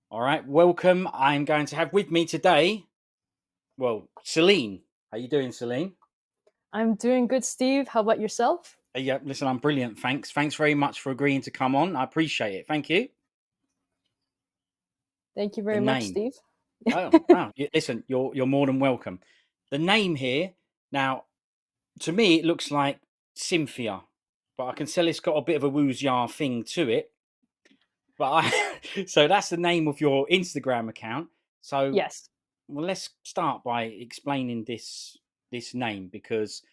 All right, welcome. I'm going to have with me today, Celine. How you doing, Celine? I'm doing good, Steve. How about yourself? Yeah, listen, I'm brilliant. Thanks. Thanks very much for agreeing to come on. I appreciate it. Thank you. Thank you The very much, name. Steve. Oh, wow. Listen, you're more than welcome. The name here. Now, to me, it looks like Cynthia, but I can tell it's got a bit of a woozia thing to it. But so that's the name of your Instagram account. So, Yes. well, let's start by explaining this name because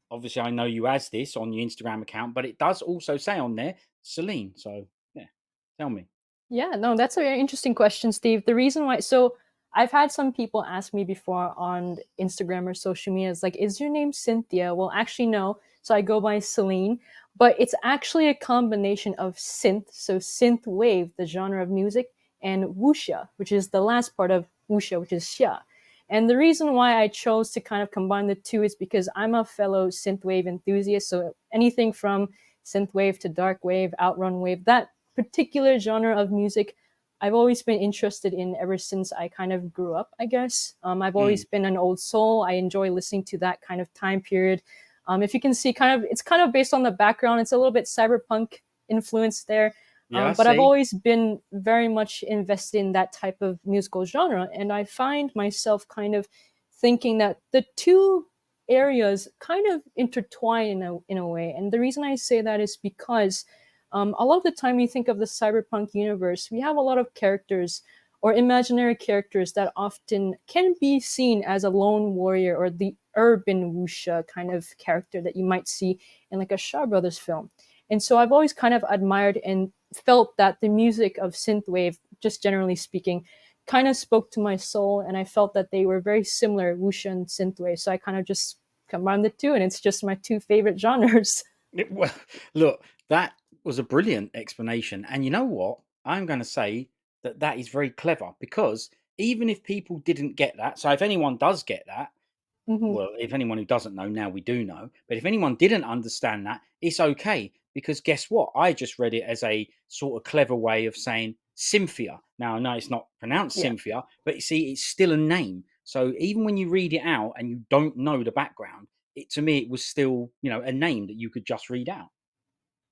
obviously I know you as this on your Instagram account, but it does also say on there Celine. So yeah, tell me. Yeah, no, that's a very interesting question, Steve. The reason why, so I've had some people ask me before on Instagram or social media, it's like, is your name Cynthia? Well, actually, no. So I go by Celine, but it's actually a combination of synth, so synth wave, the genre of music, and wuxia, which is the last part of wuxia, which is xia. And the reason why I chose to kind of combine the two is because I'm a fellow synthwave enthusiast. So anything from synthwave to dark wave, outrun wave, that particular genre of music I've always been interested in ever since I kind of grew up, I guess. I've Mm, always been an old soul. I enjoy listening to that kind of time period. If you can see, it's kind of based on the background. It's a little bit cyberpunk influence there. yeah, I But I've see. always been very much invested in that type of musical genre. And I find myself kind of thinking that the two areas kind of intertwine in a way. And the reason I say that is because a lot of the time you think of the cyberpunk universe, we have a lot of characters or imaginary characters that often can be seen as a lone warrior or the urban wuxia kind of character that you might see in like a Shaw Brothers film. And so I've always kind of admired and felt that the music of synthwave, just generally speaking, kind of spoke to my soul, and I felt that they were very similar, wuxia and synthwave. So I kind of just combined the two, and it's just my two favorite genres. Well, look, that was a brilliant explanation, and you know what? I'm going to say that that is very clever because even if people didn't get that, so if anyone does get that, Hmm. well, if anyone who doesn't know now, we do know. But if anyone didn't understand that, it's okay because guess what? I just read it as a sort of clever way of saying Cynthia. Now, I know it's not pronounced Yeah. Cynthia, but you see, it's still a name. So even when you read it out and you don't know the background, it to me it was still a name that you could just read out.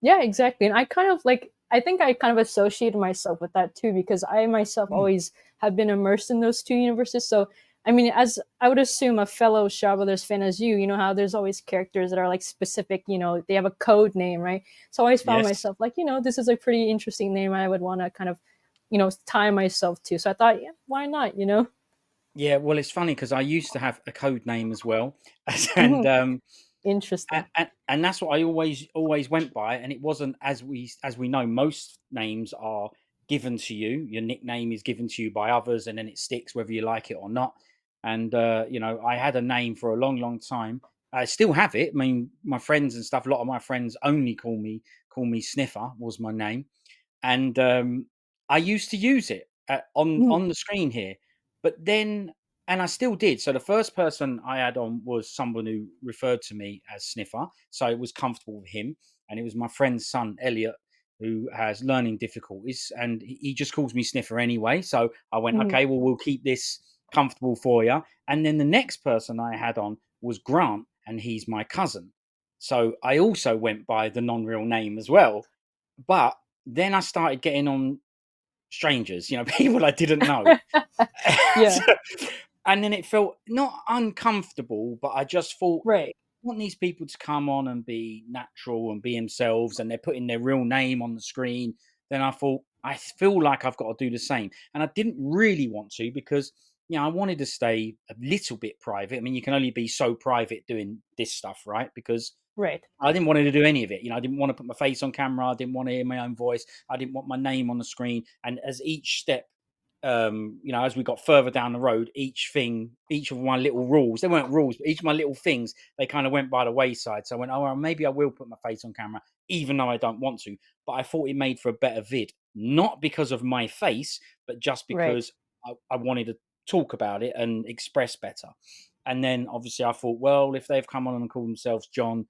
Yeah, exactly. And I kind of like, I think I kind of associated myself with that too, because I myself Mm. always have been immersed in those two universes. So, I mean, as I would assume a fellow Shaw Brothers fan as you know how there's always characters that are like specific, they have a code name, right? So I always found Yes. myself like, this is a pretty interesting name I would want to kind of, tie myself to. So I thought, yeah, why not? Yeah. Well, it's funny because I used to have a code name as well, and Hmm. Interesting. and that's what I always went by, and it wasn't as we know most names are given to you. Your nickname is given to you by others, and then it sticks whether you like it or not. And I had a name for a long time. I still have it. I mean, my friends and stuff. A lot of my friends only call me Sniffer was my name, and I used to use it Mhm. on the screen here, but then and I still did. So the first person I had on was someone who referred to me as Sniffer, so it was comfortable with him, and it was my friend's son Elliot who has learning difficulties, and he just calls me Sniffer anyway. So I went, Mhm. okay, well we'll keep this comfortable for you. And then the next person I had on was Grant, and he's my cousin. So I also went by the non-real name as well, but then I started getting on strangers, people I didn't know. Yeah. And then it felt not uncomfortable, but I just thought, Right. I want these people to come on and be natural and be themselves, and they're putting their real name on the screen. Then I thought, I feel like I've got to do the same. And I didn't really want to because, I wanted to stay a little bit private. I mean, you can only be so private doing this stuff, right? Because Right. I didn't want to do any of it. I didn't want to put my face on camera. I didn't want to hear my own voice. I didn't want my name on the screen. And as each step, as we got further down the road, each of my little rules, they weren't rules, but each of my little things, they kind of went by the wayside. So I went, oh, well, maybe I will put my face on camera, even though I don't want to. But I thought it made for a better vid, not because of my face, but just Right. because I wanted to talk about it and express better. And then obviously I thought, well, if they've come on and called themselves John,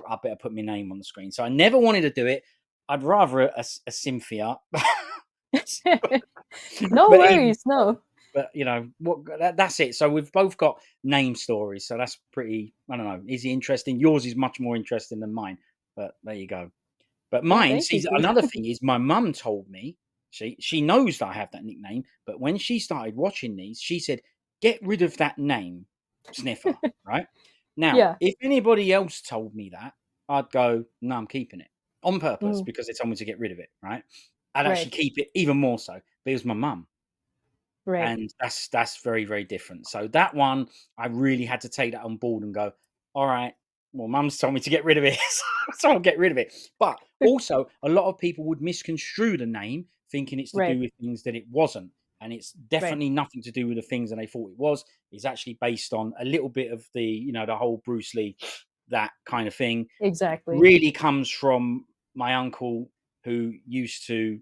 I better put my name on the screen. So I never wanted to do it. I'd rather a Cynthia. No But even worries. No. but you know what? That's it. So we've both got name stories. So that's pretty. I don't know. Is it interesting? Yours is much more interesting than mine. But there you go. But Yeah, mine, thank you, see, Steve. another thing is my mum told me, she knows that I have that nickname, but when she started watching these, she said, "Get rid of that name, Sniffer." Right? Now, Yeah, if anybody else told me that, I'd go, "No, I'm keeping it on purpose mhm, because they told me to get rid of it." Right? I'd right, actually keep it even more so. But it was my mum, right, and that's very, very different. So that one, I really had to take that on board and go, all right, well, mum's told me to get rid of it, so I'll get rid of it. But also, a lot of people would misconstrue the name, thinking it's to right, do with things that it wasn't. And it's right. definitely nothing to do with the things that they thought it was. It's actually based on a little bit of the, the whole Bruce Lee, that kind of thing. Exactly. Really comes from my uncle who used to,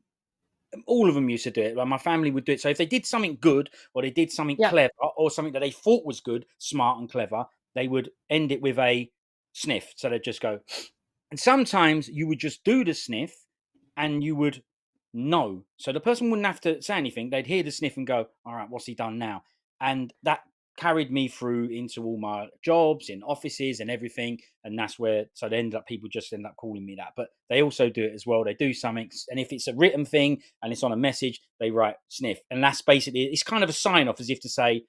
all of them used to do it. Like my family would do it. So if they did something good or they did something Yeah. clever or something that they thought was good, smart and clever, they would end it with a sniff. So they'd just go. And sometimes you would just do the sniff and you would know. So the person wouldn't have to say anything. They'd hear the sniff and go, all right, what's he done now? And that carried me through into all my jobs in offices and everything. And that's where, so they end up, people just end up calling me that. But they also do it as well. They do something. And if it's a written thing and it's on a message, they write sniff. And that's basically, it's kind of a sign off as if to say,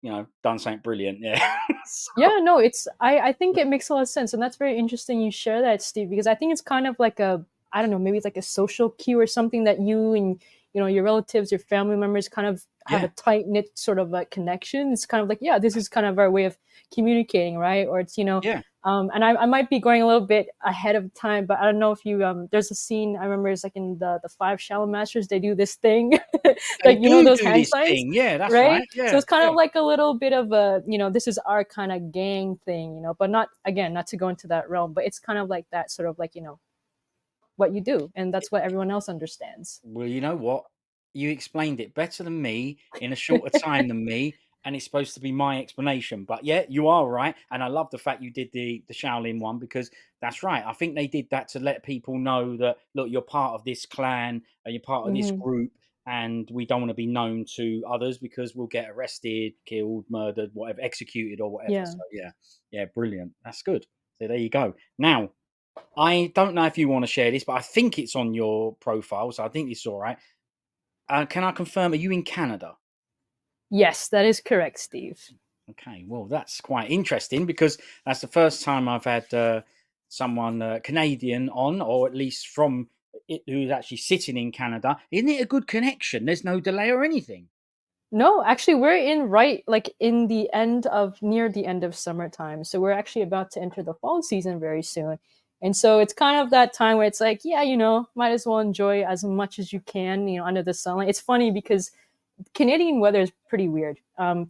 done something brilliant. Yeah. So, Yeah, no, I think it makes a lot of sense. And that's very interesting you share that, Steve, because I think it's kind of like a, I don't know, maybe it's like a social cue or something that you and your relatives, your family members kind of have a yeah. tight knit sort of a connection. It's kind of like, yeah, this is kind of our way of communicating, right? Or it's, Yeah. and I might be going a little bit ahead of time, but I don't know if you there's a scene I remember it's like in the Five Shaolin Masters, they do this thing, They like those do hand this signs, thing. Yeah, that's right? right. So Yeah. it's kind Yeah. of like a little bit of a, this is our kind of gang thing, but not, again, not to go into that realm, but it's kind of like that sort of like, what you do. And that's what everyone else understands. Well, you know what? You explained it better than me in a shorter time than me, and it's supposed to be my explanation. But yeah, you are right, and I love the fact you did the Shaolin one because that's right. I think they did that to let people know that look, you're part of this clan, and you're part of this Hmm. group, and we don't want to be known to others because we'll get arrested, killed, murdered, whatever, executed or whatever. Yeah. So yeah, yeah, brilliant. That's good. So there you go. Now I don't know if you want to share this, but I think it's on your profile, so I think it's all right. Can I confirm? Are you in Canada? Yes, that is correct, Steve. Okay, well, that's quite interesting because that's the first time I've had someone Canadian on, or at least from it, who's actually sitting in Canada. Isn't it a good connection? There's no delay or anything. No, actually, we're in right like in the end of near the end of summertime. So we're actually about to enter the fall season very soon. And so it's kind of that time where it's like, yeah, might as well enjoy as much as you can, under the sunlight. It's funny because Canadian weather is pretty weird.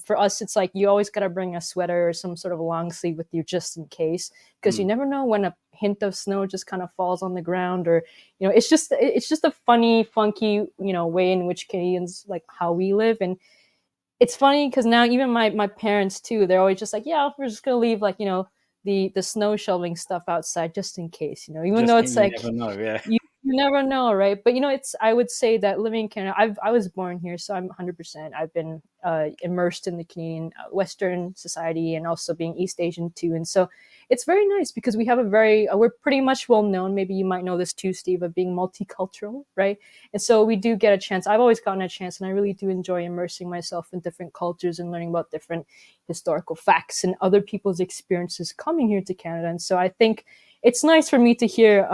For us, it's like you always got to bring a sweater or some sort of long sleeve with you just in case, because you Hmm. never know when a hint of snow just kind of falls on the ground, or it's just a funny, funky way in which Canadians like how we live. And it's funny because now even my parents too, they're always just like, yeah, we're just gonna leave like the snow shoveling stuff outside just in case, even Just though think it's you like never know. Yeah. you never know, right? But it's I would say that living in Canada, I was born here, so I'm 100%. I've been immersed in the Canadian Western society and also being East Asian too, and so it's very nice because we have a very we're pretty much well known. Maybe you might know this too, Steve, of being multicultural, right? And so we do get a chance. I've always gotten a chance, and I really do enjoy immersing myself in different cultures and learning about different historical facts and other people's experiences coming here to Canada. And so I think it's nice for me to hear.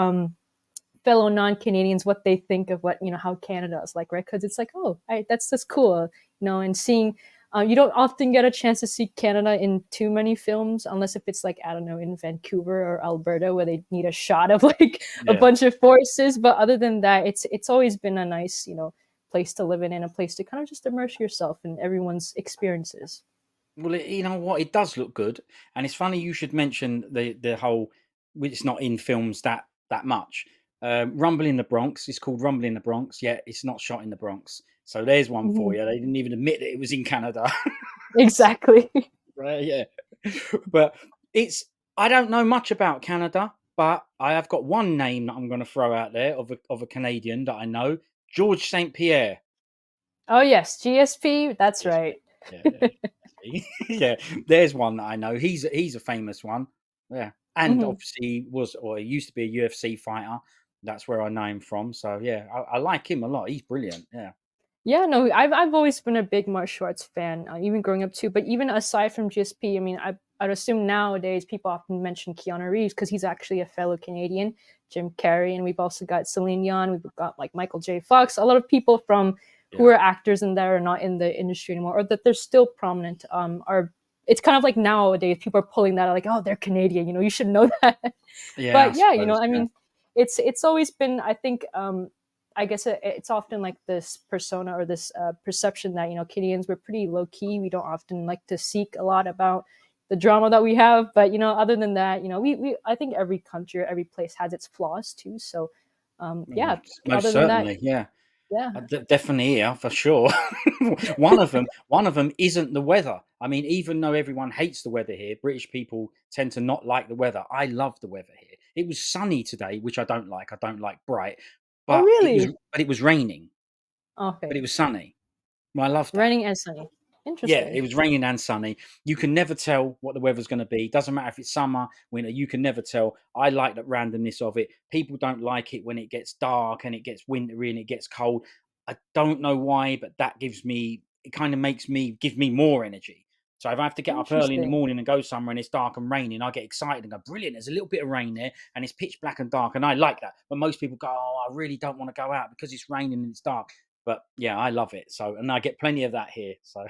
Fellow non-Canadians what they think of what how Canada is like, right? Because it's like, oh, that's just cool, and seeing. You don't often get a chance to see Canada in too many films, unless if it's like I don't know in Vancouver or Alberta where they need a shot of like a Yeah. bunch of forces. But other than that, it's always been a nice place to live in and a place to kind of just immerse yourself in everyone's experiences. Well, you know what? It does look good, and it's funny you should mention the whole. It's not in films that much. Rumble in the Bronx. It's called Rumble in the Bronx. Yeah, it's not shot in the Bronx. So there's one for Mhm. you. They didn't even admit that it was in Canada. Exactly. Right? Yeah, but it's. I don't know much about Canada, but I have got one name that I'm going to throw out there of a Canadian that I know. George St. Pierre. Oh yes, GSP. That's Yes, right. yeah, yeah. Yeah, there's one that I know. He's a famous one. Yeah, and Mhm. obviously he was, or he used to be a UFC fighter. That's where I know him from. So yeah, I like him a lot. He's brilliant. Yeah, Yeah, no, I've always been a big martial arts fan, even growing up too. But even aside from GSP, I mean, I'd assume nowadays people often mention Keanu Reeves because he's actually a fellow Canadian, Jim Carrey, and we've also got Celine Dion, we've got like Michael J. Fox, a lot of people from who yeah, are actors and that are not in the industry anymore, or that they're still prominent. Are It's kind of like nowadays people are pulling that like, oh, they're Canadian, you should know that. yeah. I But yeah, suppose. I Yeah, mean, it's always been, I think, I guess it's often like this persona or this perception that Canadians, we're pretty low key. We don't often like to seek a lot about the drama that we have. But other than that, we I think every country or every place has its flaws too. So yeah. most Other than that, certainly. Yeah. yeah. Definitely here for sure. One of them isn't the weather. I mean, even though everyone hates the weather here, British people tend to not like the weather. I love the weather here. It was sunny today, which I don't like. I don't like bright, Oh but really? it was raining, but it Okay. was sunny. Well, I love that. Raining and sunny. Yeah, Interesting. it was raining and sunny. You can never tell what the weather's going to be. Doesn't matter if it's summer, winter. You can never tell. I like that randomness of it. People don't like it when it gets dark and it gets wintry and it gets cold. I don't know why, but that gives me. It kind of makes me give me more energy. So if I have to get up early in the Interesting. morning and go somewhere and it's dark and raining, I get excited and go, brilliant. There's a little bit of rain there and it's pitch black and dark, and I like that. But most people go, oh, I really don't want to go out because it's raining and it's dark. But yeah, I love it. So, and I get plenty of that here. So.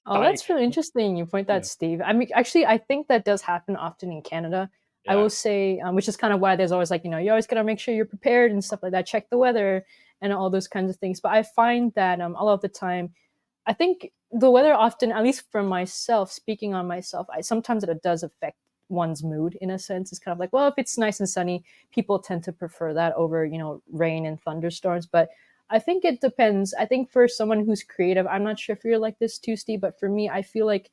Oh, I that's really interesting you point that, yeah, Steve. I mean, actually, I think that does happen often in Canada. I yeah, will say, which is kind of why there's always like, you always got to make sure you're prepared and stuff like that. Check the weather and all those kinds of things. But I find that a lot of the time, I think the weather often, at least for myself, speaking on myself, sometimes it does affect one's mood in a sense. It's kind of like, well, if it's nice and sunny, people tend to prefer that over, rain and thunderstorms. But I think it depends. I think for someone who's creative, I'm not sure if you're like this too, Steve, but for me, I feel like,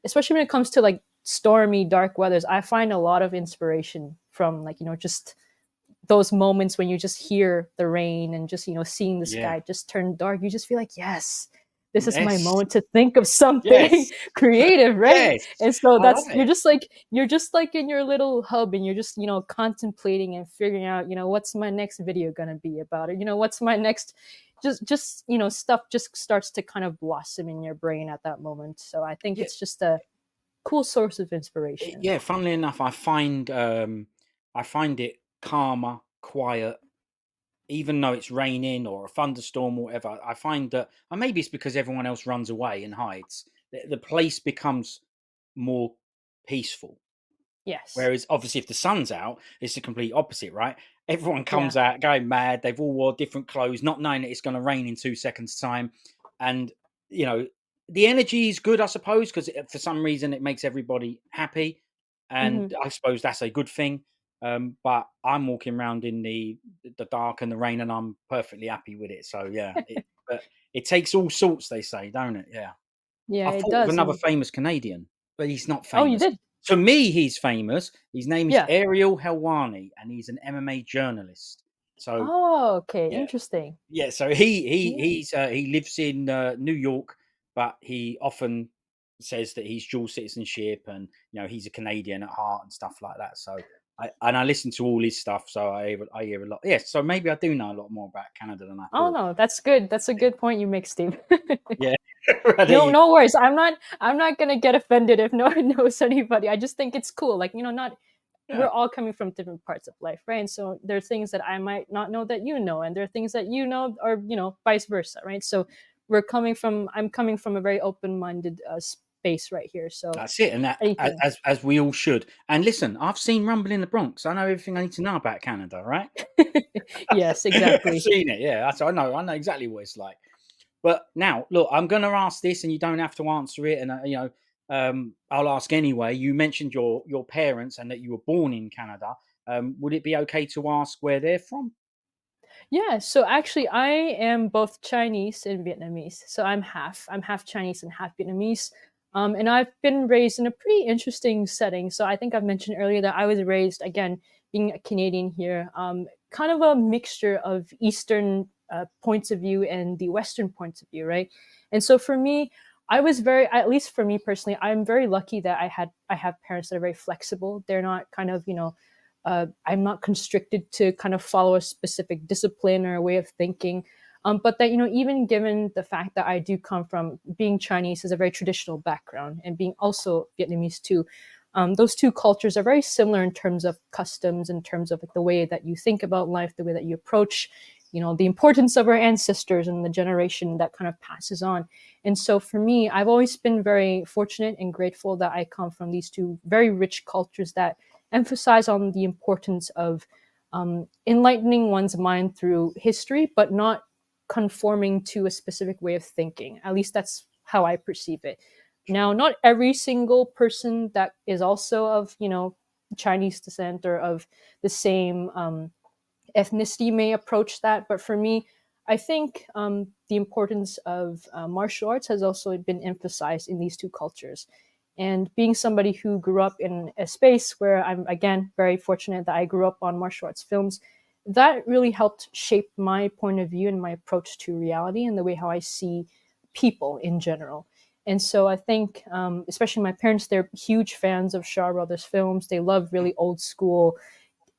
especially when it comes to like stormy, dark weathers, I find a lot of inspiration from like, just those moments when you just hear the rain and just seeing the yeah. sky just turn dark. You just feel like, yes, this is my Yes, moment to think of something yes, creative, right? yes. And so I love that's it. you're just like in your little hub, and you're just contemplating and figuring out what's my next video gonna be about, or what's my next, just stuff just starts to kind of blossom in your brain at that moment. So I think Yeah, it's just a cool source of inspiration. yeah. Funnily enough, I find it calmer, quiet, even though it's raining or a thunderstorm or whatever. I find that, and maybe it's because everyone else runs away and hides. The place becomes more peaceful. Yes. Whereas obviously if the sun's out, it's the complete opposite, right? Everyone Yeah. comes out going mad. They've all wore different clothes, not knowing that it's going to rain in 2 seconds' time. And, you know, the energy is good, I suppose, because for some reason it makes everybody happy. And Hmm. I suppose that's a good thing. But I'm walking around in the dark and the rain, and I'm perfectly happy with it. So yeah, but it takes all sorts, they say, don't it? Yeah. Yeah, I it thought of does. another And famous Canadian, but he's not oh, you famous. did. To me, he's famous. His name is Yeah. Ariel Helwani, and he's an MMA journalist. So Oh, okay. yeah, Interesting. yeah. So Yeah. he lives in New York, but he often says that he's dual citizenship, and he's a Canadian at heart and stuff like that. So I listen to all his stuff, so I hear a lot. Yes, so maybe I do know a lot more about Canada than I Oh thought. no, that's good. That's a good point you make, Steve. Yeah, right, there No, you no worries. I'm not gonna get offended if no one knows anybody. I just think it's cool. Like, not we're yeah. all coming from different parts of life, right? And so there are things that I might not know that you know, and there are things that you know, or vice versa, right? So I'm coming from a very open-minded space right here. So That's it, and that anything. as we all should. And listen, I've seen Rumble in the Bronx. I know everything I need to know about Canada, right? Yes, I've exactly. seen it. Yeah, I know exactly what it's like. But now, look, I'm going to ask this, and you don't have to answer it. And I'll ask anyway. You mentioned your parents and that you were born in Canada. Would it be okay to ask where they're from? Yeah, so actually I am both Chinese and Vietnamese. So I'm half Chinese and half Vietnamese. And I've been raised in a pretty interesting setting. So I think I've mentioned earlier that I was raised, again, being a Canadian here, kind of a mixture of Eastern points of view and the Western points of view, right? And so for me, I was very, at least for me personally, I'm very lucky that I have parents that are very flexible. They're not kind of, I'm not constricted to kind of follow a specific discipline or a way of thinking. But that, even given the fact that I do come from being Chinese as a very traditional background and being also Vietnamese too, those two cultures are very similar in terms of customs, in terms of like the way that you think about life, the way that you approach, the importance of our ancestors and the generation that kind of passes on. And so for me, I've always been very fortunate and grateful that I come from these two very rich cultures that emphasize on the importance of enlightening one's mind through history, but not conforming to a specific way of thinking. At least that's how I perceive it. Now, Sure. not every single person that is also of, Chinese descent or of the same ethnicity may approach that. But for me, I think the importance of martial arts has also been emphasized in these two cultures. And being somebody who grew up in a space where I'm, again, very fortunate that I grew up on martial arts films, that really helped shape my point of view and my approach to reality and the way how I see people in general. And so I think, especially my parents, they're huge fans of Shaw Brothers films. They love really old school.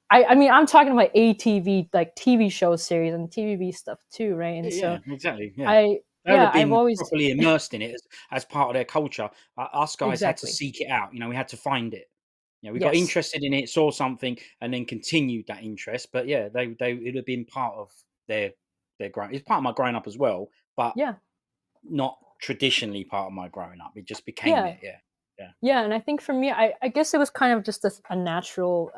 I mean, I'm talking about ATV, like TV show series and TVB stuff too, right? And so Yeah, exactly. Yeah. I, They would yeah, have I've been always, properly immersed in it as part of their culture. Us guys had to exactly. seek it out. We had to find it. We got Yes. interested in it, saw something, and then continued that interest. But yeah, they it would have been part of their growing. It's part of my growing up as well, but Yeah. not traditionally part of my growing up. It just became Yeah. it. Yeah, yeah, Yeah. And I think for me, I guess it was kind of just a natural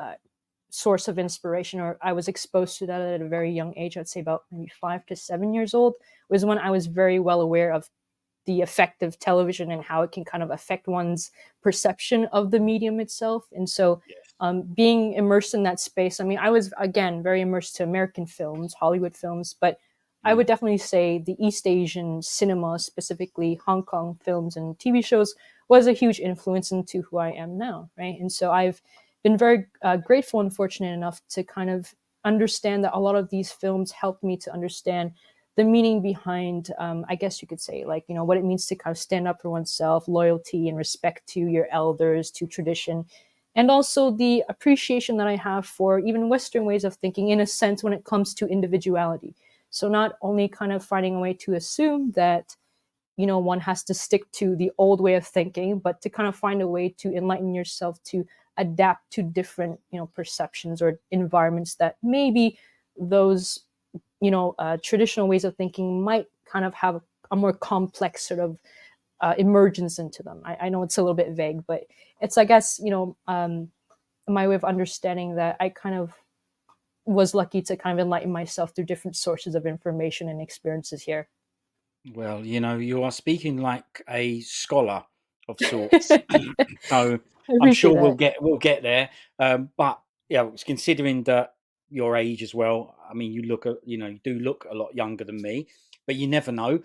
source of inspiration, or I was exposed to that at a very young age. I'd say about maybe 5 to 7 years old was when I was very well aware of the effect of television and how it can kind of affect one's perception of the medium itself. And so, yes. being immersed in that space, I mean, I was again very immersed to American films, Hollywood films, but I Mm, would definitely say the East Asian cinema, specifically Hong Kong films and TV shows, was a huge influence into who I am now, right? And so I've been very grateful and fortunate enough to kind of understand that a lot of these films helped me to understand the meaning behind, I guess you could say, like, what it means to kind of stand up for oneself, loyalty and respect to your elders, to tradition, and also the appreciation that I have for even Western ways of thinking, in a sense, when it comes to individuality. So not only kind of finding a way to assume that, one has to stick to the old way of thinking, but to kind of find a way to enlighten yourself to adapt to different, perceptions or environments that maybe those traditional ways of thinking might kind of have a more complex sort of emergence into them. I know it's a little bit vague, but it's, I guess, my way of understanding that I kind of was lucky to kind of enlighten myself through different sources of information and experiences here. Well, you are speaking like a scholar of sorts. I So I'm appreciate sure we'll that. get there. But yeah, considering that your age as well, I mean, you do look a lot younger than me, but you never know.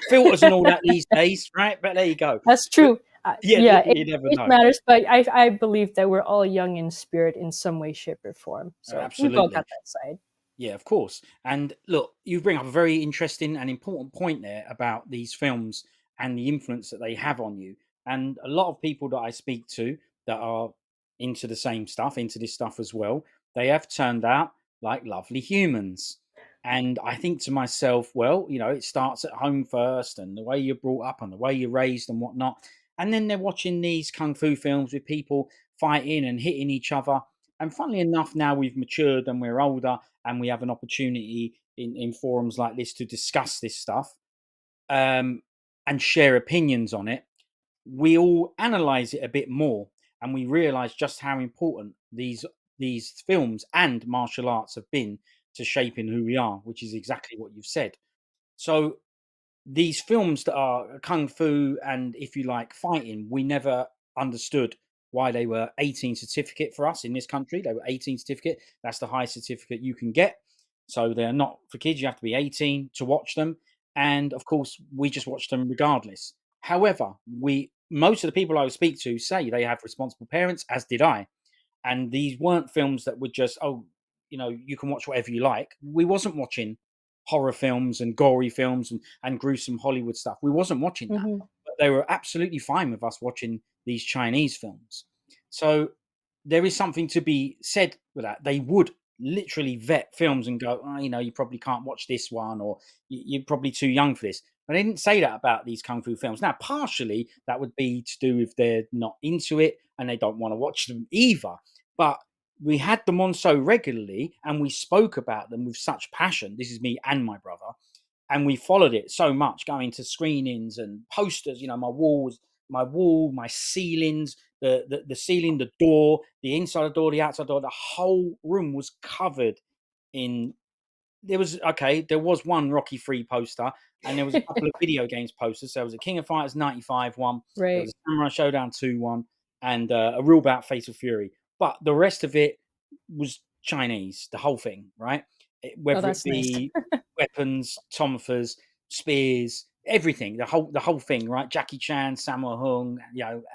Filters and all that these days, right? But there you go. That's But true. yeah, Yeah, you never age know. matters, but I believe that we're all young in spirit in some way, shape, or form. So we've all Absolutely. got that side. Yeah, of course. And look, you bring up a very interesting and important point there about these films and the influence that they have on you. And a lot of people that I speak to that are into the same stuff, into this stuff as well, they have turned out like lovely humans. And I think to myself, well, it starts at home first and the way you're brought up and the way you're raised and whatnot. And then they're watching these kung fu films with people fighting and hitting each other. And funnily enough, now we've matured and we're older and we have an opportunity in forums like this to discuss this stuff um, and share opinions on it, we all analyze it a bit more and we realize just how important these films and martial arts have been to shaping who we are, which is exactly what you've said. So these films that are kung fu and, if you like, fighting, we never understood why they were 18 certificate for us in this country. They were 18 certificate. That's the highest certificate you can get. So they're not for kids. You have to be 18 to watch them. And of course, we just watch them regardless. However, we most of the people I would speak to say they have responsible parents, as did I. And these weren't films that were just, oh, you can watch whatever you like. We wasn't watching horror films and gory films and gruesome Hollywood stuff. We wasn't watching that, Mhm. but they were absolutely fine with us watching these Chinese films. So there is something to be said with that. They would literally vet films and go, oh, you probably can't watch this one, or you're probably too young for this. But they didn't say that about these kung fu films. Now, partially that would be to do if they're not into it and they don't want to watch them either. But we had them on so regularly and we spoke about them with such passion. This is me and my brother, and we followed it so much, going to screenings and posters. My walls, my wall, my ceilings, the ceiling, the door, the inside door, the outside door, the whole room was covered in. There was one Rocky 3 poster, and there was a couple of video games posters. So there was a King of Fighters 95 one, there was Right. a Samurai Showdown 2 one, and a Real Bout Fatal Fury. But the rest of it was Chinese, the whole thing, right? Oh, Whether it that's nice. be weapons, tomahawks, spears, everything, the whole thing, right? Jackie Chan, Sammo Hung,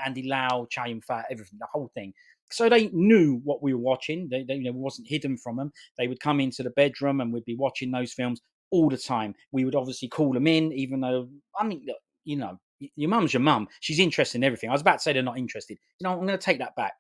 Andy Lau, Chow Yun Fat, everything, the whole thing. So they knew what we were watching. They wasn't hidden from them. They would come into the bedroom and we'd be watching those films all the time. We would obviously call them in, even though, I mean, look, your mum's your mum. She's interested in everything. I was about to say they're not interested. I'm going to take that back.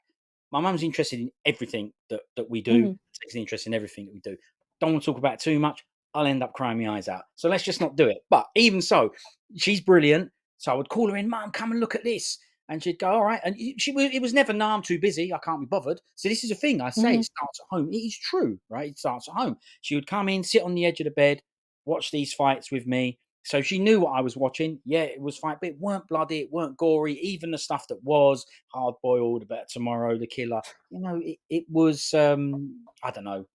My mum's interested in everything that we do. Mhm. Takes an interest in everything that we do. Don't want to talk about it too much. I'll end up crying my eyes out. So let's just not do it. But even so, she's brilliant. So I would call her in, Mum, come and look at this. And she'd go, all right. And it was never, no, I'm too busy. I can't be bothered. So this is a thing I say, it Mhm. starts at home. It is true, right? It starts at home. She would come in, sit on the edge of the bed, watch these fights with me. So she knew what I was watching. Yeah, it was fight, but it weren't bloody, it weren't gory. Even the stuff that was hard boiled, about tomorrow, the killer, it was, I don't know,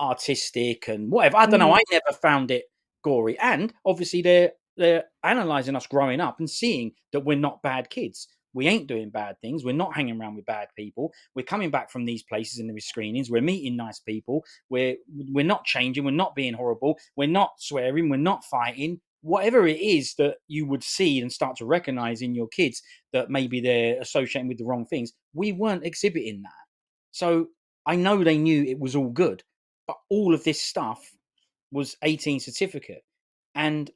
artistic and whatever. I don't know. Mhm. I never found it gory. And obviously they're analyzing us growing up and seeing that we're not bad kids. We ain't doing bad things. We're not hanging around with bad people. We're coming back from these places and these screenings. We're meeting nice people. We're not changing. We're not being horrible. We're not swearing. We're not fighting. Whatever it is that you would see and start to recognize in your kids that maybe they're associating with the wrong things, we weren't exhibiting that. So I know they knew it was all good, but all of this stuff was 18 certificate. And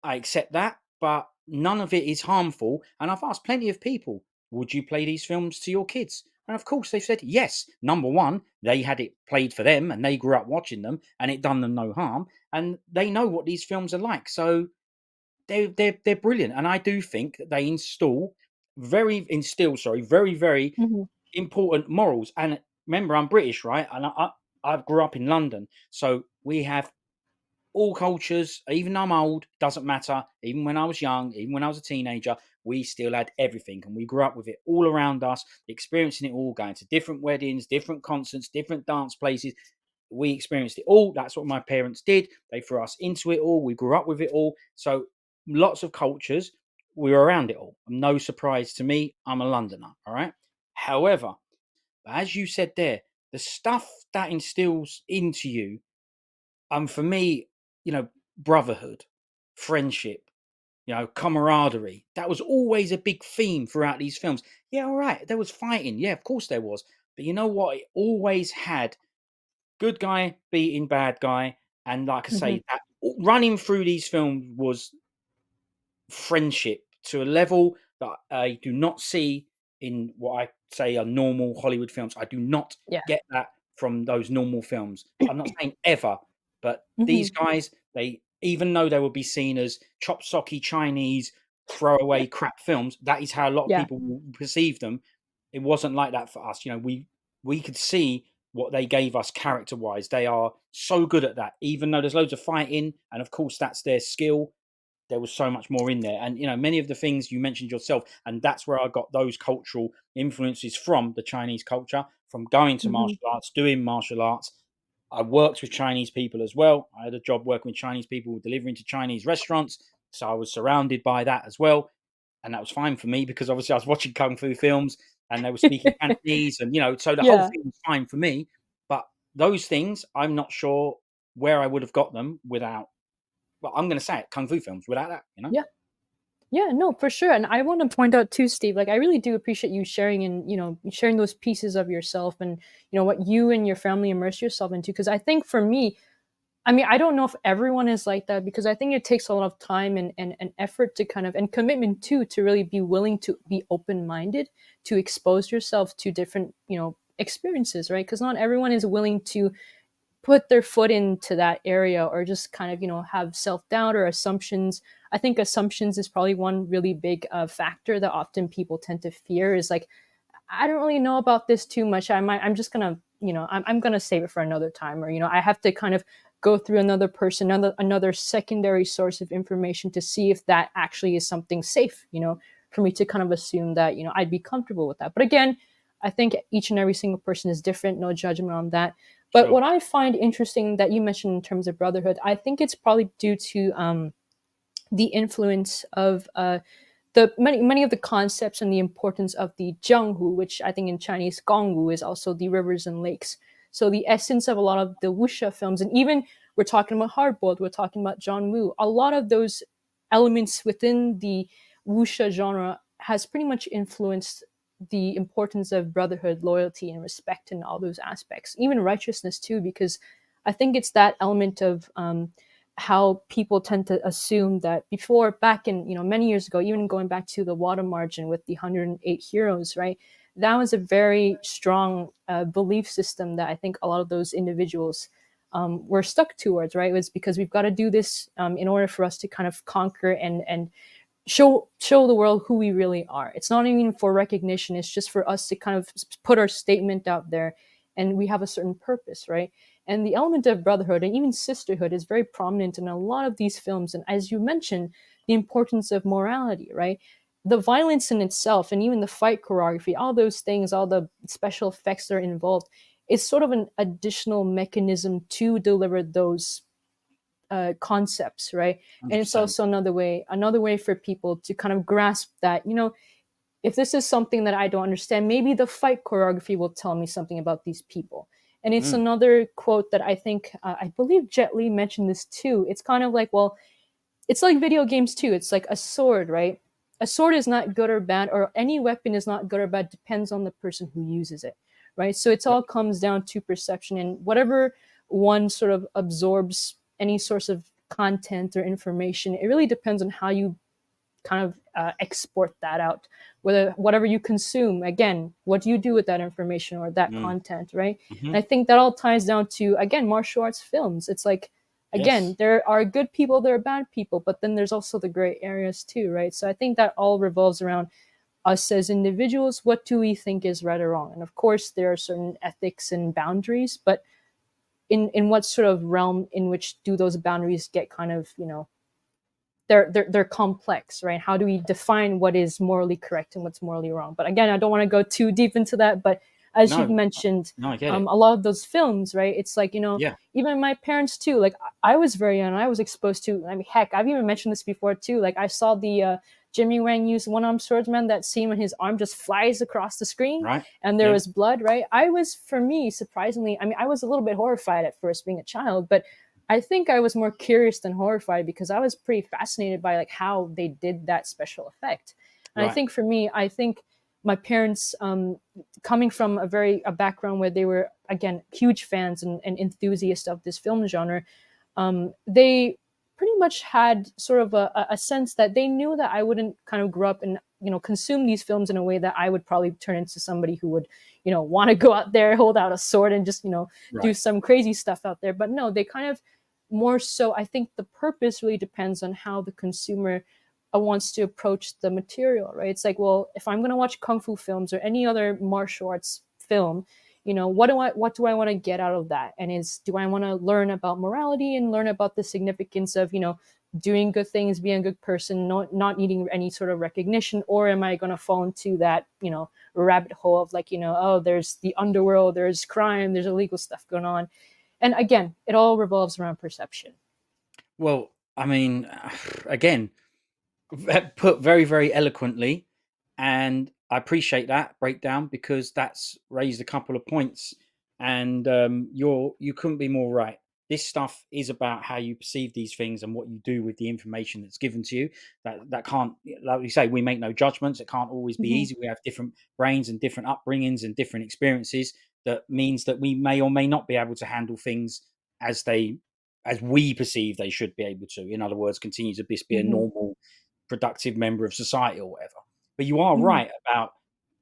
I accept that, but none of it is harmful. And I've asked plenty of people, would you play these films to your kids? And of course they've said yes. Number one, they had it played for them and they grew up watching them and it done them no harm. And they know what these films are like. So they're brilliant. And I do think that they instill, sorry, very, very Mhm. important morals. And remember, I'm British, right? And I grew up in London, so we have all cultures. Even though I'm old, doesn't matter. Even when I was young, even when I was a teenager, we still had everything, and we grew up with it all around us, experiencing it all, going to different weddings, different concerts, different dance places. We experienced it all. That's what my parents did. They threw us into it all. We grew up with it all. So lots of cultures. We were around it all. No surprise to me. I'm a Londoner. All right. However, as you said there, the stuff that instills into you, for me, brotherhood, friendship, camaraderie, that was always a big theme throughout these films. Yeah, all right, there was fighting. Yeah, of course there was. But you know what? It always had good guy beating bad guy. And like I Mhm. say, that running through these films was friendship to a level that I do not see in what I say are normal Hollywood films. I do not Yeah. get that from those normal films. I'm not saying ever, but these Mhm. guys, they, even though they would be seen as chop socky Chinese throwaway crap films, that is how a lot of Yeah. people will perceive them. It wasn't like that for us. We could see what they gave us character wise. They are so good at that, even though there's loads of fighting, and of course that's their skill. There was so much more in there. And many of the things you mentioned yourself, and that's where I got those cultural influences from, the Chinese culture, from going to Mhm. martial arts, doing martial arts. I worked with Chinese people as well. I had a job working with Chinese people, delivering to Chinese restaurants, so I was surrounded by that as well. And that was fine for me because obviously I was watching kung fu films and they were speaking Cantonese, and so the whole Yeah. thing was fine for me. But those things, I'm not sure where I would have got them without, well, I'm going to say it, kung fu films, without that. Yeah. Yeah, no, for sure. And I want to point out too, Steve, like I really do appreciate you sharing and, sharing those pieces of yourself and, what you and your family immerse yourself into. Cause I think for me, I mean, I don't know if everyone is like that, because I think it takes a lot of time and effort to kind of, and commitment too, to really be willing to be open minded, to expose yourself to different, experiences, right? Because not everyone is willing to put their foot into that area, or just kind of, have self doubt or assumptions. I think assumptions is probably one really big factor that often people tend to fear, is like, I don't really know about this too much. I'm just gonna, I'm gonna save it for another time, or I have to kind of go through another person, another secondary source of information to see if that actually is something safe, for me to kind of assume that, I'd be comfortable with that. But again, I think each and every single person is different. No judgment on that. But Sure. what I find interesting that you mentioned in terms of brotherhood, I think it's probably due to the influence of the many of the concepts and the importance of the Jianghu, which I think in Chinese Gongwu is also the rivers and lakes. So the essence of a lot of the wuxia films, and even we're talking about Hardboiled, we're talking about John Woo, a lot of those elements within the wuxia genre has pretty much influenced the importance of brotherhood, loyalty, and respect in all those aspects, even righteousness too, because I think it's that element of how people tend to assume that before, back in, many years ago, even going back to the water margin with the 108 heroes, right? That was a very strong belief system that I think a lot of those individuals were stuck towards, right? It was because we've got to do this in order for us to kind of conquer and show the world who we really are. It's not even for recognition. It's just for us to kind of put our statement out there, and we have a certain purpose, right? And the element of brotherhood and even sisterhood is very prominent in a lot of these films. And as you mentioned, the importance of morality, right? The violence in itself, and even the fight choreography, all those things, all the special effects that are involved, is sort of an additional mechanism to deliver those concepts, right? And it's 100%. also another way for people to kind of grasp that, if this is something that I don't understand, maybe the fight choreography will tell me something about these people. And it's Mm. another quote that I think, I believe Jet Li mentioned this too. It's kind of like, well, it's like video games too. It's like a sword, right? A sword is not good or bad, or any weapon is not good or bad, depends on the person who uses it, right? So it's Yep. all comes down to perception, and whatever one sort of absorbs any source of content or information, it really depends on how you kind of export that out. Whether whatever you consume, again, what do you do with that information or that Mm. content, right? And Hmm. I think that all ties down to, again, martial arts films. It's like, again, Yes. there are good people, there are bad people, but then there's also the gray areas too, right? So I think that all revolves around us as individuals. What do we think is right or wrong? And of course there are certain ethics and boundaries, but in what sort of realm in which do those boundaries get kind of, they're complex, right? How do we define what is morally correct and what's morally wrong? But again, I don't want to go too deep into that. But as you've No. mentioned, No, I get it. a lot of those films, right? It's like, Yeah. even my parents too. Like I was very young, I was exposed to. I mean, heck, I've even mentioned this before too. Like I saw the Jimmy Wang use one armed swordsman. That scene when his arm just flies across the screen Right. and there Yeah. was blood, right? I was, for me, surprisingly, I mean, I was a little bit horrified at first being a child, but I think I was more curious than horrified, because I was pretty fascinated by like how they did that special effect. And I Right. think for me, I think my parents, coming from a background where they were, again, huge fans and enthusiasts of this film genre, they pretty much had sort of a sense that they knew that I wouldn't kind of grow up and, consume these films in a way that I would probably turn into somebody who would, want to go out there, hold out a sword, and just, do Right. some crazy stuff out there. But no, they kind of, more so, I think the purpose really depends on how the consumer wants to approach the material, right? It's like, well, if I'm going to watch kung fu films or any other martial arts film, what do I want to get out of that? And is do I want to learn about morality and learn about the significance of, doing good things, being a good person, not needing any sort of recognition, or am I going to fall into that, rabbit hole of like, oh, there's the underworld, there's crime, there's illegal stuff going on. And again, it all revolves around perception. Well, I mean, again, put very, very eloquently, and I appreciate that breakdown because that's raised a couple of points, and you couldn't be more right. This stuff is about how you perceive these things and what you do with the information that's given to you. That can't, like we say, we make no judgments. It can't always be Mhm. easy. We have different brains and different upbringings and different experiences. That means that we may or may not be able to handle things as they as we perceive they should be able to. In other words, continue to be a Mm-hmm. normal, productive member of society or whatever. But you are Mm-hmm. right about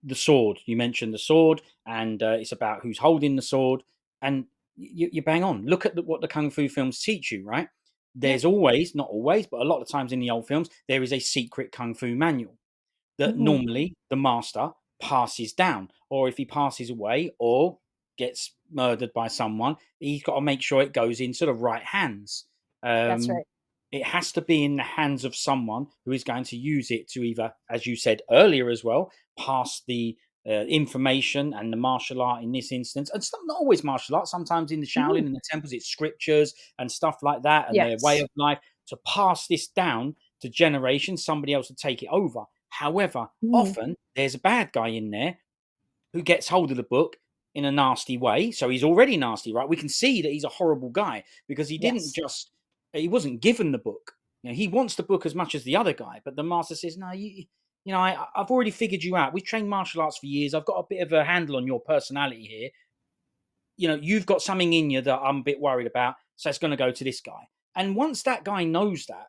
the sword. You mentioned the sword, and it's about who's holding the sword. And you bang on. Look at what the kung fu films teach you, right? Yep. There's always, not always, but a lot of times in the old films, there is a secret kung fu manual that Mm-hmm. normally the master passes down, or if he passes away or gets murdered by someone, he's got to make sure it goes into the right hands. That's Um, right. it has to be in the hands of someone who is going to use it to either, as you said earlier as well, pass the information and the martial art in this instance, and not always martial art. Sometimes in the Mm-hmm. Shaolin and the temples, it's scriptures and stuff like that, and their way Yes. of life to pass this down to generations. Somebody else to take it over. However, Mm-hmm. often there's a bad guy in there who gets hold of the book in a nasty way. So he's already nasty, right? We can see that he's a horrible guy because Yes. he wasn't given the book. He wants the book as much as the other guy, but the master says, no, I've already figured you out. We've trained martial arts for years. I've got a bit of a handle on your personality here. You've got something in you that I'm a bit worried about. So it's going to go to this guy. And once that guy knows that,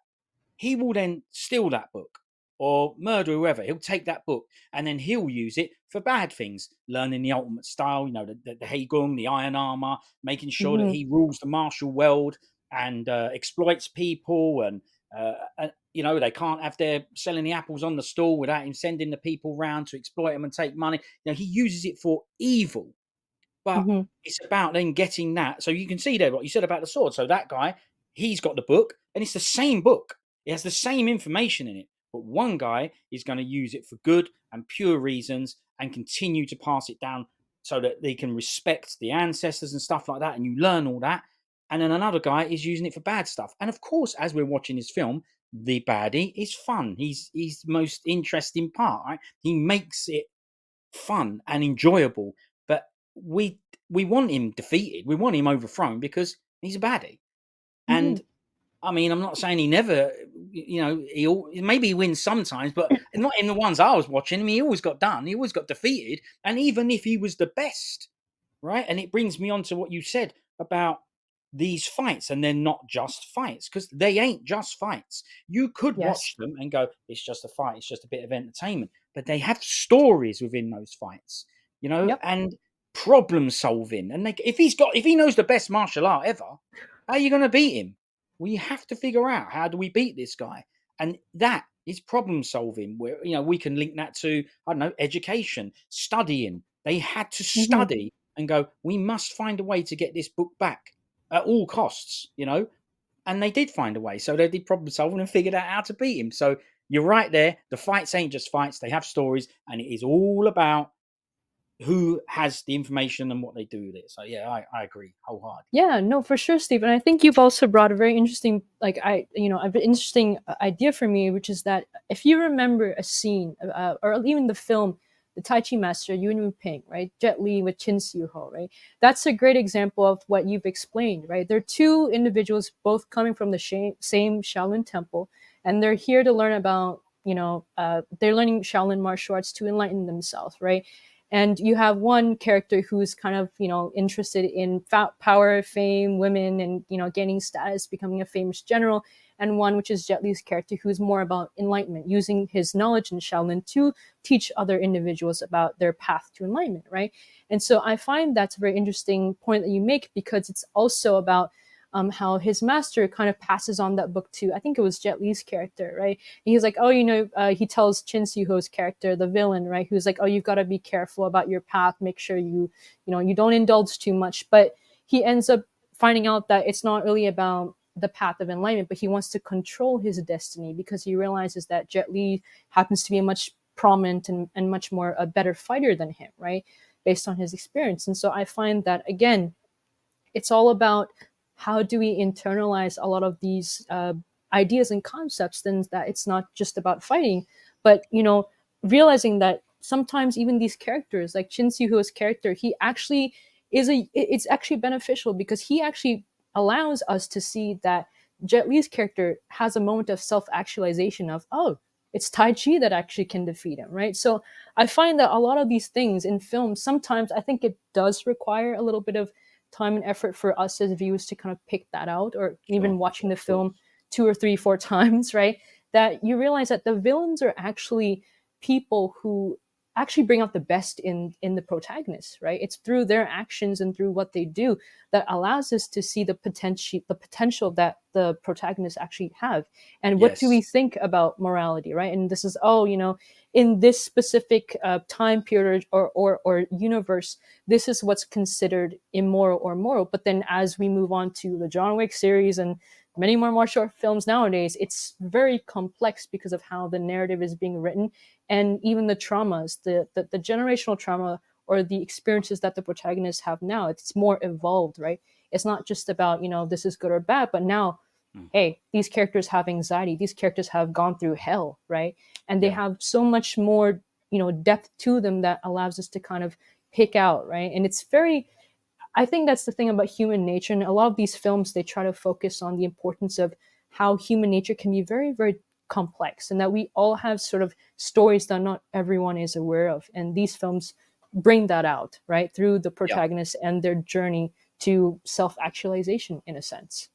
he will then steal that book or murder whoever. He'll take that book and then he'll use it for bad things, learning the ultimate style, the Heigung, the iron armor, making sure that Mm-hmm. he rules the martial world and exploits people. They can't have their selling the apples on the stall without him sending the people round to exploit them and take money. He uses it for evil, but Mm-hmm. it's about then getting that. So you can see there what you said about the sword. So that guy, he's got the book, and it's the same book. It has the same information in it. But one guy is going to use it for good and pure reasons and continue to pass it down so that they can respect the ancestors and stuff like that. And you learn all that. And then another guy is using it for bad stuff. And of course, as we're watching this film, the baddie is fun. He's the most interesting part, right? He makes it fun and enjoyable. But we want him defeated. We want him overthrown because he's a baddie. Mm-hmm. And I mean, I'm not saying he never, maybe he wins sometimes, but not in the ones I was watching. I mean, he always got done. He always got defeated. And even if he was the best, right? And it brings me on to what you said about these fights, and they're not just fights because they ain't just fights. You could Yes. watch them and go, it's just a fight, it's just a bit of entertainment, but they have stories within those fights, Yep. and problem solving. And if he knows the best martial art ever, how are you going to beat him? Well, you have to figure out, how do we beat this guy? And that is problem solving, where we can link that to, I don't know, education, studying. They had to Mm-hmm. study and go, we must find a way to get this book back at all costs, and they did find a way. So they did problem solving and figured out how to beat him. So you're right there. The fights ain't just fights, they have stories, and it is all about who has the information and what they do with it. So yeah, I agree wholeheartedly. Yeah, no, for sure, Steve. And I think you've also brought a very interesting, an interesting idea for me, which is that if you remember a scene, or even the film, the Tai Chi Master, Yuen Woo Ping, right? Jet Li with Chin Siu Ho, right? That's a great example of what you've explained, right? They're two individuals both coming from the same Shaolin temple, and they're here to learn about, they're learning Shaolin martial arts to enlighten themselves, right? And you have one character who's kind of interested in power, fame, women, and gaining status, becoming a famous general, and one which is Jet Li's character who's more about enlightenment, using his knowledge in Shaolin to teach other individuals about their path to enlightenment, right? And so I find that's a very interesting point that you make, because it's also about how his master kind of passes on that book to, I think it was Jet Li's character, right? And he's like, oh, he tells Chin Siu Ho's character, the villain, right? Who's like, oh, you've got to be careful about your path. Make sure you don't indulge too much. But he ends up finding out that it's not really about the path of enlightenment, but he wants to control his destiny, because he realizes that Jet Li happens to be a much prominent and much more a better fighter than him, right? Based on his experience. And so I find that, again, it's all about how do we internalize a lot of these ideas and concepts, then that it's not just about fighting, but realizing that sometimes even these characters like Chin Siu Ho's character, he actually it's actually beneficial, because he actually allows us to see that Jet Li's character has a moment of self-actualization of, oh, it's Tai Chi that actually can defeat him, right? So I find that a lot of these things in films, sometimes I think it does require a little bit of time and effort for us as viewers to kind of pick that out, or even Sure, watching sure, the of course. film two or three, four times, right? That you realize that the villains are actually people who actually bring out the best in the protagonists, right? It's through their actions and through what they do that allows us to see the potential that the protagonists actually have. And what do we Yes. think about morality, right? And this is, oh, in this specific time period or universe, this is what's considered immoral or moral. But then as we move on to the John Wick series and many more short films nowadays, it's very complex because of how the narrative is being written, and even the traumas, the generational trauma or the experiences that the protagonists have now. It's more evolved, right? It's not just about, this is good or bad, but now, Mm. hey, these characters have anxiety, these characters have gone through hell, right? And they Yeah. have so much more, depth to them that allows us to kind of pick out, right? And it's very, I think that's the thing about human nature. And a lot of these films, they try to focus on the importance of how human nature can be very, very complex, and that we all have sort of stories that not everyone is aware of. And these films bring that out, right? Through the Yeah. protagonist and their journey to self actualization, in a sense.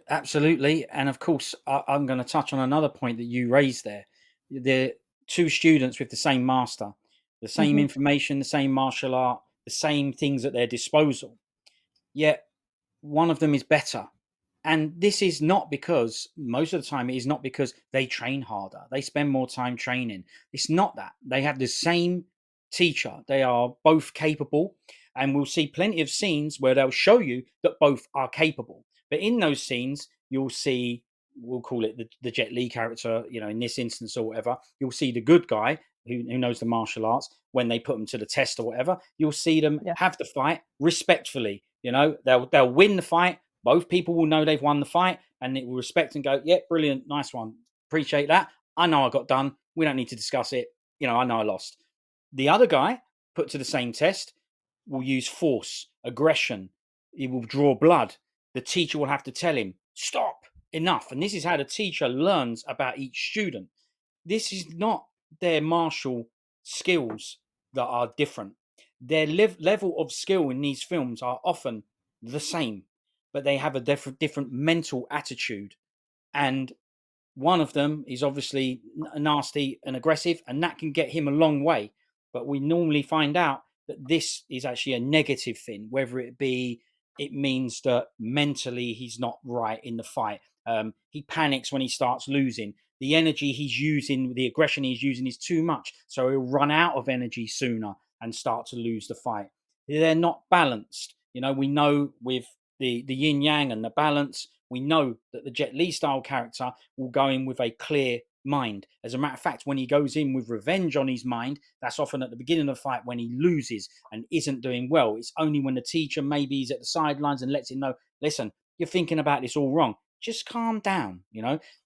Absolutely. And of course, I'm going to touch on another point that you raised there. The two students with the same master, the same Mm-hmm, information, the same martial art, the same things at their disposal. Yet one of them is better. And this is not because, most of the time, it is not because they train harder, they spend more time training. It's not that. They have the same teacher, they are both capable. And we'll see plenty of scenes where they'll show you that both are capable. But in those scenes, you'll see, we'll call it the Jet Li character, in this instance or whatever, you'll see the good guy who knows the martial arts. When they put them to the test or whatever, you'll see them yeah. have the fight respectfully. They'll win the fight. Both people will know they've won the fight, and it will respect and go, yeah, brilliant, nice one, appreciate that. I know I got done. We don't need to discuss it. I know I lost. The other guy, put to the same test, will use force, aggression. He will draw blood. The teacher will have to tell him, stop, enough. And this is how the teacher learns about each student. This is not their martial skills that are different. Their level of skill in these films are often the same, but they have a different mental attitude. And one of them is obviously nasty and aggressive, and that can get him a long way. But we normally find out that this is actually a negative thing, whether it be it means that mentally he's not right in the fight. He panics when he starts losing. The energy he's using, the aggression he's using is too much. So he'll run out of energy sooner and start to lose the fight. They're not balanced. We know with the yin yang and the balance, we know that the Jet Li style character will go in with a clear mind. As a matter of fact, when he goes in with revenge on his mind, that's often at the beginning of the fight when he loses and isn't doing well. It's only when the teacher maybe is at the sidelines and lets him know, listen, you're thinking about this all wrong. Just calm down.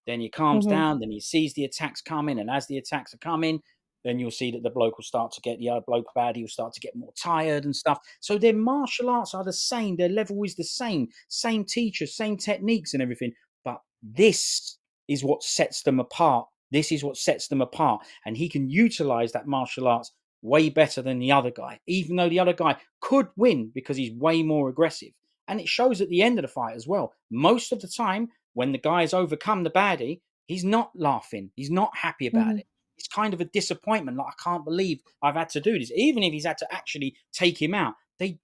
Then he calms Mm-hmm, down, then he sees the attacks coming, and as the attacks are coming, then you'll see that the bloke will start to get the other bloke bad. He'll start to get more tired and stuff. So their martial arts are the same. Their level is the same teachers, same techniques and everything. But this is what sets them apart. This is what sets them apart. And he can utilize that martial arts way better than the other guy, even though the other guy could win because he's way more aggressive. And it shows at the end of the fight as well. Most of the time, when the guy has overcome the baddie, he's not laughing. He's not happy about mm-hmm, it. It's kind of a disappointment. Like, I can't believe I've had to do this. Even if he's had to actually take him out, they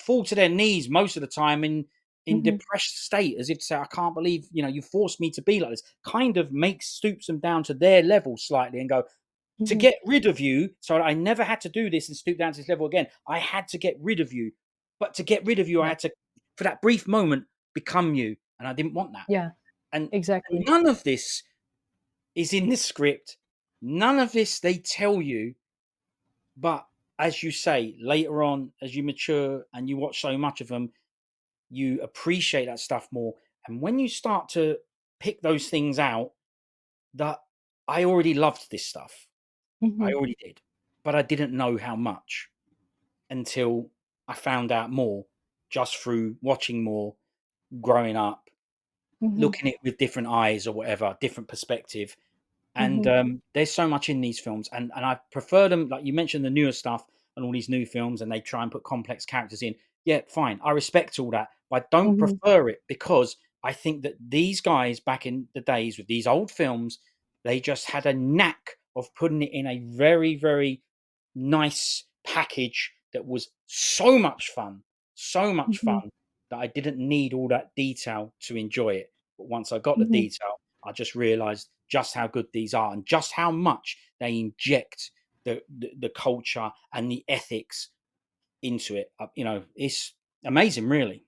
fall to their knees most of the time in mm-hmm, depressed state, as if to say, I can't believe you forced me to be like this. Kind of stoops them down to their level slightly and go, to mm-hmm. get rid of you, so I never had to do this and stoop down to this level again. I had to get rid of you. But to get rid of you, I Yeah, had to, for that brief moment, become you. And I didn't want that. yeah, And exactly. none of this is in the script. None of this they tell you. But as you say, later on, as you mature and you watch so much of them, you appreciate that stuff more. And when you start to pick those things out, that I already loved this stuff. I Mm-hmm, already did. But I didn't know how much until I found out more just through watching more, growing up, mm-hmm, looking at it with different eyes or whatever, different perspective. And mm-hmm, there's so much in these films, and I prefer them. Like you mentioned, the newer stuff and all these new films, and they try and put complex characters in. yeah, fine, I respect all that, but I don't Hmm. prefer it because I think that these guys back in the days with these old films, they just had a knack of putting it in a very, very nice package that was so much Hmm. fun that I didn't need all that detail to enjoy it. But once I got the Hmm. detail, I just realized just how good these are and just how much they inject the culture and the ethics into it. It's amazing, really.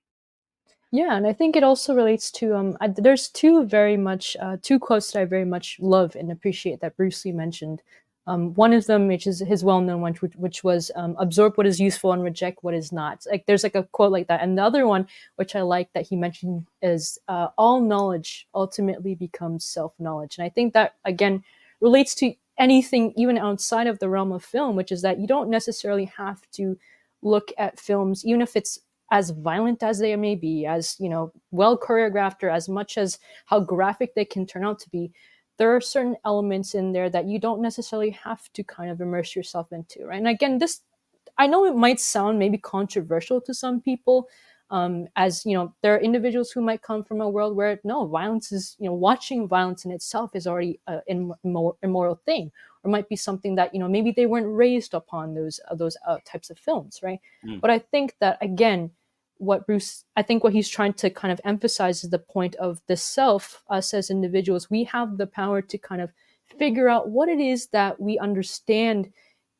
Yeah, and I think it also relates to there's two very much two quotes that I very much love and appreciate that Bruce Lee mentioned. One of them, which is his well-known one, which was absorb what is useful and reject what is not. Like there's like a quote like that, and the other one, which I like that he mentioned, is all knowledge ultimately becomes self-knowledge, and I think that again relates to anything even outside of the realm of film, which is that you don't necessarily have to look at films, even if it's as violent as they may be, as well choreographed, or as much as how graphic they can turn out to be, there are certain elements in there that you don't necessarily have to kind of immerse yourself into, right? And again, this, I know it might sound maybe controversial to some people, as there are individuals who might come from a world where no, violence is, watching violence in itself is already an immoral thing, or might be something that maybe they weren't raised upon those types of films, right? Mm, But I think that again, I think what he's trying to kind of emphasize is the point of the self. Us as individuals, we have the power to kind of figure out what it is that we understand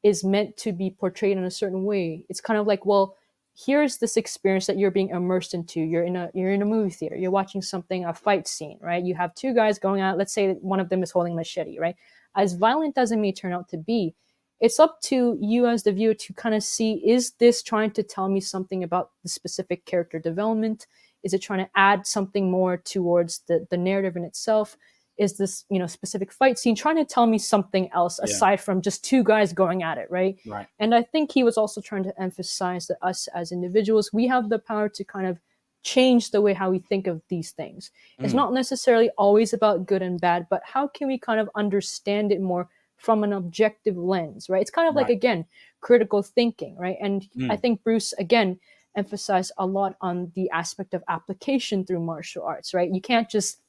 is meant to be portrayed in a certain way. It's kind of like, well, here's this experience that you're being immersed into. You're in a movie theater. You're watching something, a fight scene, right? You have two guys going out. Let's say one of them is holding a machete, right? As violent as it may turn out to be, it's up to you as the viewer to kind of see, is this trying to tell me something about the specific character development? Is it trying to add something more towards the narrative in itself? Is this specific fight scene trying to tell me something else yeah, aside from just two guys going at it, right? right. And I think he was also trying to emphasize that us as individuals, we have the power to kind of change the way how we think of these things. It's Mm, not necessarily always about good and bad, but how can we kind of understand it more from an objective lens, right? It's kind of like, right. again, critical thinking, right? And I Mm, think Bruce, again, emphasized a lot on the aspect of application through martial arts, right? You can't just,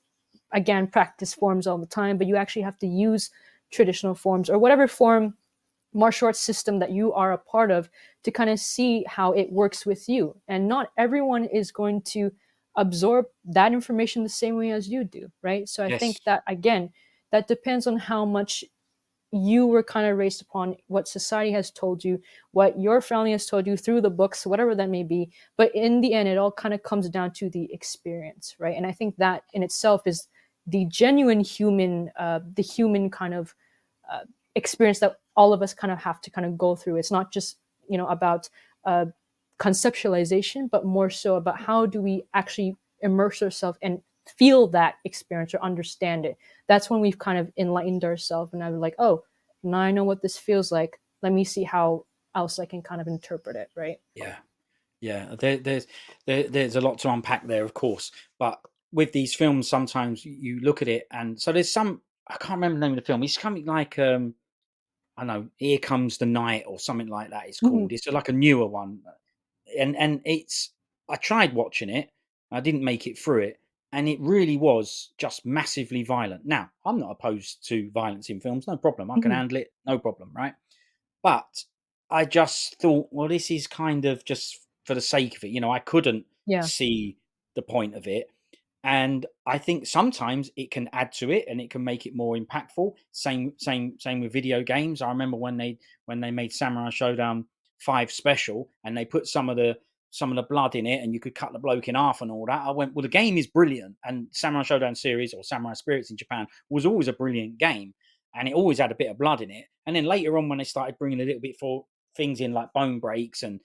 again, practice forms all the time, but you actually have to use traditional forms or whatever form martial arts system that you are a part of to kind of see how it works with you. And not everyone is going to absorb that information the same way as you do, right? So I yes. think that, again, that depends on how much you were kind of raised upon, what society has told you, what your family has told you through the books, whatever that may be. But in the end, it all kind of comes down to the experience, right? And I think that in itself is the genuine human, the human kind of uh, experience that all of us kind of have to kind of go through. It's not just about uh, conceptualization, but more so about how do we actually immerse ourselves and feel that experience or understand it. That's when we've kind of enlightened ourselves, and I'm like, oh, now I know what this feels like. Let me see how else I can kind of interpret it, right? Yeah. Yeah, there's a lot to unpack there, of course. But with these films, sometimes you look at it, and so there's some, I can't remember the name of the film. It's something like I don't know, Here Comes the Night or something like that. It's Hmm. called. It's like a newer one, and it's. I tried watching it. I didn't make it through it, and it really was just massively violent. Now, I'm not opposed to violence in films. No problem. I can Hmm. handle it. No problem. Right. But I just thought, well, this is kind of just for the sake of it. I couldn't Yeah. see the point of it. And I think sometimes it can add to it and it can make it more impactful. Same with video games. I remember when they made Samurai Showdown 5 special and they put some of the blood in it and you could cut the bloke in half and all that. I went, well, the game is brilliant. And Samurai Showdown series or Samurai Spirits in Japan was always a brilliant game and it always had a bit of blood in it. And then later on, when they started bringing a little bit for things in like bone breaks and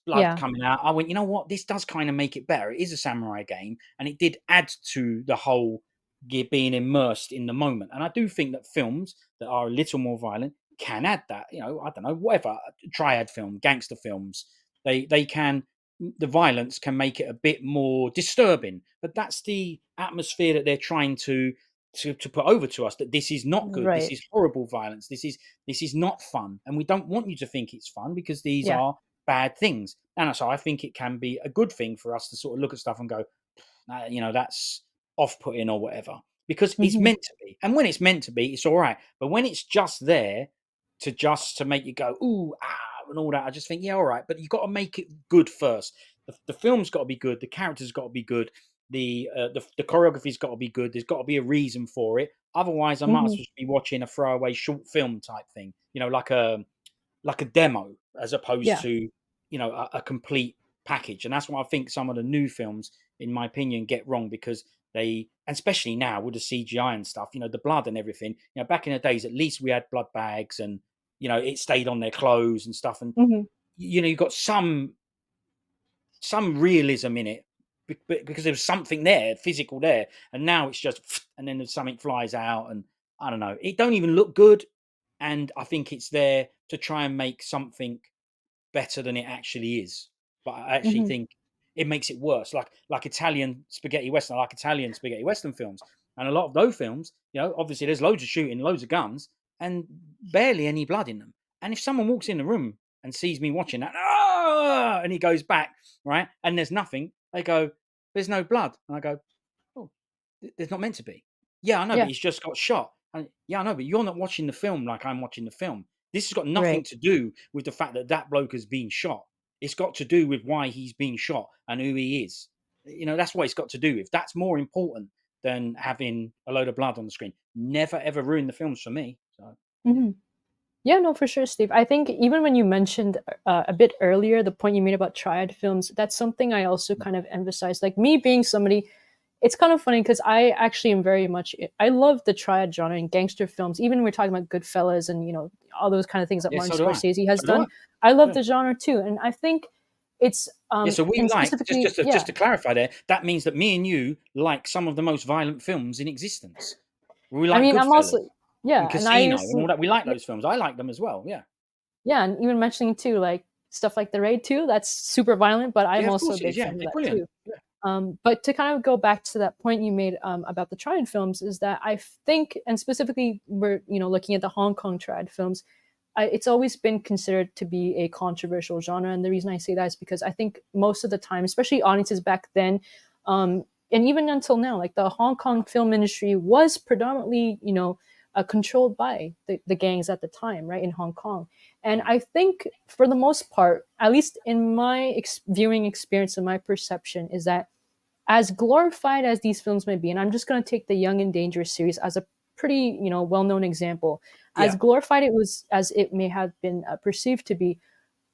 blood Yeah. coming out, I went, you know what? This does kind of make it better. It is a samurai game, and it did add to the whole being immersed in the moment. And I do think that films that are a little more violent can add that. I don't know, whatever triad film, gangster films, they can. The violence can make it a bit more disturbing, but that's the atmosphere that they're trying to put over to us, that this is not good, this Right. is horrible violence, this is not fun, and we don't want you to think it's fun because these Yeah. are bad things. And so I think it can be a good thing for us to sort of look at stuff and go, you know, that's off-putting or whatever, because it's Mhm. meant to be. And when it's meant to be, it's all right. But when it's just there to make you go, ooh, and all that, I just think, yeah, all right. But you've got to make it good first. The film's got to be good. The characters got to be good. The choreography's got to be good. There's got to be a reason for it. Otherwise, I might as Mhm. well be watching a throwaway short film type thing. You know, like a demo as opposed Yeah. to, you know, a complete package. And that's what I think some of the new films, in my opinion, get wrong, because and especially now with the CGI and stuff, you know, the blood and everything. You know, back in the days, at least we had blood bags, and you know, it stayed on their clothes and stuff. And Mhm. you know, you've got some realism in it, because there was something there, physical there. And now it's just, and then there's something flies out, and I don't know, it don't even look good. And I think it's there to try and make something better than it actually is. But I actually Mhm. think it makes it worse. Like Italian spaghetti western, I like Italian spaghetti western films, and a lot of those films, you know, obviously there's loads of shooting, loads of guns, and barely any blood in them. And if someone walks in the room and sees me watching that, and he goes back, right, and there's nothing, they go, "There's no blood," and I go, "Oh, there's not meant to be." Yeah, I know, but Yeah. he's just got shot. And yeah, I know, but you're not watching the film like I'm watching the film. This has got nothing Right. to do with the fact that that bloke has been shot. It's got to do with why he's being shot and who he is. You know, that's what it's got to do with. That's more important than having a load of blood on the screen. Never ever ruin the films for me. So yeah. Mhm. Yeah, no, for sure, Steve. I think even when you mentioned a bit earlier the point you made about Triad films, that's something I also kind of emphasize. Like me being somebody, it's kind of funny because I actually am very much I love the Triad genre in gangster films. Even when we're talking about Goodfellas and all those kind of things that Yeah, Martin so do I. Scorsese has So do I. done, I love Yeah. the genre too, and I think it's Yeah, so we and like, specifically, just yeah. to clarify there, that means that me and you like some of the most violent films in existence. We I like mean, I'm Goodfellas also, and yeah, and I Casino used and all to, that. We like those films. I like them as well. Yeah. yeah, and even mentioning too, like stuff like The Raid 2, that's super violent, but Yeah, I'm of also a course it is. big Yeah, fan of it's that brilliant. too. Yeah. But to kind of go back to that point you made about the Triad films, is that I think, and specifically, we're looking at the Hong Kong Triad films. It's always been considered to be a controversial genre, and the reason I say that is because I think most of the time, especially audiences back then, and even until now, like the Hong Kong film industry was predominantly, controlled by the gangs at the time, right, in Hong Kong. And Yeah. I think for the most part, at least in my viewing experience and my perception, is that as glorified as these films may be, and I'm just going to take the Young and Dangerous series as a pretty, well-known example, as Yeah. glorified it was as it may have been perceived to be,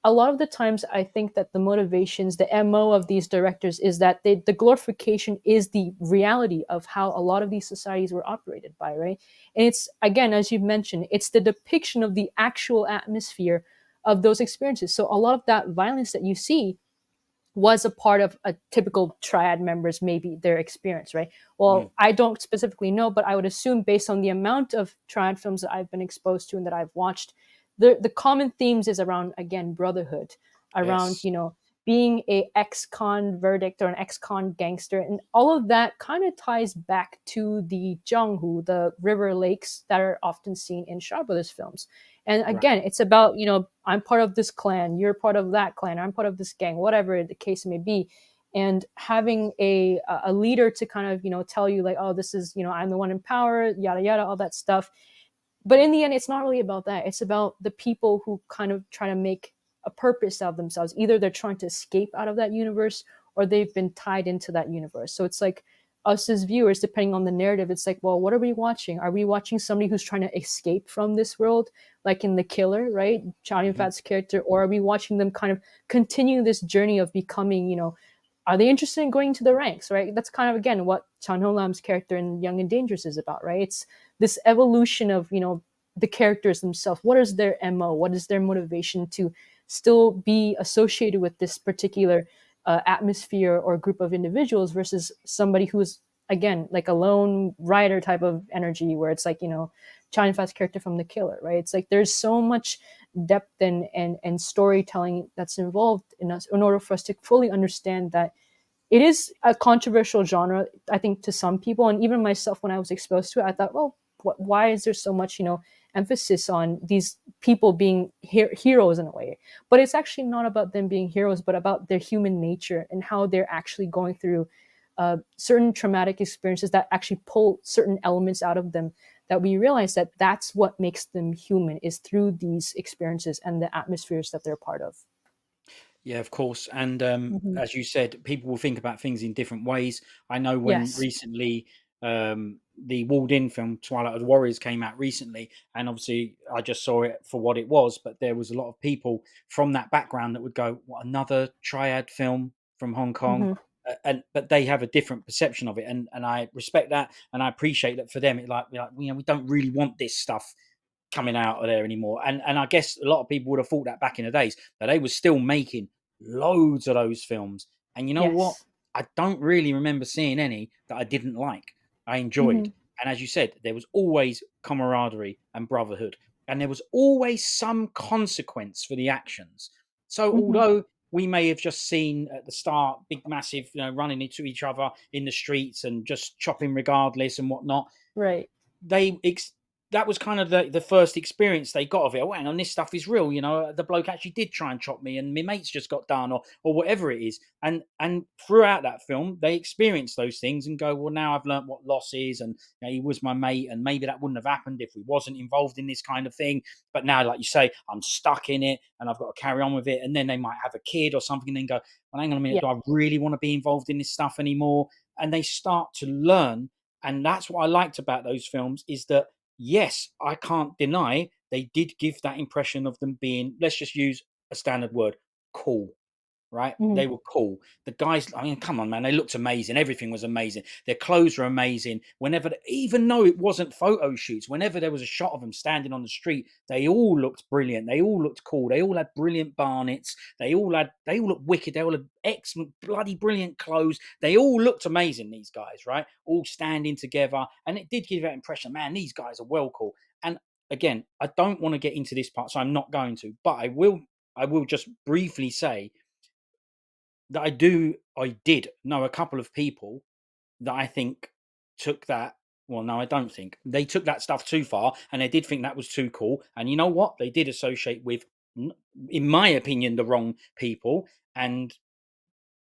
a lot of the times I think that the motivations, the MO of these directors is that the glorification is the reality of how a lot of these societies were operated by, right? And it's, again, as you mentioned, it's the depiction of the actual atmosphere of those experiences. So a lot of that violence that you see was a part of a typical triad members, maybe their experience, right? Mm. Well, I don't specifically know, but I would assume based on the amount of triad films that I've been exposed to and that I've watched, the common themes is around, again, brotherhood, around Yes. being a ex-con verdict or an ex-con gangster, and all of that kind of ties back to the Jianghu, the river lakes that are often seen in Shaw Brothers films. And Right. again, it's about, I'm part of this clan, you're part of that clan, I'm part of this gang, whatever the case may be. And having a leader to kind of, tell you like, oh, this is, I'm the one in power, yada, yada, all that stuff. But in the end, it's not really about that. It's about the people who kind of try to make a purpose out of themselves. Either they're trying to escape out of that universe or they've been tied into that universe. So it's like us as viewers, depending on the narrative, it's like, well, what are we watching? Are we watching somebody who's trying to escape from this world, like in The Killer, right? Chow Yun Mhm. Fat's character, or are we watching them kind of continue this journey of becoming, are they interested in going to the ranks, right? That's kind of, again, what Chan Ho Lam's character in Young and Dangerous is about, right? It's this evolution of, the characters themselves. What is their MO? What is their motivation to still be associated with this particular atmosphere or group of individuals versus somebody who's, again, like a lone rider type of energy, where it's like, China Fat's character from The Killer, right? It's like there's so much depth and storytelling that's involved in us in order for us to fully understand that it is a controversial genre, I think, to some people. And even myself, when I was exposed to it, I thought, well, why is there so much, emphasis on these people being heroes in a way? But it's actually not about them being heroes, but about their human nature and how they're actually going through certain traumatic experiences that actually pull certain elements out of them, that we realize that that's what makes them human, is through these experiences and the atmospheres that they're part of. Yeah, of course. And Hmm. as you said, people will think about things in different ways. I know when Yes. recently the walled in film Twilight of the Warriors came out recently, and obviously I just saw it for what it was, but there was a lot of people from that background that would go, "What, another Triad film from Hong Kong?" Hmm. And but they have a different perception of it, and I respect that, and I appreciate that for them. We don't really want this stuff coming out of there anymore. And I guess a lot of people would have thought that back in the days, but they were still making loads of those films. And you know what? Yes. I don't really remember seeing any that I didn't like. I Hmm. enjoyed. And as you said, there was always camaraderie and brotherhood. And there was always some consequence for the actions. So Hmm. although we may have just seen at the start big massive, running into each other in the streets and just chopping regardless and whatnot, Right. they that was kind of the first experience they got of it. Oh, hang on, this stuff is real. The bloke actually did try and chop me, and my mates just got done, or whatever it is. And throughout that film, they experience those things and go, well, now I've learned what loss is, and he was my mate, and maybe that wouldn't have happened if we wasn't involved in this kind of thing. But now, like you say, I'm stuck in it, and I've got to carry on with it. And then they might have a kid or something, and then go, well, hang on a minute, Yeah. do I really want to be involved in this stuff anymore? And they start to learn, and that's what I liked about those films, is that yes, I can't deny they did give that impression of them being, let's just use a standard word, cool, right? Hmm. They were cool. The guys, I mean, come on, man, they looked amazing. Everything was amazing. Their clothes were amazing. Even though it wasn't photo shoots, whenever there was a shot of them standing on the street, they all looked brilliant. They all looked cool. They all had brilliant barnets. They all looked wicked. They all had excellent, bloody brilliant clothes. They all looked amazing, these guys, right? All standing together. And it did give that impression, man, these guys are well cool. And again, I don't want to get into this part, so I'm not going to, but I will just briefly say that I did know a couple of people that I think took that. Well, no, I don't think they took that stuff too far, and they did think that was too cool. And you know what? They did associate with, in my opinion, the wrong people, and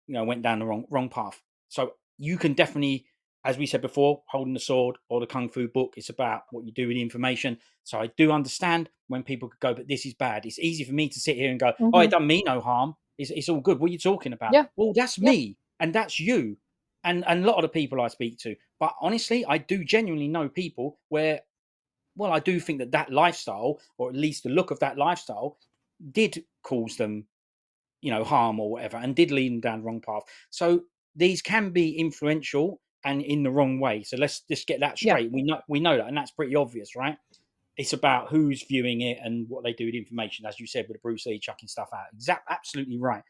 went down the wrong path. So you can definitely, as we said before, holding the sword or the kung fu book, it's about what you do with the information. So I do understand when people could go, but this is bad. It's easy for me to sit here and go, oh, Hmm. it done me no harm. It's all good. What are you talking about? Yeah. Well, that's Yep. me and that's you. And a lot of the people I speak to. But honestly, I do genuinely know people where, well, I do think that lifestyle, or at least the look of that lifestyle, did cause them harm or whatever, and did lead them down the wrong path. So these can be influential and in the wrong way. So let's just get that Yeah. straight. We know that, and that's pretty obvious, right? It's about who's viewing it and what they do with information, as you said, with Bruce Lee chucking stuff out. Absolutely right.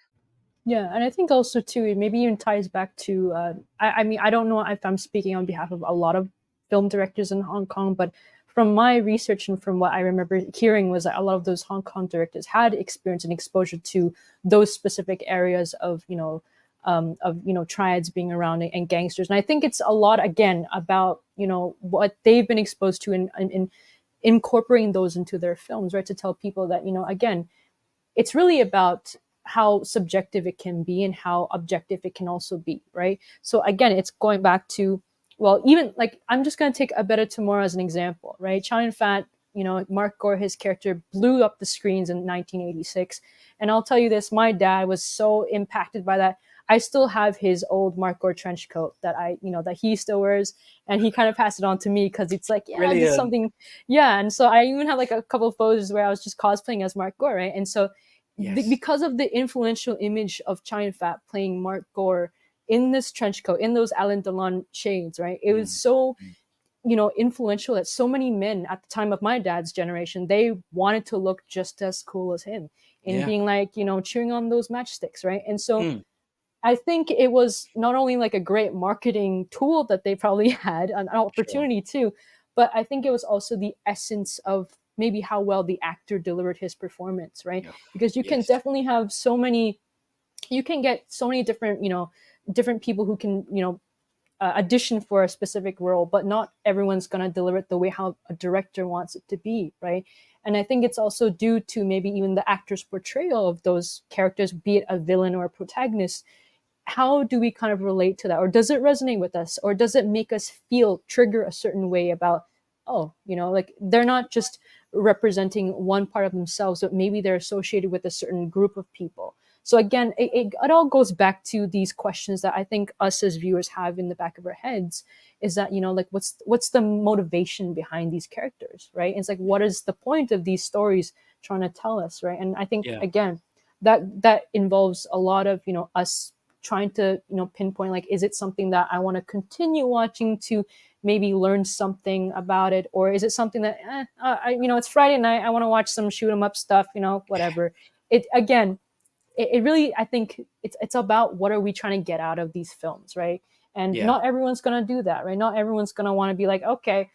Yeah, and I think also too, it maybe even ties back to. I mean, I don't know if I'm speaking on behalf of a lot of film directors in Hong Kong, but from my research and from what I remember hearing was that a lot of those Hong Kong directors had experience and exposure to those specific areas of triads being around and gangsters. And I think it's a lot again about what they've been exposed to and incorporating those into their films, right? To tell people that again, it's really about how subjective it can be and how objective it can also be, right? So again, it's going back to, well, even like I'm just going to take A Better Tomorrow as an example, right? Chow Yun Fat, Mark Gore, his character blew up the screens in 1986, and I'll tell you this: my dad was so impacted by that. I still have his old Mark Gore trench coat that that he still wears, and he kind of passed it on to me because it's like, yeah, this is Brilliant. something, yeah. And so I even have like a couple of photos where I was just cosplaying as Mark Gore, right? And so Yes. because of the influential image of Chow Yun Fat playing Mark Gore in this trench coat, in those Alain Delon shades, right? It was Mm, so, mm. influential that so many men at the time of my dad's generation, they wanted to look just as cool as him in Yeah. being like, chewing on those matchsticks, right? And so Mm, I think it was not only like a great marketing tool that they probably had, an sure. opportunity too, but I think it was also the essence of maybe how well the actor delivered his performance, right? Yeah. Because you can Yes. definitely have so many, you can get so many different, different people who can, audition for a specific role, but not everyone's going to deliver it the way how a director wants it to be, right? And I think it's also due to maybe even the actor's portrayal of those characters, be it a villain or a protagonist. How do we kind of relate to that, or does it resonate with us, or does it make us feel trigger a certain way about, oh, like they're not just representing one part of themselves, but maybe they're associated with a certain group of people. So again, it all goes back to these questions that I think us as viewers have in the back of our heads, is that, like what's the motivation behind these characters, right? And it's like, what is the point of these stories trying to tell us, right? And I think, Yeah. again, that involves a lot of, us trying to, pinpoint, like, is it something that I want to continue watching to maybe learn something about it, or is it something that it's Friday night, I want to watch some shoot 'em up stuff, whatever. It again, it really, I think it's about what are we trying to get out of these films, right? And Yeah. not everyone's going to do that, right? Not everyone's going to want to be like, okay,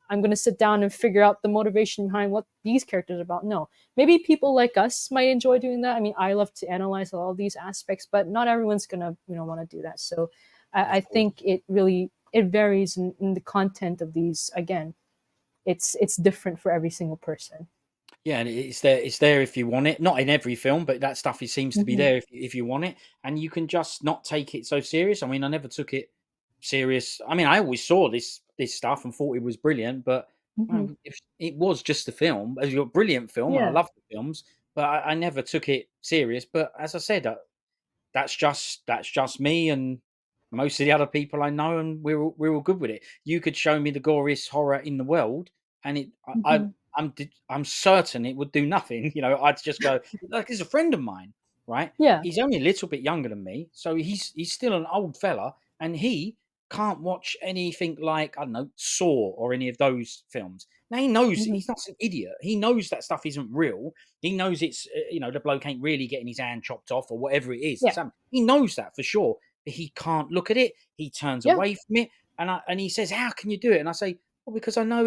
I'm going to sit down and figure out the motivation behind what these characters are about. No, maybe people like us might enjoy doing that. I mean, I love to analyze all these aspects, but not everyone's going to, want to do that. So I Of course. think it varies in the content of these. Again, it's different for every single person. Yeah, and it's there if you want it. Not in every film, but that stuff, it seems to be Mm-hmm. there if you want it, and you can just not take it so serious. I mean, I never took it serious. I mean, I always saw this stuff and thought it was brilliant, but Mm-hmm. well, if it was just a film, as a brilliant film, and I Yeah. love the films, but I never took it serious. But as I said, that's just me and most of the other people I know, and we're all good with it. You could show me the goriest horror in the world, and Mm-hmm. I'm certain it would do nothing. I'd just go, like, he's a friend of mine, right? Yeah. He's only a little bit younger than me, so he's still an old fella, and he can't watch anything like, I don't know, Saw or any of those films. Now he knows Mm-hmm. he's not an idiot. He knows that stuff isn't real. He knows it's the bloke ain't really getting his hand chopped off or whatever it is. Yeah. He knows that for sure, but he can't look at it. He turns Yeah. away from it, and he says, "How can you do it?" And I say, "Well, because I know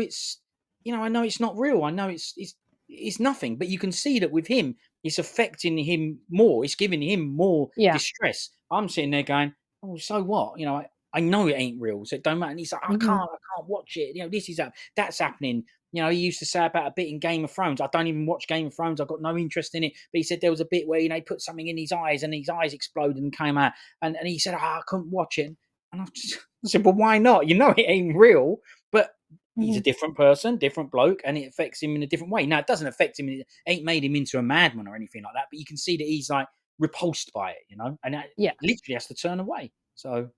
I know it's not real. I know it's nothing." But you can see that with him, it's affecting him more. It's giving him more Yeah. distress. I'm sitting there going, "Oh, so what?" I know it ain't real, so it don't matter. And he's like, Mm-hmm. I can't watch it. This is that's happening. He used to say about a bit in Game of Thrones. I don't even watch Game of Thrones. I've got no interest in it. But he said there was a bit where he put something in his eyes and his eyes exploded and came out. And he said, I couldn't watch it. And I said, well, why not? It ain't real. But he's a Mm-hmm. different person, different bloke, and it affects him in a different way. Now, it doesn't affect him. It ain't made him into a madman or anything like that. But you can see that he's like repulsed by it, and that Yeah. literally has to turn away. So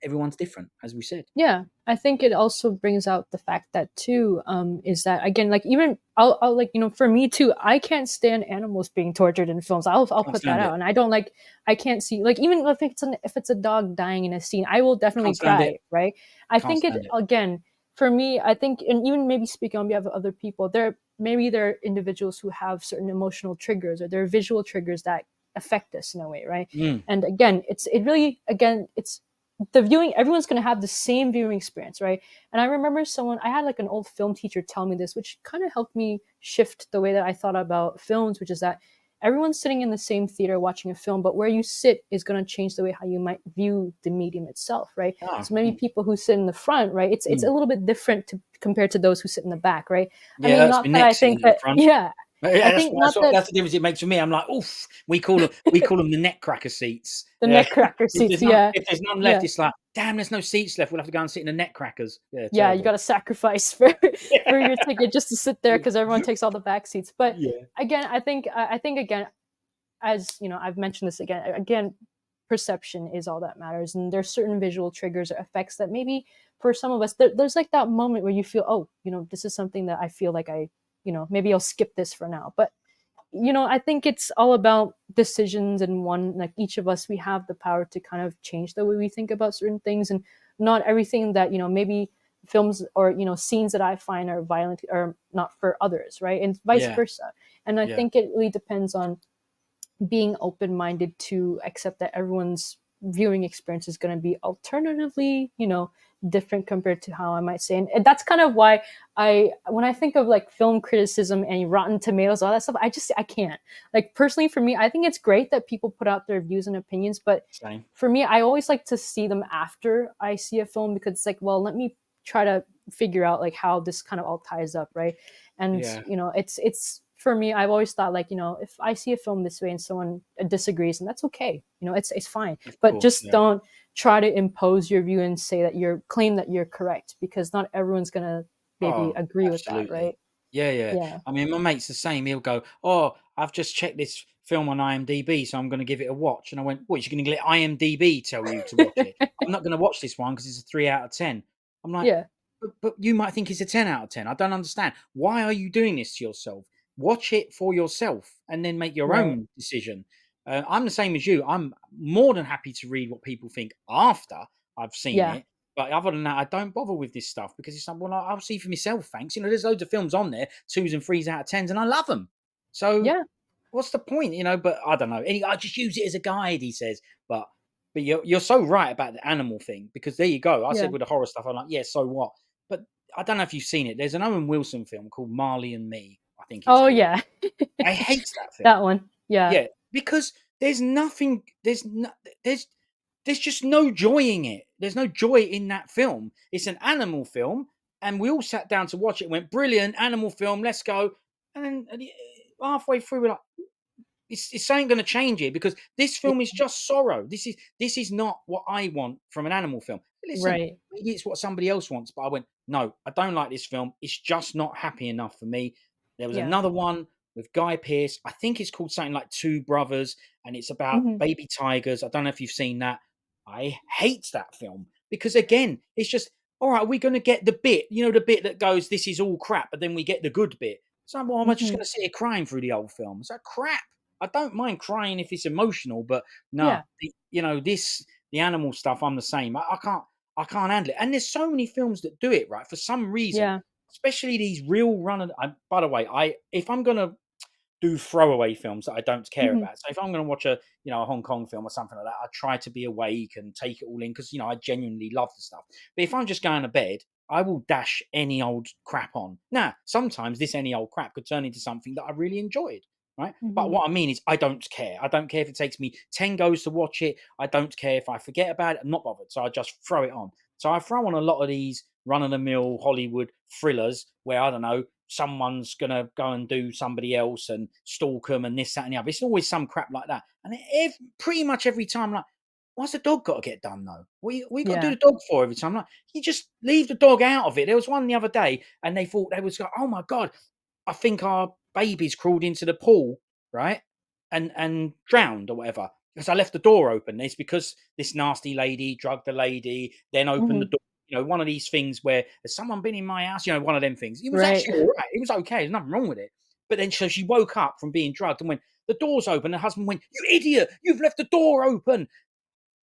everyone's different, as we said. Yeah, I think it also brings out the fact that too, is that again, like, even I'll like, for me too, I can't stand animals being tortured in films. I'll Can't put that stand out, it. and I can't see, like, even if it's a dog dying in a scene, I will definitely Can't stand it. cry, right? I Can't think it stand it. again, for me, I think, and even maybe speaking on behalf of other people, there are individuals who have certain emotional triggers, or there are visual triggers that affect us in a way, right? Mm, And again, it really, again, it's the viewing, everyone's going to have the same viewing experience, right? And I remember I had like an old film teacher tell me this, which kind of helped me shift the way that I thought about films, which is that everyone's sitting in the same theater watching a film, but where you sit is going to change the way how you might view the medium itself, right? ah, So maybe mm, people who sit in the front, right, it's mm. a little bit different compared to those who sit in the back, right? I Yeah, mean, that's not my that I neck sitting think in the that, front. yeah, I Yeah, that's think what that's not what that that's the difference it makes for me. I'm like, "Oof." We call them the neck cracker seats. the Yeah. neck cracker If seats, there's none yeah, if there's none left, yeah. it's like, "Damn, there's no seats left. We'll have to go and sit in the neck crackers." Yeah, Yeah, you terrible. got to sacrifice for for Yeah. your ticket just to sit there because everyone takes all the back seats. But Yeah. again, I think again, as I've mentioned this again, perception is all that matters, and there's certain visual triggers or effects that maybe for some of us there's like that moment where you feel, oh, this is something that I feel like maybe I'll skip this for now. But I think it's all about decisions, and one, like, each of us, we have the power to kind of change the way we think about certain things, and not everything that maybe films or scenes that I find are violent or not for others, right? And vice Yeah. versa. And I Yeah. think it really depends on being open-minded to accept that everyone's viewing experience is going to be alternatively, different compared to how I might say. And that's kind of why when I think of like film criticism and Rotten Tomatoes, all that stuff, I can't. Like personally for me, I think it's great that people put out their views and opinions, but Same. for me, I always like to see them after I see a film, because it's like, well, let me try to figure out like how this kind of all ties up, right? And Yeah, it's for me, I've always thought like, if I see a film this way and someone disagrees, and that's okay, it's fine, of but course. just Yeah. don't try to impose your view and say that you're claim that you're correct, because not everyone's gonna maybe Oh, agree with that, absolutely. right? Yeah, yeah. Yeah. I mean, my mate's the same. He'll go, "Oh, I've just checked this film on IMDb, so I'm going to give it a watch." And I went, "What? You're going to let IMDb tell you to watch it? I'm not going to watch this one because it's a 3 out of 10." I'm like, Yeah. but you might think it's a 10 out of 10. I don't understand. Why are you doing this to yourself? Watch it for yourself and then make your Right. own decision. I'm the same as you. I'm more than happy to read what people think after I've seen Yeah. it. But other than that, I don't bother with this stuff because it's like, well, I'll see for myself, thanks. There's loads of films on there, 2s and 3s out of 10s, and I love them. So Yeah. what's the point, But I don't know. I just use it as a guide, he says. But you're so right about the animal thing, because there you go. I Yeah. said with the horror stuff, I'm like, yeah, so what? But I don't know if you've seen it. There's an Owen Wilson film called Marley and Me, I think it's Oh called. yeah. I hate that That film. one. Yeah. Yeah, because there's nothing. There's just no joy in it. There's no joy in that film. It's an animal film, and we all sat down to watch it. Went brilliant animal film. Let's go. And then halfway through, we're like, it's ain't going to change it, because this Yeah. film is just sorrow. This is not what I want from an animal film. Listen, Right. maybe it's what somebody else wants, but I went, no, I don't like this film. It's just not happy enough for me. There was Yeah. another one with Guy Pearce. I think it's called something like Two Brothers, and it's about Hmm. baby tigers. I don't know if you've seen that. I hate that film because, again, it's just, all right, we're going to get the bit, the bit that goes, this is all crap, but then we get the good bit. So, well, am I just Hmm. going to sit here crying through the old film? It's like crap. I don't mind crying if it's emotional, but nah, Yeah. the animal stuff, I'm the same. I can't handle it. And there's so many films that do it right for some reason, Yeah. especially these real run. By the way, if I'm gonna do throwaway films that I don't care Hmm. about. So if I'm going to watch a Hong Kong film or something like that, I try to be awake and take it all in because I genuinely love the stuff. But if I'm just going to bed, I will dash any old crap on. Now, sometimes this any old crap could turn into something that I really enjoyed. Right. But Hmm. what I mean is, I don't care. I don't care if it takes me 10 goes to watch it. I don't care if I forget about it. I'm not bothered. So I just throw it on. So I throw on a lot of these run of the mill Hollywood thrillers where, I don't know, someone's going to go and do somebody else and stalk them and this, that, and the other. It's always some crap like that. And pretty much every time, like, why's the dog got to get done, though? We got to do Yeah. the dog for every time? Like, you just leave the dog out of it. There was one the other day, and they thought they was like, oh my God, I think our baby's crawled into the pool, right? And drowned or whatever. Because I left the door open. It's because this nasty lady drugged the lady, then opened the Hmm. door. One of these things where, has someone been in my house? One of them things. It was Right. actually all right. It was okay. There's nothing wrong with it. But then so she woke up from being drugged and went, the door's open. Her husband went, you idiot, you've left the door open.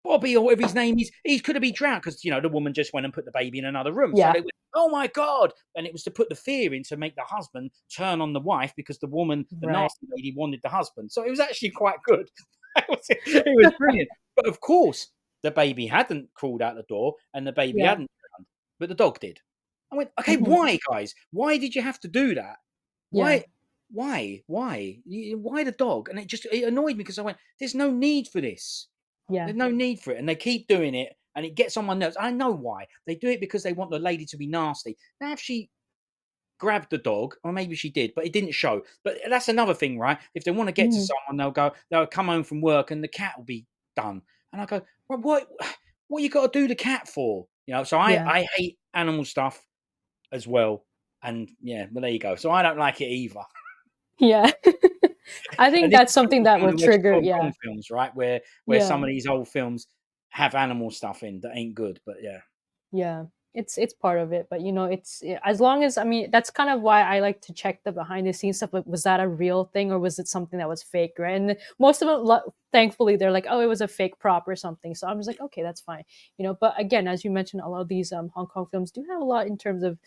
Bobby, or whatever his name is, he could have been drowned because, the woman just went and put the baby in another room. So Yeah. they went, oh my God. And it was to put the fear in to make the husband turn on the wife because the woman, the Right. nasty lady, wanted the husband. So it was actually quite good. It was brilliant. But of course, the baby hadn't crawled out the door and the baby Yeah. hadn't drowned, but the dog did. I went, okay, Hmm. why, guys? Why did you have to do that? Yeah. Why? Why the dog? And it annoyed me because I went, there's no need for this. Yeah. There's no need for it. And they keep doing it and it gets on my nerves. I know why. They do it because they want the lady to be nasty. Now, if she grabbed the dog, or maybe she did, but it didn't show. But that's another thing, right? If they want to get to Hmm. someone, they'll come home from work and the cat will be done. And I go, well, what you got to do the cat for? So Yeah. I hate animal stuff as well. And yeah, well, there you go. So I don't like it either. Yeah. I And think this that's is coming something from that someone will who watches trigger. Hong Kong Yeah. films, right? Where some Yeah. of these old films have animal stuff in that ain't good. But yeah. Yeah. It's part of it, but as long as, I mean, that's kind of why I like to check the behind the scenes stuff. Like, was that a real thing or was it something that was fake, right? And most of it, thankfully, they're like, oh, it was a fake prop or something. So I'm just like, okay, that's fine. But again, as you mentioned, a lot of these Hong Kong films do have a lot in terms of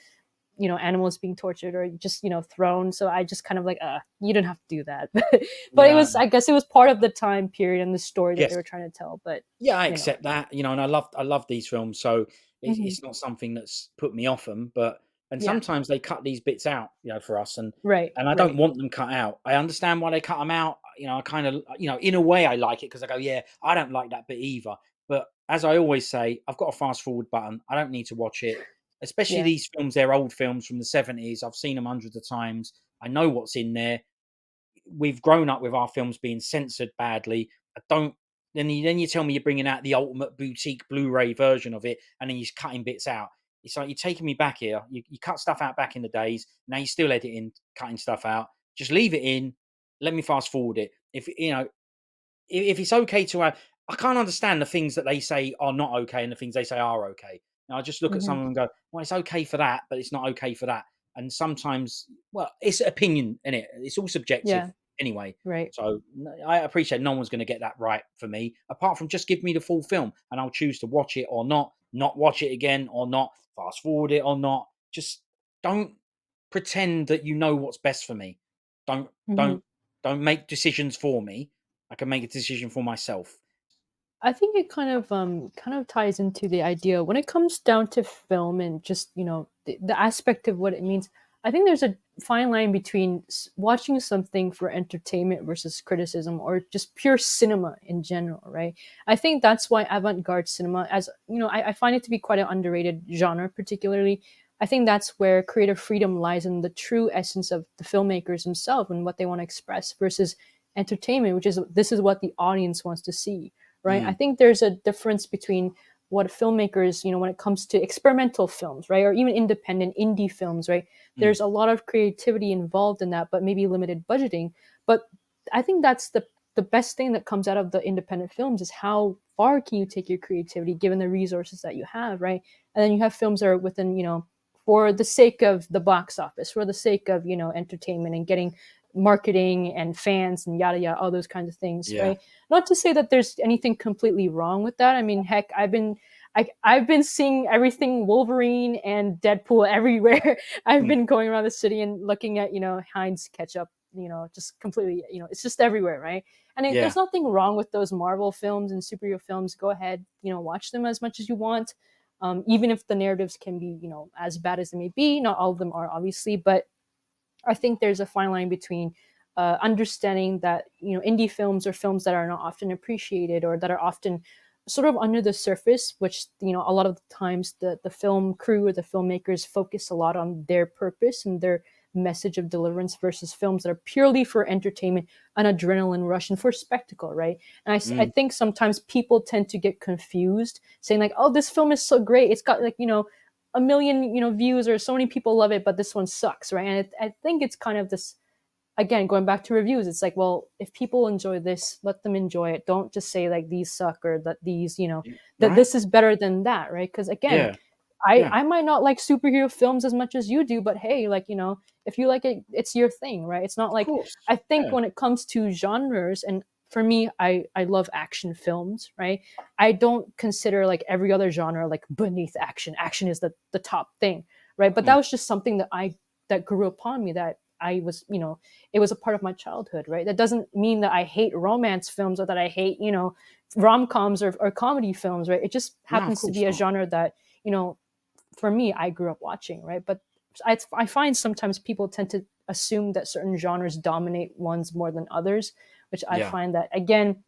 animals being tortured or just thrown. So I just kind of like, you didn't have to do that. But it Yeah. was, I guess it was part of the time period and the story that they Yes. were trying to tell. But Yeah, I you know accept that, and I love these films, so hmm it's not something that's put me off them, but and yeah, sometimes they cut these bits out, for us, right, and I don't right. want them cut out. I understand why they cut them out, I kinda, in a way I like it because I go, "Yeah, I don't like that bit either," but as I always say, I've got a fast forward button, I don't need to watch it, especially Yeah. these films, they're old films from the '70s, I've seen them hundreds of times, I know what's in there, we've grown up with our films being censored badly. I don't. Then you tell me you're bringing out the ultimate boutique Blu-ray version of it, and then you're cutting bits out. It's like you're taking me back here. You cut stuff out back in the days. Now you're still editing, cutting stuff out. Just leave it in. Let me fast forward it. If it's okay to have, I can't understand the things that they say are not okay and the things they say are okay. Now I just look at hmm someone and go, well, it's okay for that, but it's not okay for that. And sometimes, well, it's opinion, in it. It's all subjective Yeah. anyway. Right. So I appreciate no one's going to get that right for me, apart from just give me the full film, and I'll choose to watch it or not watch it again or not, fast forward it or not. Just don't pretend that you know what's best for me. Don't hmm don't don't make decisions for me. I can make a decision for myself. I think it kind of ties into the idea when it comes down to film and just the aspect of what it means. I think there's a fine line between watching something for entertainment versus criticism or just pure cinema in general, right? I think that's why avant-garde cinema, as I find it to be quite an underrated genre, particularly. I think that's where creative freedom lies in the true essence of the filmmakers themselves and what they want to express versus entertainment, which is this is what the audience wants to see, right? I Mm, think there's a difference between what filmmakers, when it comes to experimental films, right, or even independent indie films, right? mm, There's a lot of creativity involved in that, but maybe limited budgeting. But I think that's the best thing that comes out of the independent films is how far can you take your creativity given the resources that you have, right? And then you have films that are within, for the sake of the box office, for the sake of entertainment and getting marketing and fans and yada yada, all those kinds of things, yeah. right? Not to say that there's anything completely wrong with that. I mean, heck, I've been seeing everything Wolverine and Deadpool everywhere. I've Mm, been going around the city and looking at Heinz ketchup, just completely, it's just everywhere, right? And yeah. there's nothing wrong with those Marvel films and superhero films. Go ahead, watch them as much as you want. Even if the narratives can be, as bad as they may be, not all of them are obviously, but I think there's a fine line between understanding that indie films are films that are not often appreciated or that are often sort of under the surface, which a lot of the times the film crew or the filmmakers focus a lot on their purpose and their message of deliverance versus films that are purely for entertainment, an adrenaline rush, and for spectacle, right? And I Mm, think sometimes people tend to get confused, saying like, "Oh, this film is so great. It's got like a million views or so many people love it, but this one sucks," right? And I think it's kind of this, again, going back to reviews, it's like, well, if people enjoy this, let them enjoy it. Don't just say like these suck or that these that right? this is better than that, right? Because again, Yeah. I Yeah. I might not like superhero films as much as you do, but hey, like if you like it, it's your thing, right? It's not Of like, course. I think Yeah. when it comes to genres, and for me, I love action films, right? I don't consider like every other genre like beneath action. Action is the top thing, right? But that Mm, was just something that grew upon me, that I was, it was a part of my childhood, right? That doesn't mean that I hate romance films or that I hate, rom-coms or comedy films, right? It just no, of happens to course be a not. genre that, for me, I grew up watching, right? But I find sometimes people tend to assume that certain genres dominate ones more than others, which I Yeah. find that, again,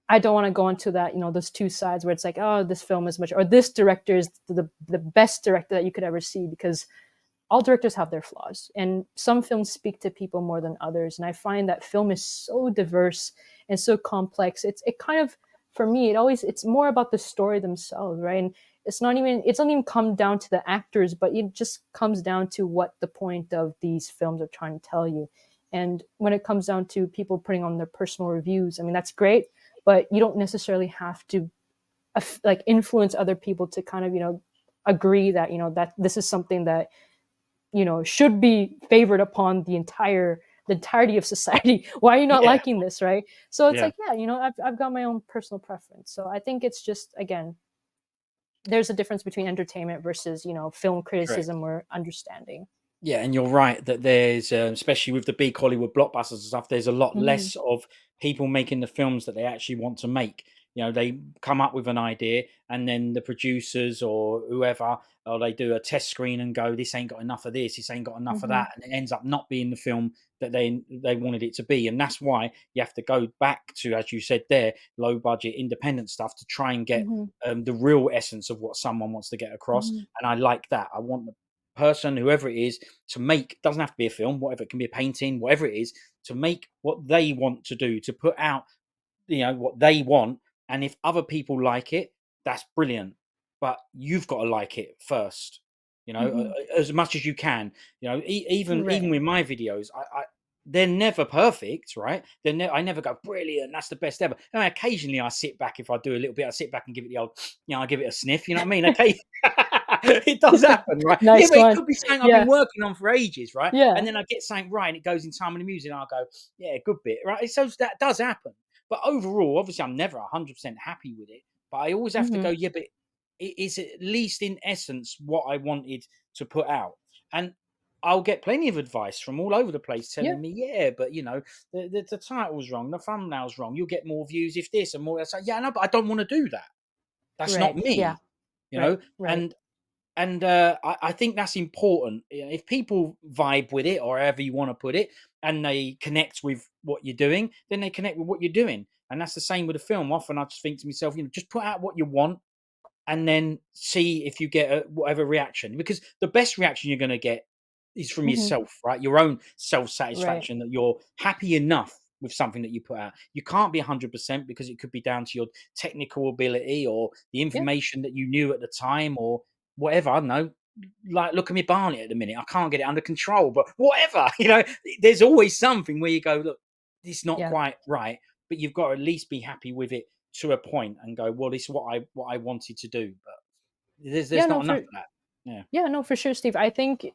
I don't want to go into that, those two sides where it's like, oh, this film is much, or this director is the best director that you could ever see, because all directors have their flaws, and some films speak to people more than others. And I find that film is so diverse and so complex. It kind of, for me, it's more about the story themselves, right? And it doesn't even come down to the actors, but it just comes down to what the point of these films are trying to tell you. And when it comes down to people putting on their personal reviews, I mean, that's great, but you don't necessarily have to like influence other people to kind of agree that that this is something that should be favored upon the entirety of society. Why are you not Yeah. liking this, right? So it's Yeah. like, yeah, I've got my own personal preference. So I think it's just, again, there's a difference between entertainment versus, film Correct. criticism or understanding. Yeah, and you're right that there's, especially with the big Hollywood blockbusters and stuff, there's a lot Hmm. less of people making the films that they actually want to make. They come up with an idea, and then the producers or whoever, or they do a test screen and go, "This ain't got enough of this. This ain't got enough of Hmm. that," and it ends up not being the film that they wanted it to be. And that's why you have to go back to, as you said there, low budget independent stuff to try and get Hmm. the real essence of what someone wants to get across. Hmm. And I like that. I want the person, whoever it is, to make, doesn't have to be a film, whatever, it can be a painting, whatever it is, to make what they want to do, to put out what they want. And if other people like it, that's brilliant, but you've got to like it first, Hmm. as much as you can. Even Right. with my videos, I they're never perfect, right? I never go brilliant, that's the best ever. And occasionally I sit back, if I do a little bit, I sit back and give it the old, I give it a sniff, you know what I mean? Okay. It does happen, right? Yeah, Nice but it one. could be something I've been Yeah. working on for ages, right? And Yeah. then I get something right and it goes in time with the music, and I'll go, yeah, good bit, right? So that does happen. But overall, obviously, I'm never 100% happy with it. But I always have to Hmm. go, yeah, but it is at least in essence what I wanted to put out. And I'll get plenty of advice from all over the place Yeah. telling me, yeah, but the title's wrong, the thumbnail's wrong. You'll get more views if this and more. I say, yeah, no, but I don't want to do that. That's not Right. Yeah. me, you Right. know. Right. And I think that's important. If people vibe with it, or however you want to put it, and they connect with what you're doing, then they connect with what you're doing. And that's the same with a film. Often I just think to myself, just put out what you want, and then see if you get whatever reaction. Because the best reaction you're going to get is from Hmm. yourself, right? Your own self Right. satisfaction, that you're happy enough with something that you put out. You can't be 100% because it could be down to your technical ability or the Yeah. information that you knew at the time, or whatever. I don't know. Like, look at me Barney at the minute. I can't get it under control, but whatever. There's always something where you go, look, it's not Yeah. quite right, but you've got to at least be happy with it to a point and go, well, this is what I wanted to do. But Yeah. there's No. not enough For of that. Yeah. Yeah, no, for sure, Steve. I think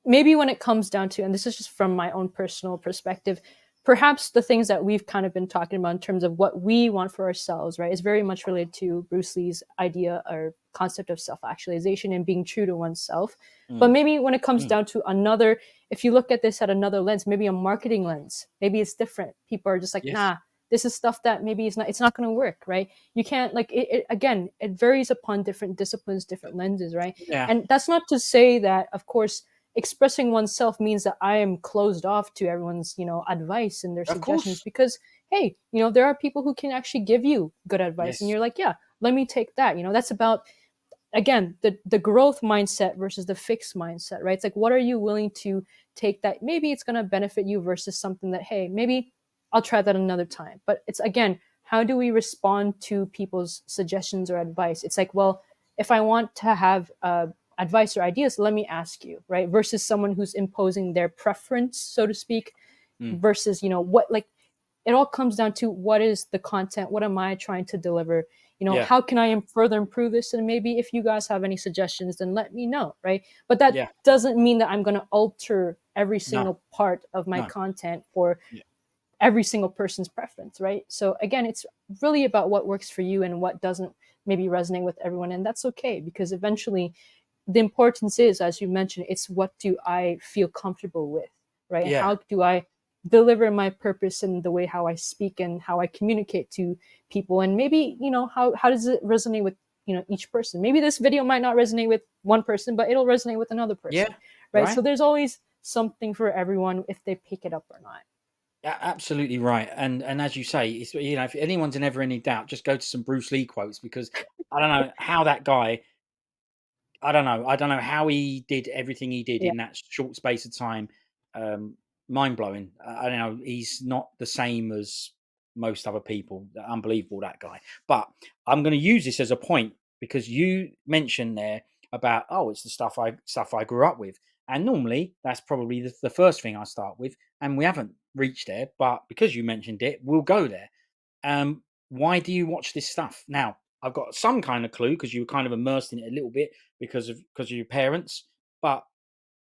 maybe when it comes down to, and this is just from my own personal perspective, perhaps the things that we've kind of been talking about in terms of what we want for ourselves, right, is very much related to Bruce Lee's idea or concept of self-actualization and being true to oneself. But Mm, maybe when it comes mm, down to another, if you look at this at another lens, maybe a marketing lens, maybe it's different. People are just like, yes. nah, this is stuff that maybe it's not going to work, right? You can't, like, again, it varies upon different disciplines, different lenses, right? Yeah. And that's not to say that, of course, expressing oneself means that I am closed off to everyone's, advice and their Of suggestions, course. because hey, there are people who can actually give you good advice, and Yes. you're like, yeah, let me take that. That's about, again, the growth mindset versus the fixed mindset, right? It's like, what are you willing to take that maybe it's going to benefit you versus something that, hey, maybe I'll try that another time. But it's, again, how do we respond to people's suggestions or advice? It's like, well, if I want to have advice or ideas, let me ask you, right? Versus someone who's imposing their preference, so to speak, Mm, versus, what, like, it all comes down to what is the content, what am I trying to deliver, yeah. how can I further improve this, and maybe if you guys have any suggestions, then let me know, right? But that Yeah. doesn't mean that I'm going to alter every No. single part of my No. content for Yeah. every single person's preference, right? So again, it's really about what works for you and what doesn't maybe resonate with everyone, and that's okay, because eventually the importance is, as you mentioned, it's what do I feel comfortable with, right? And Yeah. how do I deliver my purpose in the way how I speak and how I communicate to people, and maybe how does it resonate with each person. Maybe this video might not resonate with one person, but it'll resonate with another Yeah. person, right? So Right. there's always something for everyone if they pick it up or not. Absolutely right. And as you say, it's, if anyone's in ever any doubt, just go to some Bruce Lee quotes, because I don't know how that guy. I don't know. I don't know how he did everything he did Yeah. in that short space of time. Mind blowing. I don't know. He's not the same as most other people. Unbelievable, that guy. But I'm going to use this as a point, because you mentioned there about, oh, it's the stuff I grew up with, and normally that's probably the first thing I start with, and we haven't reached there. But because you mentioned it, we'll go there. Why do you watch this stuff? Now, I've got some kind of clue, because you were kind of immersed in it a little bit because of your parents. But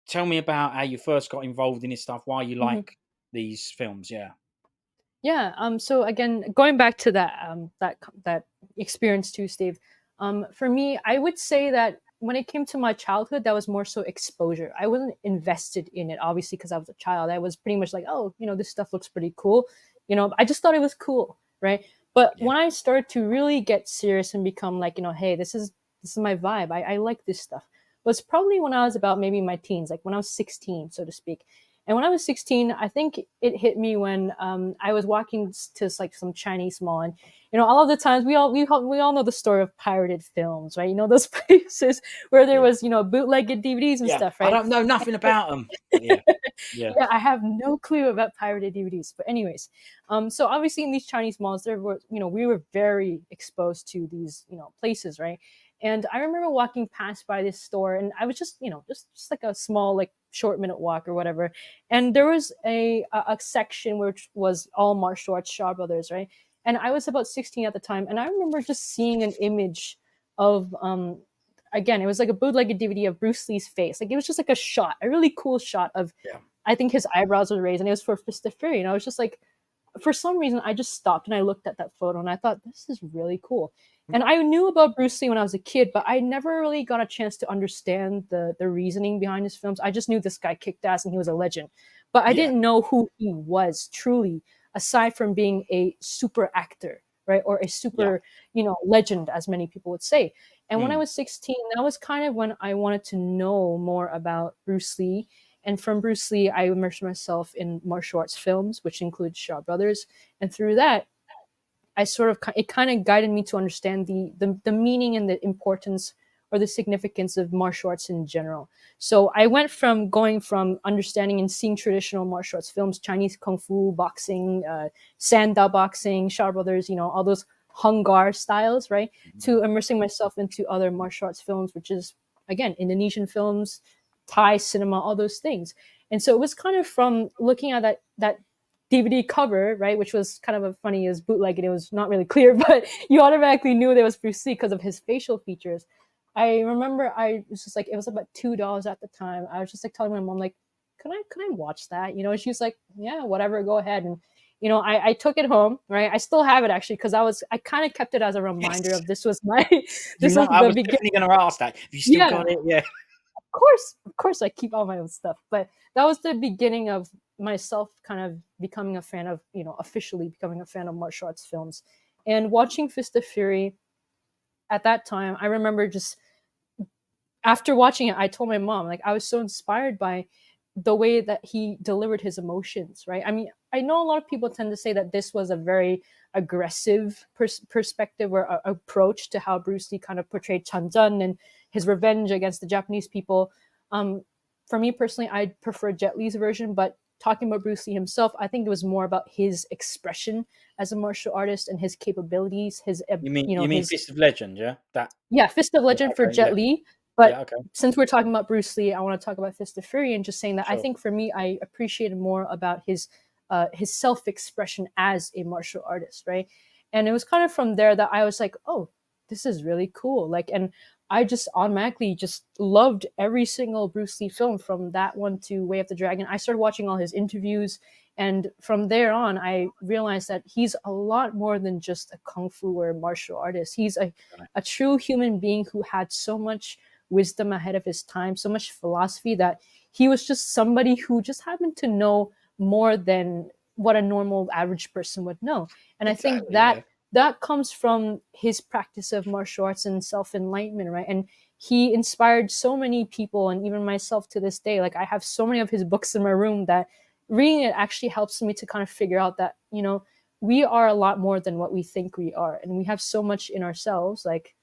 tell me about how you first got involved in this stuff, why you Mhm. like these films. Yeah. Yeah. So again, going back to that experience too, Steve. For me, I would say that when it came to my childhood, that was more so exposure. I wasn't invested in it, obviously, because I was a child. I was pretty much like, oh, this stuff looks pretty cool. I just thought it was cool, right? But Yeah. when I started to really get serious and become like, hey, this is my vibe. I like this stuff. Was probably when I was about maybe my teens, like when I was 16, so to speak. And when I was 16, I think it hit me when I was walking to like some Chinese mall, and all of the times we all know the story of pirated films, right? Those places where there Yeah. was bootlegged DVDs and Yeah. stuff, I right? don't know nothing about them. Yeah. Yeah. Yeah, I have no clue about pirated DVDs. But anyways, so obviously in these Chinese malls, there were, we were very exposed to these, places, right? And I remember walking past by this store, and I was just, just like a small, like short minute walk or whatever. And there was a section which was all martial arts, Shaw Brothers, right? And I was about 16 at the time, and I remember just seeing an image of again, it was like a bootlegged DVD of Bruce Lee's face. Like it was just like a shot, a really cool shot of, Yeah. I think his eyebrows were raised, and it was for Fist of Fury. And I was just like, for some reason, I just stopped and I looked at that photo and I thought, this is really cool. And I knew about Bruce Lee when I was a kid, but I never really got a chance to understand the reasoning behind his films. I just knew this guy kicked ass and he was a legend, but I Yeah. didn't know who he was truly, aside from being a super actor, right, or a Yeah. super legend, as many people would say. And when I Mm. was 16, that was kind of when I wanted to know more about Bruce Lee. And from Bruce Lee, I immersed myself in martial arts films, which include Shaw Brothers. And through that, it kind of guided me to understand the meaning and the importance or the significance of martial arts in general. So I went from going from understanding and seeing traditional martial arts films, Chinese kung fu, boxing, sanda boxing, Shaw Brothers, all those Hung Gar styles, right, to immersing myself into other martial arts films, which is again Indonesian films, Thai cinema, all those things. And so it was kind of from looking at that DVD cover, right, which was kind of a funny, as bootleg, and it was not really clear, but you automatically knew there was Bruce Lee because of his facial features. I remember I was just like, it was about $2 at the time. I was just like telling my mom, like, can I watch that? And she was like, yeah, whatever, go ahead. And I took it home, right? I still have it actually because I kind of kept it as a reminder Yes. of this was my You this know, was I the was beginning. definitely going to ask that. Have you still Yeah, got it? Yeah. of course, I keep all my own stuff. But that was the beginning of myself kind of becoming a fan of, officially becoming a fan of martial arts films. And watching Fist of Fury at that time, I remember just after watching it, I told my mom, like, I was so inspired by the way that he delivered his emotions, right? I mean, I know a lot of people tend to say that this was a very aggressive perspective or approach to how Bruce Lee kind of portrayed Chanzun and his revenge against the Japanese people. Um, for me personally, I prefer Jet Li's version, but talking about Bruce Lee himself, I think it was more about his expression as a martial artist and his capabilities, his, You mean his Fist of Legend? Yeah. That. yeah, Fist of Yeah. Legend for Okay. Yeah. Jet Li. But Yeah. Okay. since we're talking about Bruce Lee, I want to talk about Fist of Fury and just saying that I Sure. think for me, I appreciated more about his self expression as a martial artist, right? And it was kind of from there that I was like, oh, this is really cool. Like, and I just automatically just loved every single Bruce Lee film from that one to Way of the Dragon. I started watching all his interviews. And from there on, I realized that he's a lot more than just a kung fu or martial artist. He's Right. a true human being who had so much wisdom ahead of his time, so much philosophy that he was just somebody who just happened to know more than what a normal average person would know. And I think Exactly. that Yeah. that comes from his practice of martial arts and self-enlightenment, right? And he inspired so many people and even myself to this day. Like I have so many of his books in my room that reading it actually helps me to kind of figure out that, we are a lot more than what we think we are. And we have so much in ourselves, like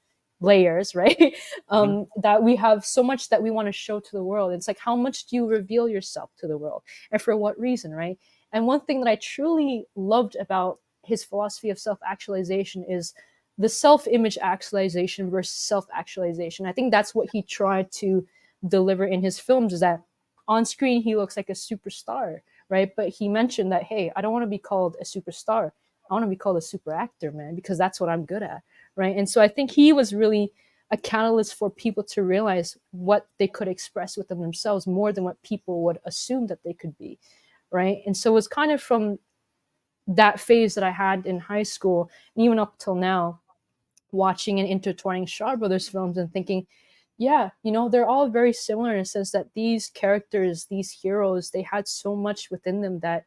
layers, right? Hmm. That we have so much that we want to show to the world. It's like, how much do you reveal yourself to the world? And for what reason, right? And one thing that I truly loved about his philosophy of self actualization is the self image actualization versus self actualization. I think that's what he tried to deliver in his films, is that on screen he looks like a superstar, right? But he mentioned that, hey, I don't want to be called a superstar. I want to be called a super actor, man, because that's what I'm good at, right? And so I think he was really a catalyst for people to realize what they could express within themselves more than what people would assume that they could be, right? And so it was kind of from that phase that I had in high school and even up till now watching and intertwining Shaw Brothers films and thinking, yeah, they're all very similar in a sense that these characters, these heroes, they had so much within them that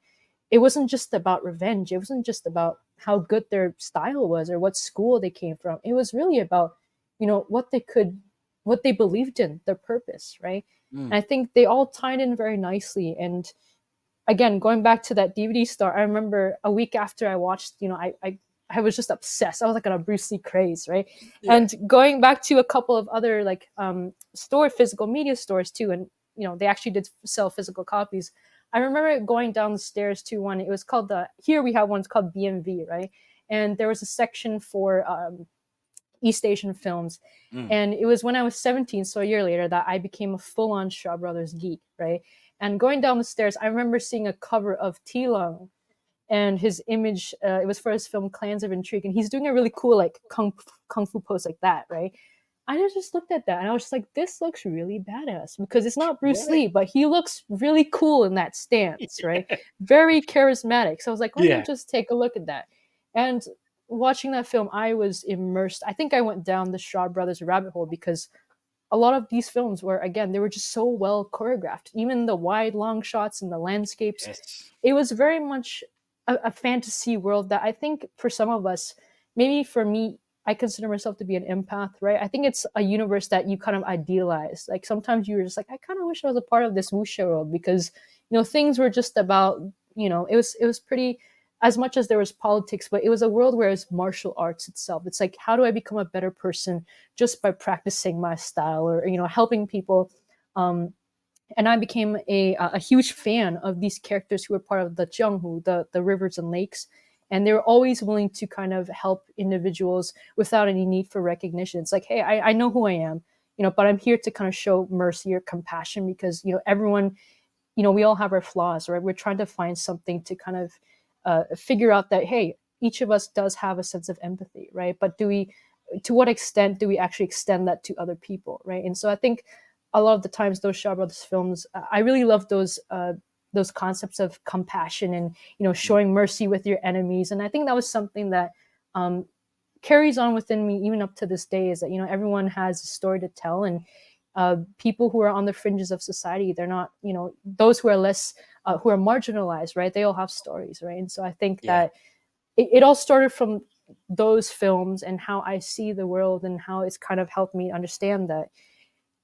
it wasn't just about revenge. It wasn't just about how good their style was or what school they came from. It was really about, what they believed in, their purpose, right? And I think they all tied in very nicely. And again, going back to that DVD store, I remember a week after I watched, I was just obsessed. I was like on a Bruce Lee craze, right? Yeah. And going back to a couple of other like physical media stores too, and they actually did sell physical copies. I remember going down the stairs to one. It was called here we have one. It's called BMV, right? And there was a section for East Asian films. And it was when I was 17, so a year later, that I became a full-on Shaw Brothers geek, right? And going down the stairs, I remember seeing a cover of Tilong and his image. It was for his film Clans of Intrigue, and he's doing a really cool like kung fu pose like that, right? I just looked at that and I was just like, this looks really badass because it's not Bruce Lee, but he looks really cool in that stance, right? Very charismatic. So I was like, let me just take a look at that. And watching that film, I was immersed. I think I went down the Shaw Brothers rabbit hole because a lot of these films were, again, they were just so well choreographed. Even the wide, long shots and the landscapes. Yes. It was very much a fantasy world that I think for some of us, maybe for me, I consider myself to be an empath, right? I think it's a universe that you kind of idealize. Like sometimes you're just like, I kind of wish I was a part of this wuxia world because, things were just about, it was pretty, as much as there was politics, but it was a world where it's martial arts itself. It's like, how do I become a better person just by practicing my style or, helping people. And I became a huge fan of these characters who were part of the Jianghu, the rivers and lakes. And they were always willing to kind of help individuals without any need for recognition. It's like, hey, I know who I am, but I'm here to kind of show mercy or compassion because, everyone, we all have our flaws, right? We're trying to find something to kind of figure out that, hey, each of us does have a sense of empathy, right? But to what extent do we actually extend that to other people, right? And so I think a lot of the times those Shaw Brothers films, I really love those concepts of compassion and showing mercy with your enemies. And I think that was something that carries on within me even up to this day. Is that everyone has a story to tell, and people who are on the fringes of society, they're not those who are less who are marginalized, right? They all have stories, right? And so I think that it all started from those films and how I see the world and how it's kind of helped me understand that,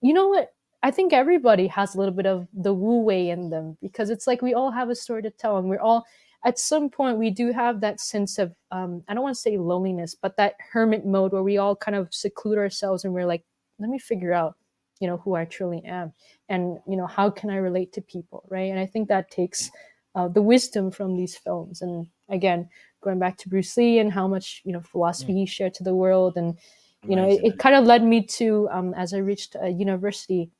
what, I think everybody has a little bit of the Wu Wei in them because it's like we all have a story to tell, and we're all at some point we do have that sense of I don't want to say loneliness, but that hermit mode where we all kind of seclude ourselves and we're like, let me figure out who I truly am, and how can I relate to people, right? And I think that takes the wisdom from these films. And again, going back to Bruce Lee and how much philosophy he shared to the world, and it kind of led me to as I reached university.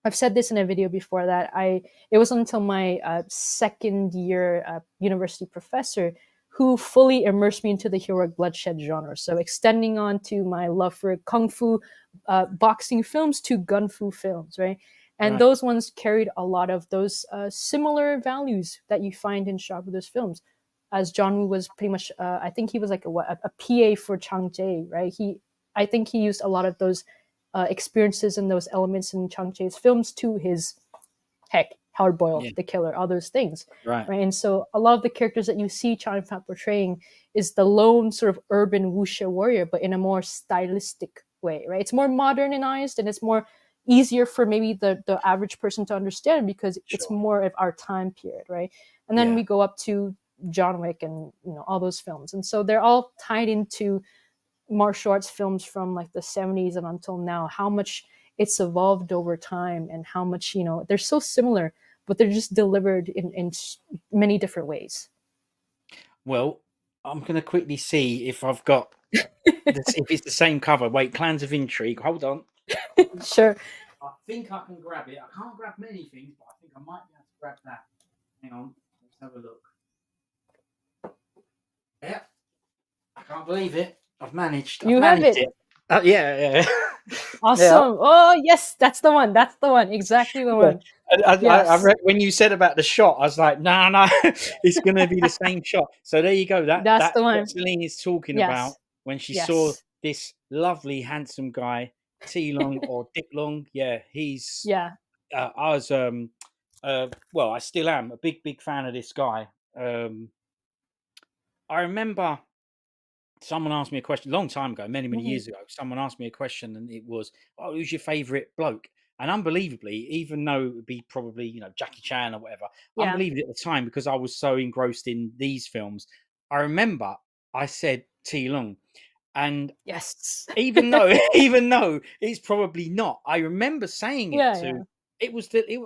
I've said this in a video before that it wasn't until my second year university professor who fully immersed me into the heroic bloodshed genre. So extending on to my love for kung fu, boxing films to gun fu films, right? And those ones carried a lot of those similar values that you find in Shaw Brothers films. As John Woo was pretty much, I think he was like a PA for Chang Jae, right? I think he used a lot of those experiences and those elements in Chang Jae's films to his Howard Boyle, the killer, all those things, right? And so a lot of the characters that you see Chow Fat portraying is the lone sort of urban wuxia warrior, but in a more stylistic way, right? It's more modernized and it's more easier for maybe the average person to understand because it's more of our time period, right? And then we go up to John Wick and all those films, and so they're all tied into martial arts films from like the 70s and until now, how much it's evolved over time and how much they're so similar, but they're just delivered in many different ways. Well, I'm going to quickly see if I've got this, if it's the same cover. Wait, Clans of Intrigue. Hold on. Sure. I think I can grab it. I can't grab many things, but I think I might be able to grab that. Hang on. Let's have a look. Yeah. I can't believe it. I've managed. You have it. Yeah. Awesome. Yeah. Oh, yes. That's the one. That's the one. Exactly the one. I read, when you said about the shot, I was like, no, it's going to be the same shot. So there you go. That's the one. What Celine is talking about when she saw this lovely, handsome guy, T Long or Dick Long. Yeah, he's. Yeah. I was well, I still am a big fan of this guy. I remember someone asked me a question a long time ago, many Hmm. years ago. Someone asked me a question, and it was, "Oh, who's your favorite bloke?" And unbelievably, even though it would be probably Jackie Chan or whatever, Yeah. unbelievably at the time because I was so engrossed in these films, I remember I said T Long, and Yes. even though even though it's probably not, I remember saying it Yeah. to. Yeah.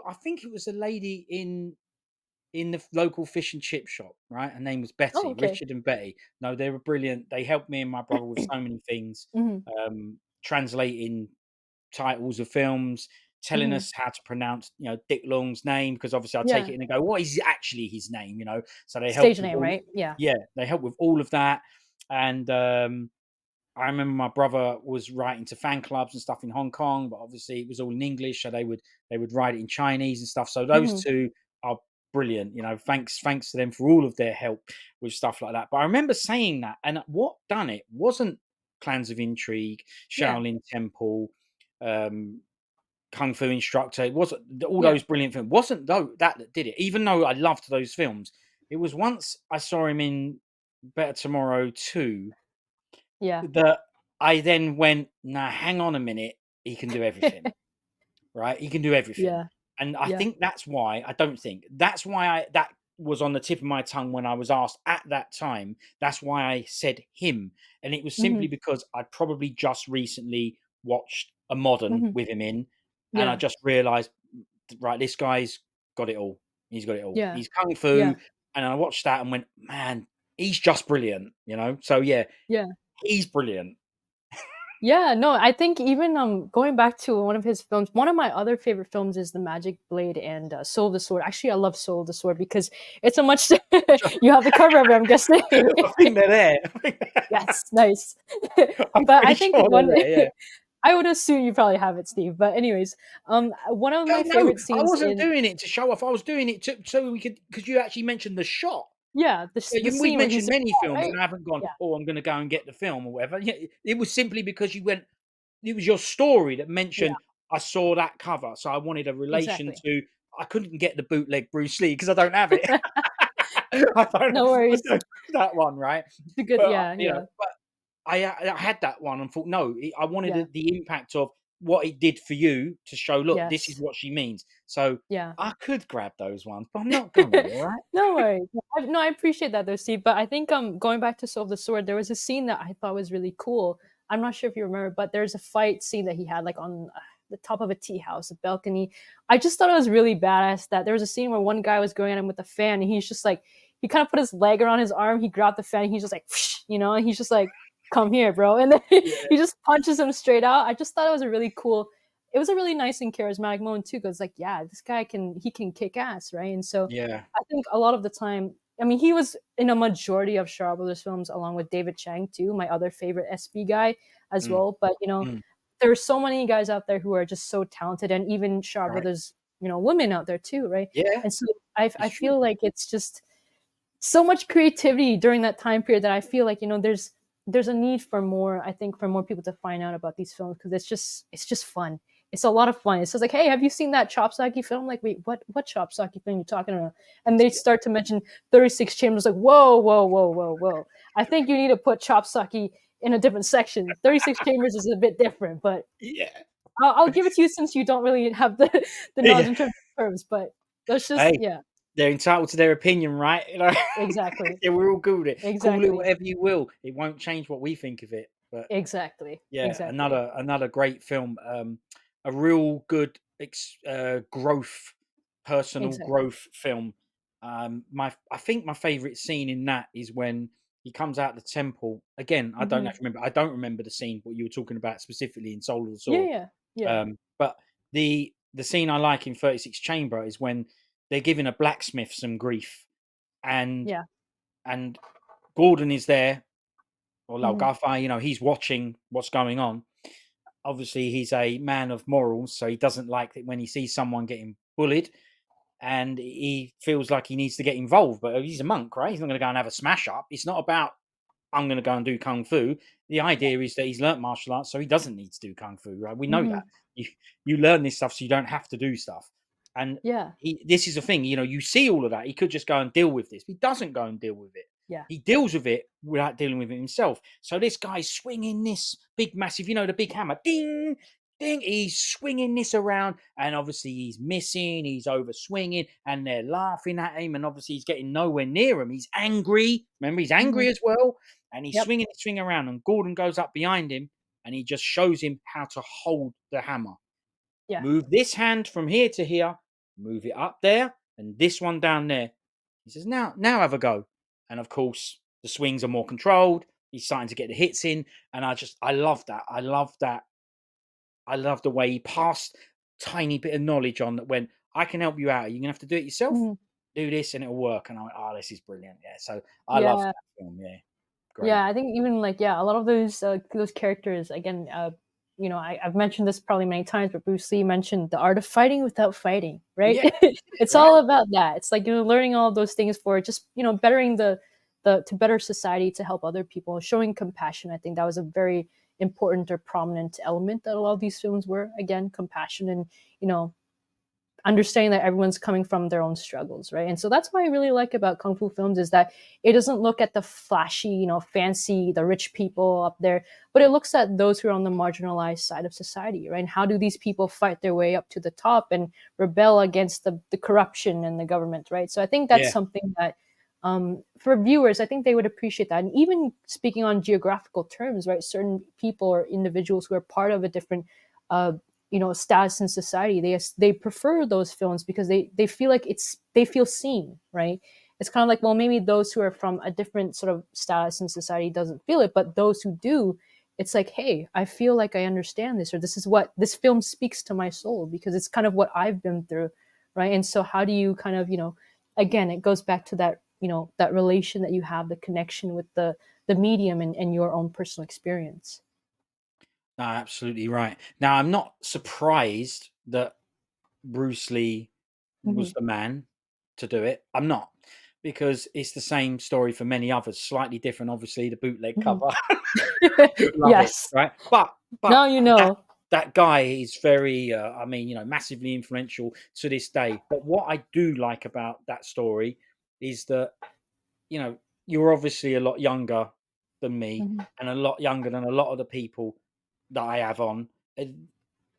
I think it was a lady in the local fish and chip shop, right? Her name was Oh, Betty, okay. Richard and Betty. No, they were brilliant. They helped me and my brother with so many things, Hmm. translating titles of films, telling Hmm. us how to pronounce, Dick Long's name, because obviously I'd take Yeah. it in and go, what is actually his name? So they Stage helped with name, all, right? Yeah. yeah, they helped with all of that. And I remember my brother was writing to fan clubs and stuff in Hong Kong, but obviously it was all in English, so they would write it in Chinese and stuff. So those Hmm. two are brilliant. Thanks to them for all of their help with stuff like that. But I remember saying that, and what done it wasn't Clans of Intrigue, Yeah. Shaolin Temple, um, Kung Fu Instructor. It wasn't all Yeah. those brilliant films. Wasn't though that did it. Even though I loved those films, it was once I saw him in Better Tomorrow 2 Yeah. that I then went, "Nah, hang on a minute. He can do everything, right? He can do everything." Yeah. And I Yeah. think that's why I don't think that's why that was on the tip of my tongue when I was asked at that time. That's why I said him, and it was Hmm. simply because I probably just recently watched a modern Hmm. with him in, and I Yeah. just realised, right, this guy's got it all. He's got it all. Yeah. He's kung Yeah. fu, and I watched that and went, man, he's just brilliant. So yeah, Yeah. he's brilliant. Yeah, no, I think even going back to one of his films, one of my other favorite films is The Magic Blade and Soul of the Sword. Actually, I love Soul of the Sword because it's a much you have the cover of it, I'm guessing. I think they're there. Yes, nice. I'm But I pretty think sure one they're there. Yeah. I would assume you probably have it, Steve. But anyways, one of Oh my no, favorite I scenes wasn't in doing it to show off. I was doing it so we could, because you actually mentioned the shot. yeah, Yeah, the we've scene where he's mentioned many films, right? and I haven't gone, Yeah, "Oh, I'm going to go and get the film or whatever." Yeah, it was simply because you went. It was your story that yeah, mentioned. I saw that cover, so I wanted a relation exactly. to. I couldn't get the bootleg Bruce Lee because I don't have it. I No worries. don't have that one, right? It's a good But yeah, yeah, but I had that one and thought, no, I wanted yeah. the impact of what it did for you to show. Look, this is Yes. what she means. So Yeah. I could grab those ones, but I'm not gonna. All right? No worries. No, I appreciate that though, Steve. But I think going back to Soul of the Sword, there was a scene that I thought was really cool. I'm not sure if you remember, but there's a fight scene that he had like on the top of a tea house, a balcony. I just thought it was really badass that there was a scene where one guy was going at him with a fan, and he's just like he kind of put his leg around his arm, he grabbed the fan, and he's just like, and he's just like, "Come here, bro," and then Yeah, he just punches him straight out. I just thought it was a really cool. It was a really nice and charismatic moment too, because like, yeah, this guy can kick ass, right? And so yeah, I think a lot of the time, I mean, he was in a majority of Shaw Brothers films along with David Chang too, my other favorite SB guy as mm, well. But mm, there's so many guys out there who are just so talented, and even Shaw right. Brothers, women out there too, right? Yeah, And so I it's true. feel like it's just so much creativity during that time period that I feel like there's a need for more. I think for more people to find out about these films because it's just fun. It's a lot of fun. It's just like, hey, have you seen that Chopsaki film? Like, wait, what Chopsaki film you talking about? And they start to mention 36 Chambers. Like, whoa, whoa, whoa, whoa, whoa. I think you need to put Chopsaki in a different section. 36 Chambers is a bit different, but Yeah, I'll give it to you since you don't really have the knowledge yeah. in terms of terms. But that's just Hey, yeah, they're entitled to their opinion, right? exactly, Yeah, we're all good with it. Call it exactly. whatever you will. It won't change what we think of it. But Exactly, yeah, exactly, another great film. A real good growth, personal exactly. growth film. I think my favorite scene in that is when he comes out the temple again. I don't know Mhm. if you remember. I don't remember the scene what you were talking about specifically in Soul of the Yeah, Sword. yeah, yeah. But the scene I like in 36 Chamber is when they're giving a blacksmith some grief, and Yeah. and Gordon is there, or Mhm. Laugafar, he's watching what's going on. Obviously, he's a man of morals, so he doesn't like it when he sees someone getting bullied, and he feels like he needs to get involved. But he's a monk, right? He's not going to go and have a smash up. It's not about I'm going to go and do kung fu. The idea is that he's learnt martial arts, so he doesn't need to do kung fu. Right? We know Hmm. that you learn this stuff so you don't have to do stuff. And Yeah. this is the thing, you see all of that. He could just go and deal with this. He doesn't go and deal with it. Yeah. He deals with it without dealing with it himself. So this guy's swinging this big, massive, the big hammer, ding, ding. He's swinging this around, and obviously he's missing. He's over swinging, and they're laughing at him. And obviously he's getting nowhere near him. He's angry. Remember, he's Hmm. angry as well, and he's Yep. swinging the swing around. And Gordon goes up behind him, and he just shows him how to hold the hammer. Yeah. Move this hand from here to here, move it up there, and this one down there. He says, now have a go. And of course, the swings are more controlled. He's starting to get the hits in. And I love that. I love that. I love the way he passed tiny bit of knowledge on that when I can help you out. You're gonna have to do it yourself. Hmm. Do this and it'll work. And I went, oh, this is brilliant. Yeah. So I love Yeah. that film. Yeah. Great. Yeah, I think even like yeah, a lot of those characters again. I've mentioned this probably many times, but Bruce Lee mentioned the art of fighting without fighting, right? Yeah. It's Right. all about that. It's like learning all of those things for just bettering the to better society, to help other people, showing compassion. I think that was a very important or prominent element that a lot of these films were. Again, compassion and you know understanding that everyone's coming from their own struggles, right? And so that's what I really like about kung fu films is that it doesn't look at the flashy, fancy, the rich people up there, but it looks at those who are on the marginalized side of society, right? And how do these people fight their way up to the top and rebel against the corruption and the government, right? So I think that's Yeah. something that for viewers, I think they would appreciate that. And even speaking on geographical terms, right? Certain people or individuals who are part of a different uh, status in society, they prefer those films because they feel like they feel seen, right? It's kind of like, well, maybe those who are from a different sort of status in society doesn't feel it, but those who do, it's like, hey, I feel like I understand this, or this is what this film speaks to my soul because it's kind of what I've been through, right? And so how do you kind of again, it goes back to that that relation that you have, the connection with the medium and your own personal experience. No, absolutely right. Now, I'm not surprised that Bruce Lee Hmm. was the man to do it. I'm not, because it's the same story for many others, slightly different, obviously, the bootleg Hmm. cover. Love it, Yes. right? But Now you that know. that guy is very, I mean, massively influential to this day. But what I do like about that story is that you know, you're obviously a lot younger than me Mhm, and a lot younger than a lot of the people that I have on.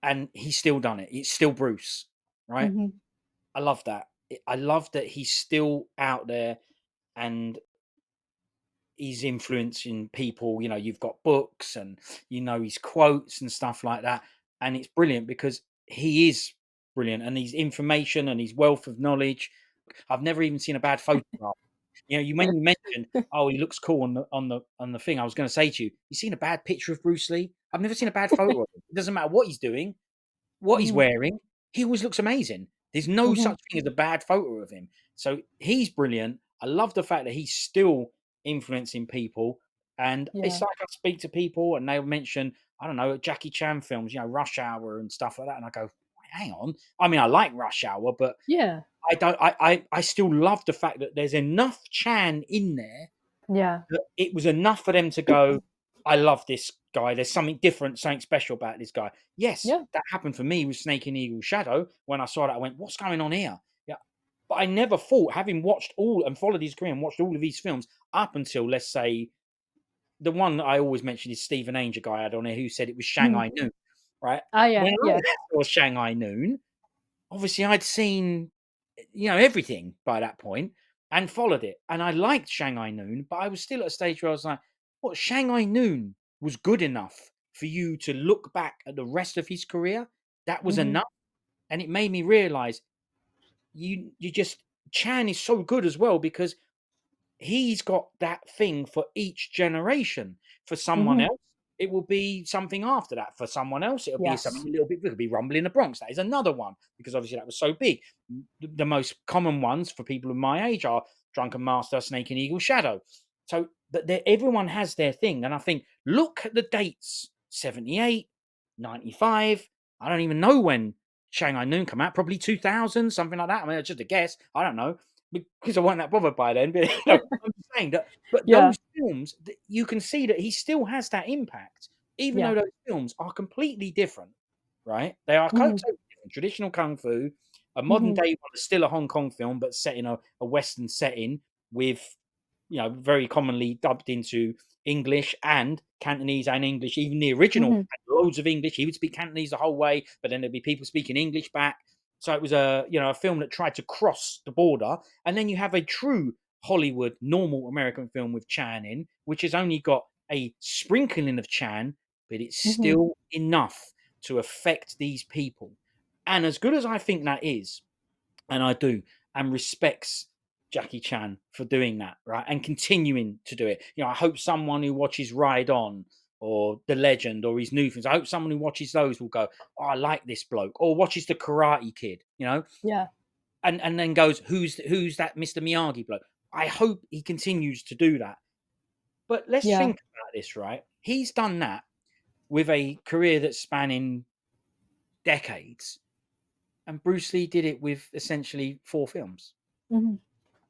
And he's still done it. It's still Bruce, right? mhm, I love that. I love that he's still out there and he's influencing people. You've got books and his quotes and stuff like that. And it's brilliant because he is brilliant and his information and his wealth of knowledge. I've never even seen a bad photograph. When you mentioned, "Oh, he looks cool on the thing," I was gonna say to you, "You seen a bad picture of Bruce Lee?" I've never seen a bad photo of him. It doesn't matter what he's doing, what he's mhm, wearing, he always looks amazing. There's no mhm. such thing as a bad photo of him. So he's brilliant. I love the fact that he's still influencing people. And it's Yeah, like I speak to people and they'll mention, I don't know, Jackie Chan films, Rush Hour and stuff like that. And I go, hang on. I mean, I like Rush Hour, but yeah, I don't. I still love the fact that there's enough Chan in there yeah, that it was enough for them to go, "I love this guy. There's something different, something special about this guy." Yes, yeah, that happened for me with Snake and Eagle Shadow. When I saw that, I went, "What's going on here?" Yeah, but I never thought, having watched all and followed his career and watched all of these films up until, let's say, the one that I always mention is Stephen Ainger guy I had on here who said it was mhm. Shanghai Noon, right? Ah, yeah, When yeah, I saw Shanghai Noon, obviously I'd seen everything by that point and followed it. And I liked Shanghai Noon, but I was still at a stage where I was like, what, Shanghai Noon was good enough for you to look back at the rest of his career? That was mhm, enough. And it made me realize you just Chan is so good as well because he's got that thing for each generation. For someone mhm. else, it will be something after that. For someone else, it'll be something Yes. a little bit. It could be Rumble in the Bronx. That is another one because obviously that was so big. The most common ones for people of my age are Drunken Master, Snake and Eagle Shadow. So that everyone has their thing, and I think look at the dates: 78, 95. I don't even know when Shanghai Noon come out. Probably 2000, something like that. I mean, it's just a guess. I don't know because I wasn't that bothered by then. But I'm saying that, but Yeah. those films, you can see that he still has that impact, even though Yeah. those films are completely different, right? They are Mhm. totally different. Traditional kung fu, a modern Mhm. day one is still a Hong Kong film, but set in a Western setting with, very commonly dubbed into English and Cantonese and English. Even the original Mhm. had loads of English. He would speak Cantonese the whole way, but then there'd be people speaking English back. So it was a film that tried to cross the border. And then you have a true Hollywood normal American film with Chan in, which has only got a sprinkling of Chan, but it's Mhm. still enough to affect these people. And as good as I think that is, and I do, and respects Jackie Chan for doing that, right, and continuing to do it. I hope someone who watches Ride On or The Legend or his new films, I hope someone who watches those will go, "Oh, I like this bloke," or watches The Karate Kid, Yeah. and then goes, "Who's that Mr. Miyagi bloke?" I hope he continues to do that. But let's Yeah. think about this, right? He's done that with a career that's spanning decades, and Bruce Lee did it with essentially 4 films Mhm.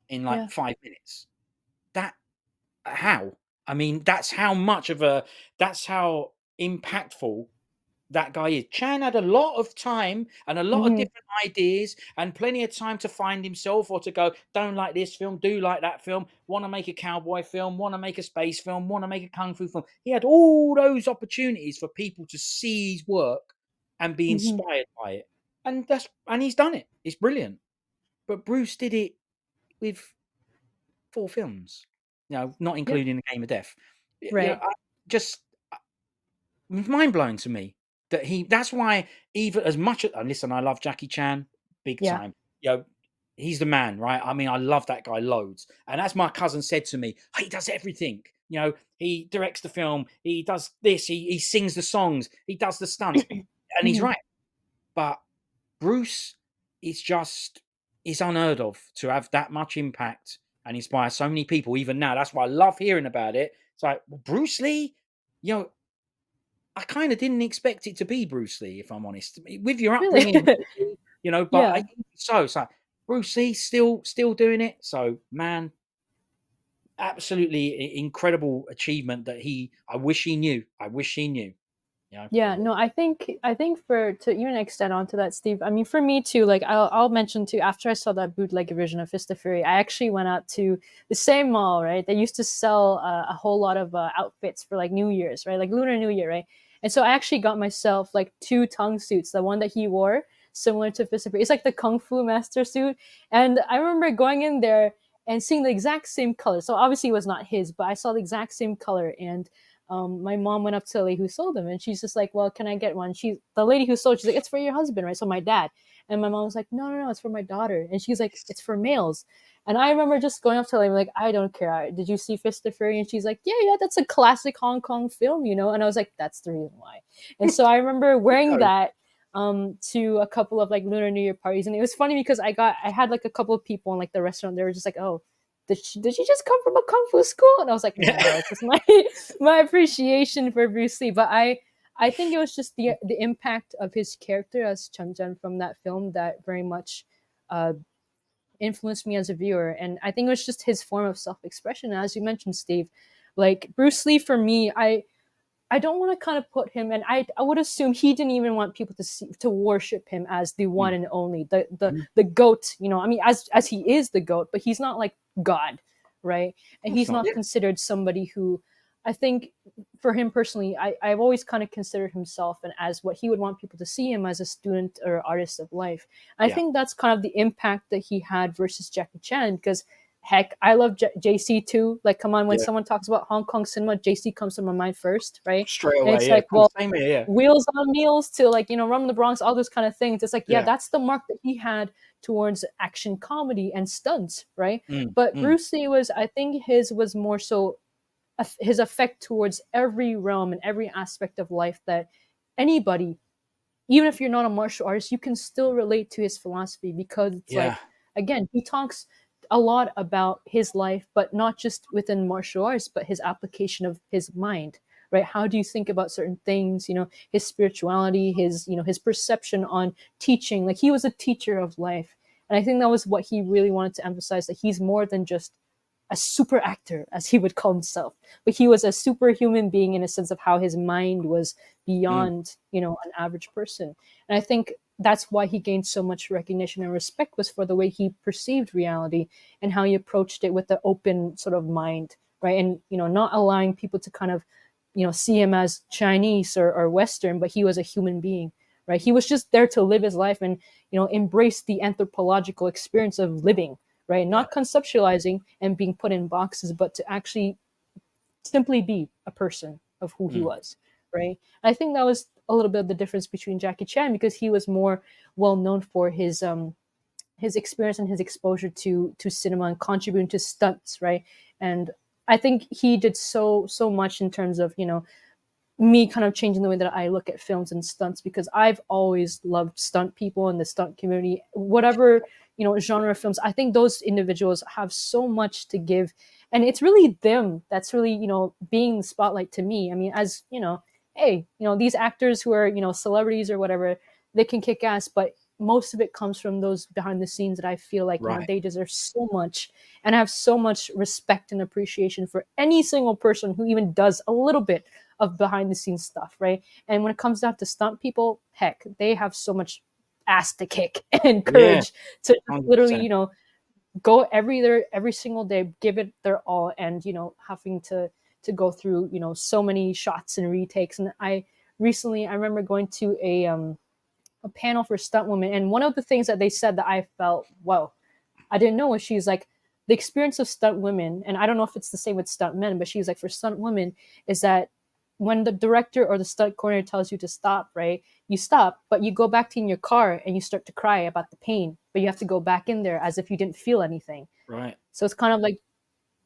in like Yeah. 5 minutes. That how? I mean, that's how impactful that guy is. Chan had a lot of time and a lot of Mhm. different ideas and plenty of time to find himself or to go, don't like this film, do like that film, want to make a cowboy film, want to make a space film, want to make a kung fu film. He had all those opportunities for people to see his work and be Mhm. inspired by it. And he's done it. It's brilliant. But Bruce did it with 4 films, not Yep. including the Game of Death. Right. I just mind blowing to me that that's why, even as much as, and listen, I love Jackie Chan big Yeah. time. He's the man, right? I mean, I love that guy loads. And as my cousin said to me, he does everything. He directs the film, he does this, he sings the songs, he does the stunts. And he's Mhm. right. But Bruce is unheard of to have that much impact and inspire so many people, even now. That's why I love hearing about it. It's like, well, Bruce Lee, you know, I kind of didn't expect it to be Bruce Lee, if I'm honest. With your Really? upbringing, maybe, but Yeah. it's like Bruce Lee still doing it. So, man, absolutely incredible achievement that I wish he knew. I wish he knew. You know. Yeah, no, I think for to even extend on to that, Steve. I mean, for me too. Like, I'll mention too. After I saw that bootleg version of Fist of Fury, I actually went out to the same mall. Right, they used to sell a whole lot of outfits for like New Year's, right, like Lunar New Year, right. And so I actually got myself like 2 tongue suits. The one that he wore, similar to Fist of Fury, it's like the Kung Fu Master suit. And I remember going in there and seeing the exact same color. So obviously it was not his, but I saw the exact same color. And my mom went up to the lady who sold them, and she's just like, "Well, can I get one?" The lady who sold, she's like, "It's for your husband, right?" So my dad, and my mom was like, "No, no, no, it's for my daughter," and she's like, "It's for males." And I remember just going up to her like, "I don't care. Did you see Fist of Fury?" And she's like, "Yeah, yeah, that's a classic Hong Kong film, you know." And I was like, "That's the reason why." And so I remember wearing that to a couple of like Lunar New Year parties, and it was funny because I had like a couple of people in like the restaurant. They were just like, "Oh, did she just come from a kung fu school?" And I was like, "No, it's just my my appreciation for Bruce Lee." But I think it was just the impact of his character as Chun Chen from that film that very much uh, influenced me as a viewer. And I think it was just his form of self expression. As you mentioned, Steve, like Bruce Lee for me, I don't want to kind of put him, and I would assume he didn't even want people to worship him as the one Mm. and only, the Mm. the goat. You know, I mean, as he is the goat, but he's not like God, right? And That's he's not, not yeah. considered somebody who, I think, for him personally, I've always kind of considered himself and as what he would want people to see him as a student or artist of life. I Yeah. think that's kind of the impact that he had versus Jackie Chan because heck, I love JC too. Like, come on, when Yeah. someone talks about Hong Kong cinema, JC comes to my mind first, right? Straight And away, it's yeah. like, Cool. well, Same here, yeah. Wheels on Meals to like, Rum in the Bronx, all those kind of things. It's like, yeah, Yeah. that's the mark that he had towards action comedy and stunts, right? Mm. But Mm. Bruce Lee I think his was more so his effect towards every realm and every aspect of life that anybody, even if you're not a martial artist, you can still relate to his philosophy because it's Yeah. like, again, he talks a lot about his life, but not just within martial arts, but his application of his mind, right? How do you think about certain things? His spirituality, his perception on teaching. Like he was a teacher of life. And I think that was what he really wanted to emphasize, that he's more than just a super actor, as he would call himself, but he was a superhuman being in a sense of how his mind was Mm, beyond, an average person. And I think that's why he gained so much recognition and respect, was for the way he perceived reality and how he approached it with an open sort of mind, right? And not allowing people to kind of see him as Chinese or Western, but he was a human being, right? He was just there to live his life and embrace the anthropological experience of living, right? yeah. Not conceptualizing and being put in boxes, but to actually simply be a person of who he Mm, was, right? I think that was a little bit of the difference between Jackie Chan, because he was more well known for his experience and his exposure to cinema and contributing to stunts, right? And I think he did so much in terms of me kind of changing the way that I look at films and stunts, because I've always loved stunt people and the stunt community, whatever genre of films. I think those individuals have so much to give, and it's really them that's really being the spotlight to me. I mean, as hey, these actors who are celebrities or whatever, they can kick ass, but most of it comes from those behind the scenes that I feel like right. they deserve so much, and I have so much respect and appreciation for any single person who even does a little bit of behind the scenes stuff, right? And when it comes down to stunt people, heck, they have so much ass to kick and Yeah, courage to just literally, 100%. go every single day, give it their all, and having to go through so many shots and retakes. And I remember going to a panel for stunt women, and one of the things that they said that I felt, wow, I didn't know, was she's like, the experience of stunt women, and I don't know if it's the same with stunt men, but she's like, for stunt women, is that when the director or the stunt coordinator tells you to stop, right? You stop, but you go back to in your car and you start to cry about the pain, but you have to go back in there as if you didn't feel anything. Right. So it's kind of like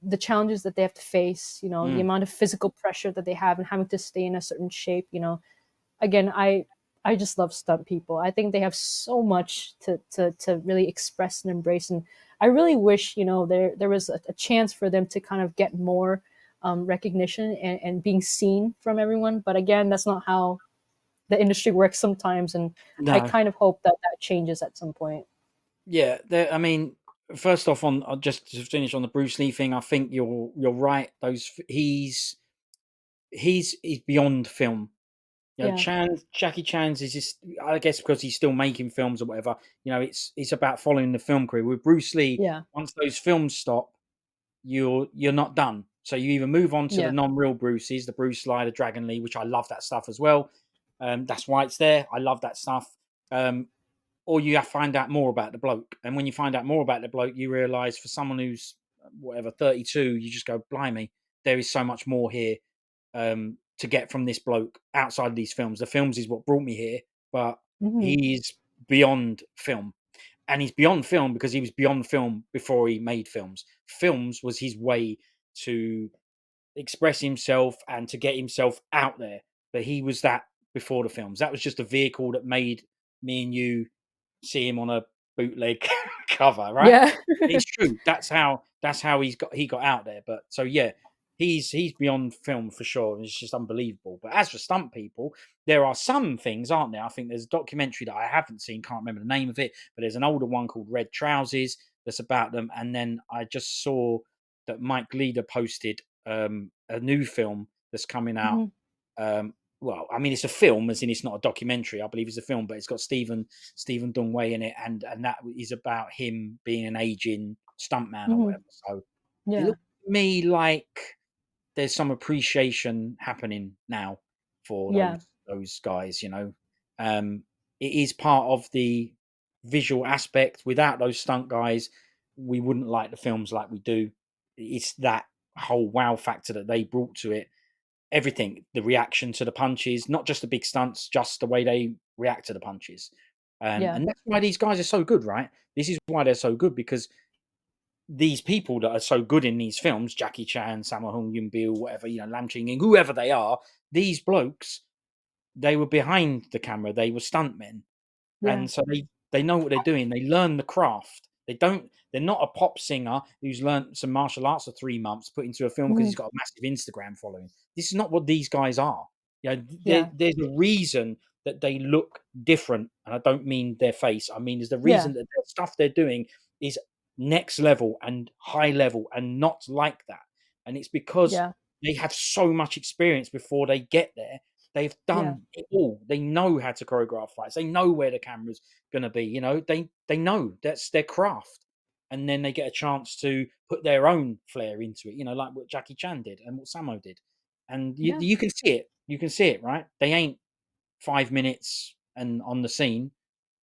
the challenges that they have to face, the Mm, amount of physical pressure that they have and having to stay in a certain shape. Again, I just love stunt people. I think they have so much to really express and embrace, and I really wish there was a chance for them to kind of get more recognition and being seen from everyone. But again, that's not how the industry works sometimes, and I no. kind of hope that that changes at some point. Yeah, I mean, first off, on just to finish on the Bruce Lee thing, I think you're right. He's beyond film. Yeah, Jackie Chan's is just, I guess, because he's still making films or whatever. It's about following the film career. With Bruce Lee, yeah, once those films stop, you're not done. So you either move on to the yeah, non-real Bruces, the Bruce Lee, the Dragon Lee, which I love that stuff as well. That's why it's there. I love that stuff. Um, or you have to find out more about the bloke. And when you find out more about the bloke, you realise, for someone who's whatever 32, you just go, blimey, there is so much more here to get from this bloke outside of these films. The films is what brought me here, but hmm, he's beyond film. And he's beyond film because he was beyond film before he made films. Films was his way to express himself and to get himself out there. But he was that before the films. That was just a vehicle that made me and you see him on a bootleg cover, right? yeah, It's true. That's how he got out there. But so yeah, he's beyond film for sure. And it's just unbelievable. But as for stunt people, there are some things, aren't there? I think there's a documentary that I haven't seen, can't remember the name of it, but there's an older one called Red Trousers that's about them. And then I just saw that Mike Leader posted a new film that's coming out. hmm, Um, well, I mean, it's a film, as in it's not a documentary. I believe it's a film, but it's got Stephen Dungway in it, and that is about him being an aging stuntman or hmm, whatever. So it yeah, looks to me like there's some appreciation happening now for those yeah, those guys. It is part of the visual aspect. Without those stunt guys, we wouldn't like the films like we do. It's that whole wow factor that they brought to it. Everything, the reaction to the punches, not just the big stunts, just the way they react to the punches. yeah, And that's why these guys are so good, right? This is why they're so good, because these people that are so good in these films, Jackie Chan, Sammo Hung, Yun Bill, whatever, Lam Ching Ying, whoever they are, these blokes, they were behind the camera, they were stuntmen. yeah, And so they know what they're doing. They learn the craft. They're not a pop singer who's learned some martial arts for 3 months, put into a film because hmm, he's got a massive Instagram following. This is not what these guys are. yeah, There's a reason that they look different, and I don't mean their face. I mean, there's the yeah, reason that the stuff they're doing is next level and high level and not like that. And it's because Yeah. they have so much experience before they get there. They've Yeah. done it all. They know how to choreograph fights. They know where the camera's going to be. You know, they know that's their craft. And then they get a chance to put their own flair into it. You know, like what Jackie Chan did and what Samo did. And Yeah. you can see it. You can see it, right? They ain't 5 minutes and on the scene.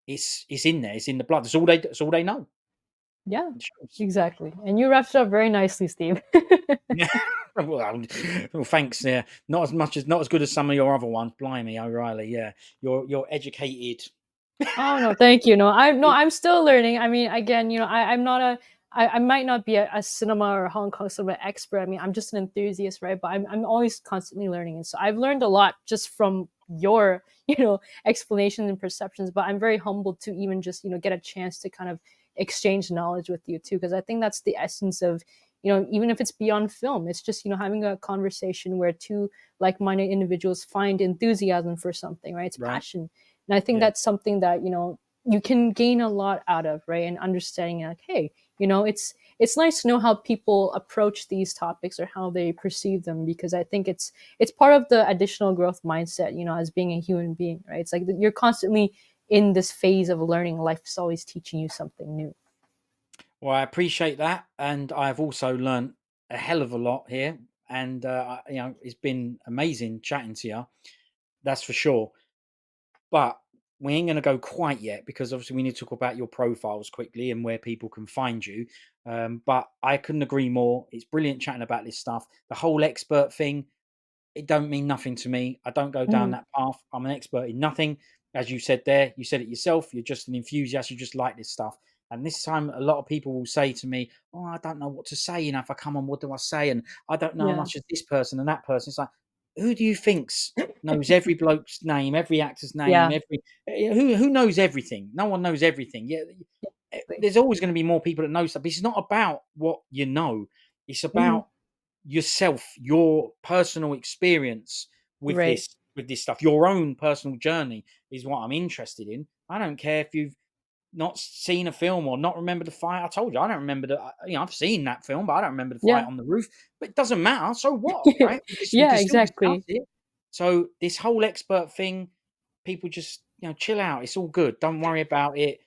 It's in there. It's in the blood. That's all they. That's all they know. Yeah. It shows. Exactly. And you wrapped it up very nicely, Steve. Yeah. Well, thanks. Yeah, not as good as some of your other ones. Blimey, O'Reilly. Yeah, you're educated. Oh no, thank you. I'm still learning. I mean, again, I'm not I might not be a cinema or Hong Kong cinema expert. I mean, I'm just an enthusiast, right? But I'm always constantly learning, and so I've learned a lot just from your explanations and perceptions. But I'm very humbled to even just get a chance to kind of exchange knowledge with you too, because I think that's the essence of even if it's beyond film, it's just having a conversation where two like-minded individuals find enthusiasm for something, right? It's Right. passion. And I think Yeah. that's something that you can gain a lot out of, right? And understanding like, hey, it's nice to know how people approach these topics or how they perceive them, because I think it's part of the additional growth mindset, as being a human being, right? It's like you're constantly in this phase of learning. Life is always teaching you something new. Well, I appreciate that, and I've also learned a hell of a lot here. And it's been amazing chatting to you. That's for sure. But we ain't going to go quite yet because obviously we need to talk about your profiles quickly and where people can find you. But I couldn't agree more. It's brilliant chatting about this stuff. The whole expert thing, it don't mean nothing to me. I don't go down Mhm. that path. I'm an expert in nothing. As you said there, you said it yourself. You're just an enthusiast. You just like this stuff. And this time, a lot of people will say to me, "Oh, I don't know what to say. You know, if I come on, what do I say? And I don't know how Yeah. much as this person and that person." It's like, who do you think's knows every bloke's name, every actor's name, Yeah. every who knows everything? No one knows everything. Yeah, Exactly. there's always going to be more people that know stuff. It's not about what you know. It's Mhm. about yourself, your personal experience with Right. this stuff, your own personal journey is what I'm interested in. I don't care if you've not seen a film or not remember the fight. I told you I don't remember I've seen that film, but I don't remember the fight Yeah. on the roof. But it doesn't matter. So what, right? We Yeah. can still discuss Exactly. it. So this whole expert thing, people just chill out. It's all good. Don't worry about it.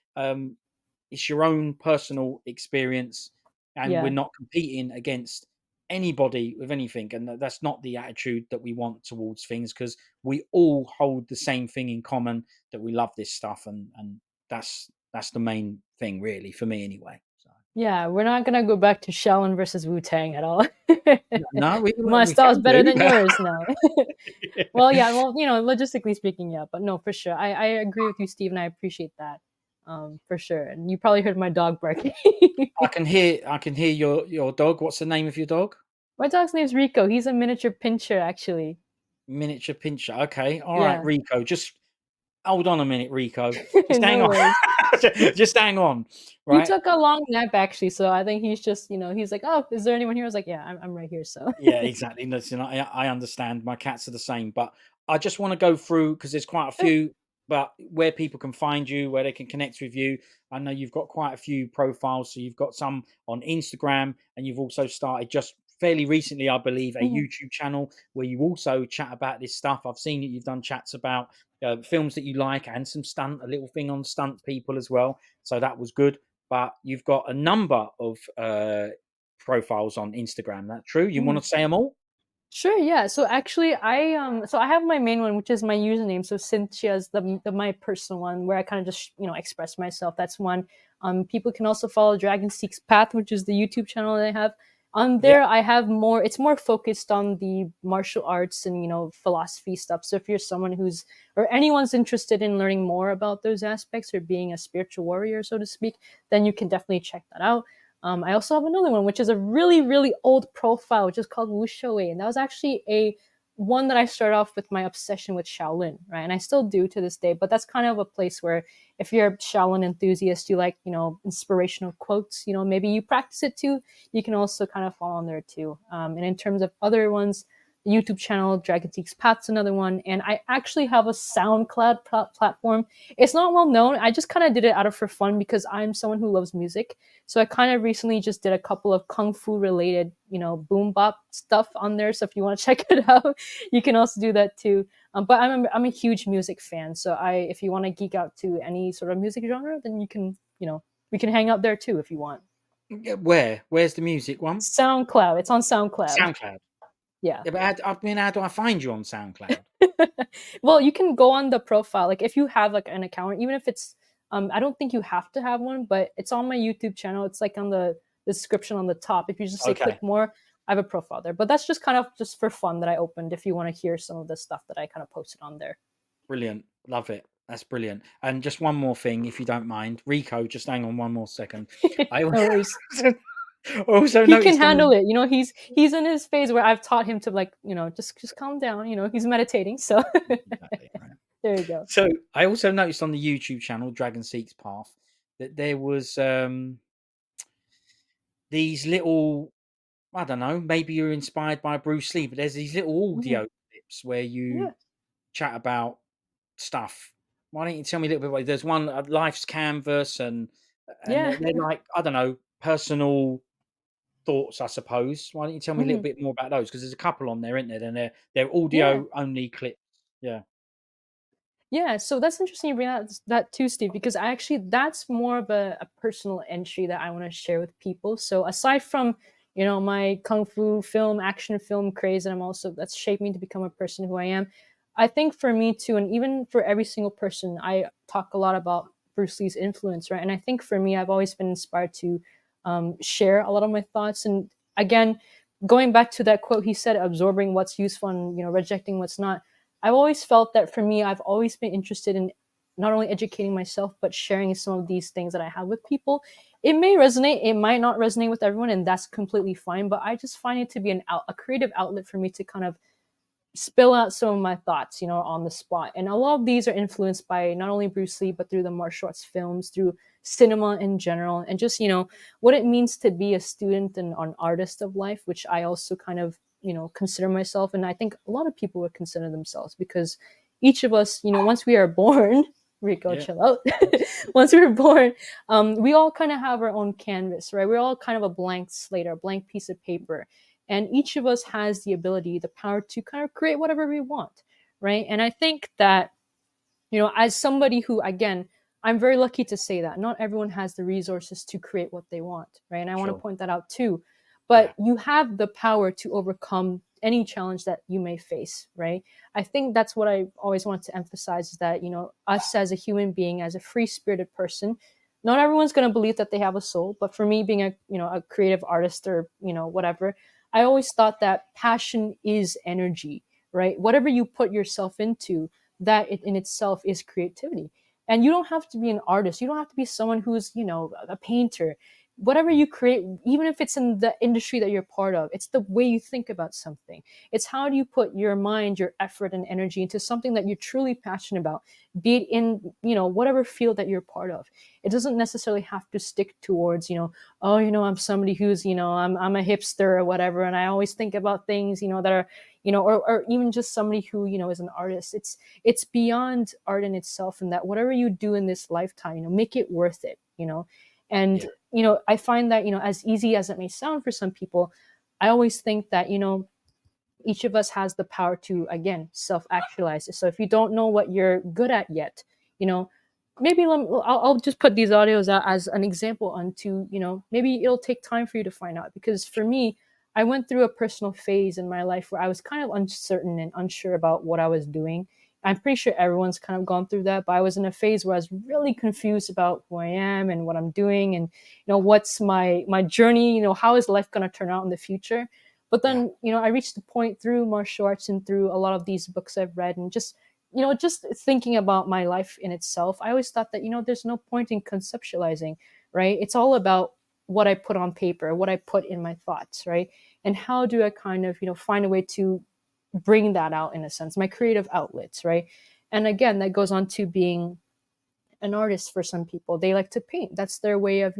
It's your own personal experience, and we're Yeah. not competing against anybody with anything. And that's not the attitude that we want towards things, because we all hold the same thing in common, that we love this stuff, and that's the main thing, really, for me, anyway. So Yeah, we're not gonna go back to Shaolin versus Wu Tang at all. no, My we style's can better do. than yours now. Well, yeah, well, logistically speaking, yeah, but no, for sure. I agree with you, Steve, and I appreciate that. For sure. And you probably heard my dog barking. I can hear your dog. What's the name of your dog? My dog's name's Rico. He's a miniature pincher, actually. Miniature Pinscher. Okay, all right, Yeah. Rico. Just hold on a minute, Rico. Just hang No on. worries. Just hang on. He Right. took a long nap actually, so I think he's just, he's like, "Oh, is there anyone here?" I was like, "Yeah, I'm right here." So. Yeah, exactly. Listen, I understand. My cats are the same, but I just want to go through because there's quite a Sure. few, but where people can find you, where they can connect with you. I know you've got quite a few profiles. So you've got some on Instagram, and you've also started just fairly recently, I believe, a Mhm. YouTube channel where you also chat about this stuff. I've seen that you've done chats about films that you like and some stunt, a little thing on stunt people as well. So that was good. But you've got a number of profiles on Instagram. That true? You want Mhm. to say them all? Sure, yeah. So actually, I have my main one, which is my username. So Cynthia's the my personal one, where I kind of just express myself. That's one. People can also follow Dragon Seeks Path, which is the YouTube channel that I have. On Yeah, there, I have more. It's more focused on the martial arts and philosophy stuff. So if you're someone who's or anyone's interested in learning more about those aspects or being a spiritual warrior, so to speak, then you can definitely check that out. I also have another one, which is a really, really old profile, which is called Wu Shouwei. And that was actually a one that I started off with my obsession with Shaolin, right? And I still do to this day, but that's kind of a place where if you're a Shaolin enthusiast, you like, inspirational quotes, maybe you practice it too, you can also kind of fall on there too. And in terms of other ones, YouTube channel, Dragon Seeks Path's another one, and I actually have a SoundCloud platform. It's not well known. I just kind of did it out of for fun because I'm someone who loves music. So I kind of recently just did a couple of kung fu related, boom bop stuff on there. So if you want to check it out, you can also do that too. But I'm a huge music fan. So if you want to geek out to any sort of music genre, then you can, we can hang out there too if you want. Where's the music one? SoundCloud. It's on SoundCloud. SoundCloud. Yeah. Yeah, but how do I find you on SoundCloud? Well, you can go on the profile. Like if you have like an account, even if it's I don't think you have to have one, but it's on my YouTube channel. It's like on the description on the top. If you just say Okay, click more, I have a profile there. But that's just kind of just for fun that I opened if you want to hear some of the stuff that I kind of posted on there. brilliant. Love it. That's brilliant. And just one more thing, if you don't mind, Rico. Just hang on one more second. I No worries. also He can noticed on handle the it. He's in his phase where I've taught him to like, just calm down. He's meditating. So exactly right. there you go. So I also noticed on the YouTube channel Dragon Seeks Path that there was these little, I don't know, maybe you're inspired by Bruce Lee, but there's these little Mhm. audio clips where you Yeah. chat about stuff. Why don't you tell me a little bit about? There's one, life's canvas, and Yeah. they're like, I don't know, personal thoughts, I suppose. Why don't you tell me a little Mhm. bit more about those? Because there's a couple on there, isn't there? And they're Yeah. audio only clips. Yeah, Yeah, so that's interesting you bring that too, Steve, because that's more of a personal entry that I want to share with people. So aside from, my kung fu film, action film craze, and that's shaped me to become a person who I am. I think for me too, and even for every single person, I talk a lot about Bruce Lee's influence, right? And I think for me, I've always been inspired to share a lot of my thoughts. And again, going back to that quote he said, absorbing what's useful and rejecting what's not. I've always felt that for me, I've always been interested in not only educating myself, but sharing some of these things that I have with people. It may resonate, it might not resonate with everyone, and that's completely fine. But I just find it to be a creative outlet for me to kind of spill out some of my thoughts, on the spot. And a lot of these are influenced by not only Bruce Lee, but through the martial arts films, through cinema in general, and just, what it means to be a student and an artist of life, which I also kind of, consider myself. And I think a lot of people would consider themselves because each of us, once we are born, Rico, yeah, chill out. Once we were born, we all kind of have our own canvas, right? We're all kind of a blank slate or a blank piece of paper, and each of us has the ability, the power to kind of create whatever we want, right? And I think that, as somebody who, again, I'm very lucky to say that not everyone has the resources to create what they want, right? And I want to sure, point that out too. yeah, But you have the power to overcome any challenge that you may face, right? I think that's what I always want to emphasize is that, us as a human being, as a free spirited person, not everyone's going to believe that they have a soul. But for me, being a creative artist or, whatever, I always thought that passion is energy, right? Whatever you put yourself into, that in itself is creativity. And you don't have to be an artist. You don't have to be someone who's, a painter. Whatever you create, even if it's in the industry that you're part of, it's the way you think about something. It's how do you put your mind, your effort, and energy into something that you're truly passionate about, be it in, whatever field that you're part of. It doesn't necessarily have to stick towards, oh, I'm somebody who's, I'm a hipster or whatever. And I always think about things, that are, or even just somebody who, is an artist. It's beyond art in itself, and that whatever you do in this lifetime, make it worth it, and yeah, I find that, as easy as it may sound for some people, I always think that, each of us has the power to, again, self actualize. So if you don't know what you're good at yet, you know maybe I'll just put these audios out as an example onto, maybe it'll take time for you to find out. Because for me, I went through a personal phase in my life where I was kind of uncertain and unsure about what I was doing. I'm pretty sure everyone's kind of gone through that, but I was in a phase where I was really confused about who I am and what I'm doing, and what's my journey, how is life going to turn out in the future. But yeah, then, I reached the point through martial arts and through a lot of these books I've read, and just thinking about my life in itself, I always thought that, there's no point in conceptualizing, right? It's all about what I put on paper, what I put in my thoughts, right? And how do I kind of, find a way to bring that out in a sense, my creative outlets, right? And again, that goes on to being an artist. For some people, they like to paint. That's their way of,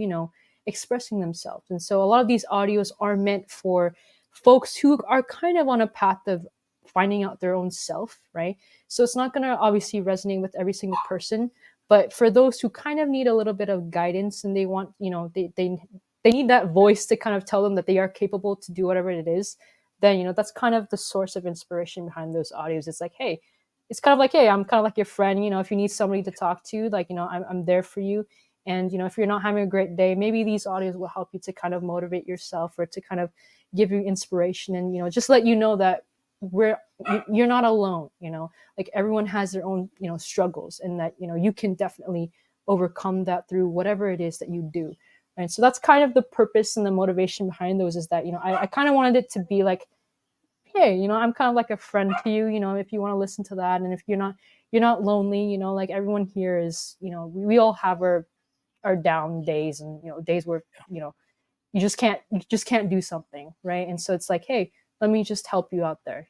expressing themselves. And so a lot of these audios are meant for folks who are kind of on a path of finding out their own self, right? So it's not going to obviously resonate with every single person, but for those who kind of need a little bit of guidance and they want, they need that voice to kind of tell them that they are capable to do whatever it is, then that's kind of the source of inspiration behind those audios. It's like, hey, it's kind of like, hey, I'm kind of like your friend. If you need somebody to talk to, like, I'm there for you. And if you're not having a great day, maybe these audios will help you to kind of motivate yourself or to kind of give you inspiration, and just let you know that you're not alone. Like, everyone has their own struggles, and that you can definitely overcome that through whatever it is that you do. And so that's kind of the purpose and the motivation behind those, is that I kind of wanted it to be like, hey, I'm kind of like a friend to you, if you want to listen to that, and if you're not lonely, like, everyone here is, we all have our down days, and days where you just can't do something, right? And so it's like, hey, let me just help you out there.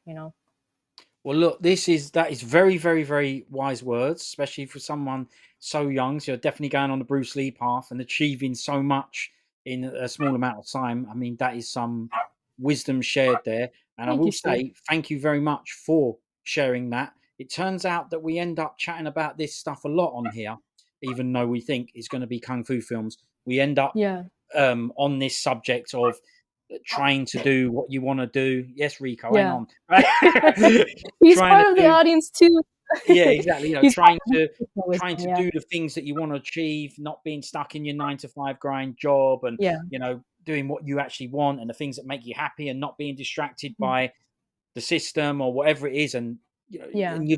Well, look, that is very, very, very wise words, especially for someone so young. So you're definitely going on the Bruce Lee path and achieving so much in a small amount of time. I mean, that is some wisdom shared there. And I Thank will you, Steve. say thank you very much for sharing that. It turns out that we end up chatting about this stuff a lot on here, even though we think it's going to be kung fu films. We end up Yeah. on this subject of trying to do what you want to do. Yes, Rico, hang Yeah. on. He's Trying to part of the do, audience too. yeah, exactly. He's Trying part to of trying wisdom. to Yeah. do the things that you want to achieve, not being stuck in your 9 to 5 grind job, and Yeah. doing what you actually want and the things that make you happy, and not being distracted Mhm. by the system or whatever it is. And Yeah. and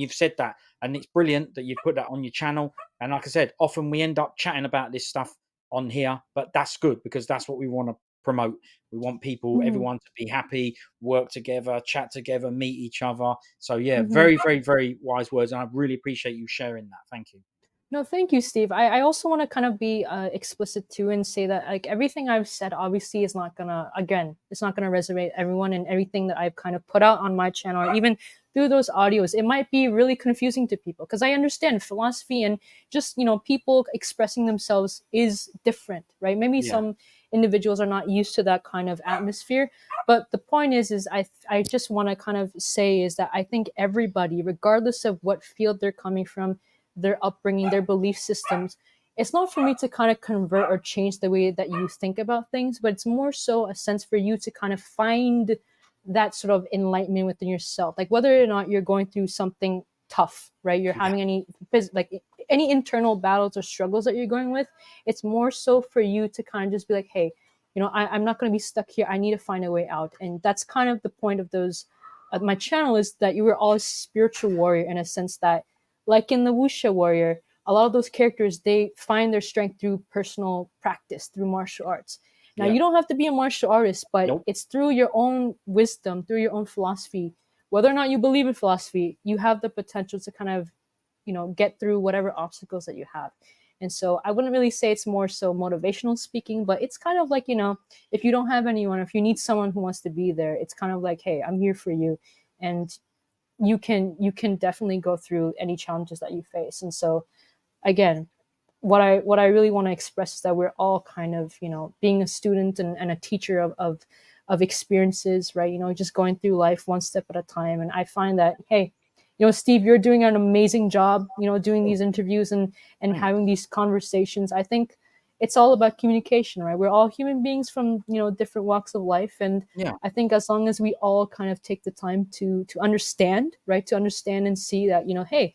you've said that, and it's brilliant that you've put that on your channel. And like I said, often we end up chatting about this stuff on here, but that's good because that's what we want to promote. We want people, Mhm. everyone, to be happy, work together, chat together, meet each other. So yeah, Mhm. very, very, very wise words, and I really appreciate you sharing that. Thank you. No, thank you, Steve. I also want to kind of be explicit too and say that, like, everything I've said obviously is not gonna, again, it's not gonna resonate everyone, and everything that I've kind of put out on my channel, or even through those audios, it might be really confusing to people, because I understand philosophy and just people expressing themselves is different, right? Maybe Yeah, some individuals are not used to that kind of atmosphere, but the point is I just want to kind of say is that I think everybody, regardless of what field they're coming from, their upbringing, their belief systems. It's not for me to kind of convert or change the way that you think about things, but it's more so a sense for you to kind of find that sort of enlightenment within yourself. Like, whether or not you're going through something tough, right? You're yeah, having like any internal battles or struggles that you're going with. It's more so for you to kind of just be like, hey, I'm not going to be stuck here. I need to find a way out. And that's kind of the point of those. My channel is that you were all a spiritual warrior, in a sense that, like in the Wuxia Warrior, a lot of those characters, they find their strength through personal practice, through martial arts. Now, yeah. you don't have to be a martial artist, but Nope. it's through your own wisdom, through your own philosophy. Whether or not you believe in philosophy, you have the potential to kind of, get through whatever obstacles that you have. And so I wouldn't really say it's more so motivational speaking, but it's kind of like, if you don't have anyone, if you need someone who wants to be there, it's kind of like, hey, I'm here for you. And you can definitely go through any challenges that you face. And so, again, what I really want to express is that we're all kind of, being a student and a teacher of experiences, right? Just going through life one step at a time. And I find that, hey, Steve, you're doing an amazing job, doing Oh, these interviews and thanks. having these conversations. I think it's all about communication, right? We're all human beings from, different walks of life. And Yeah, I think as long as we all kind of take the time to understand, right? To understand and see that, hey,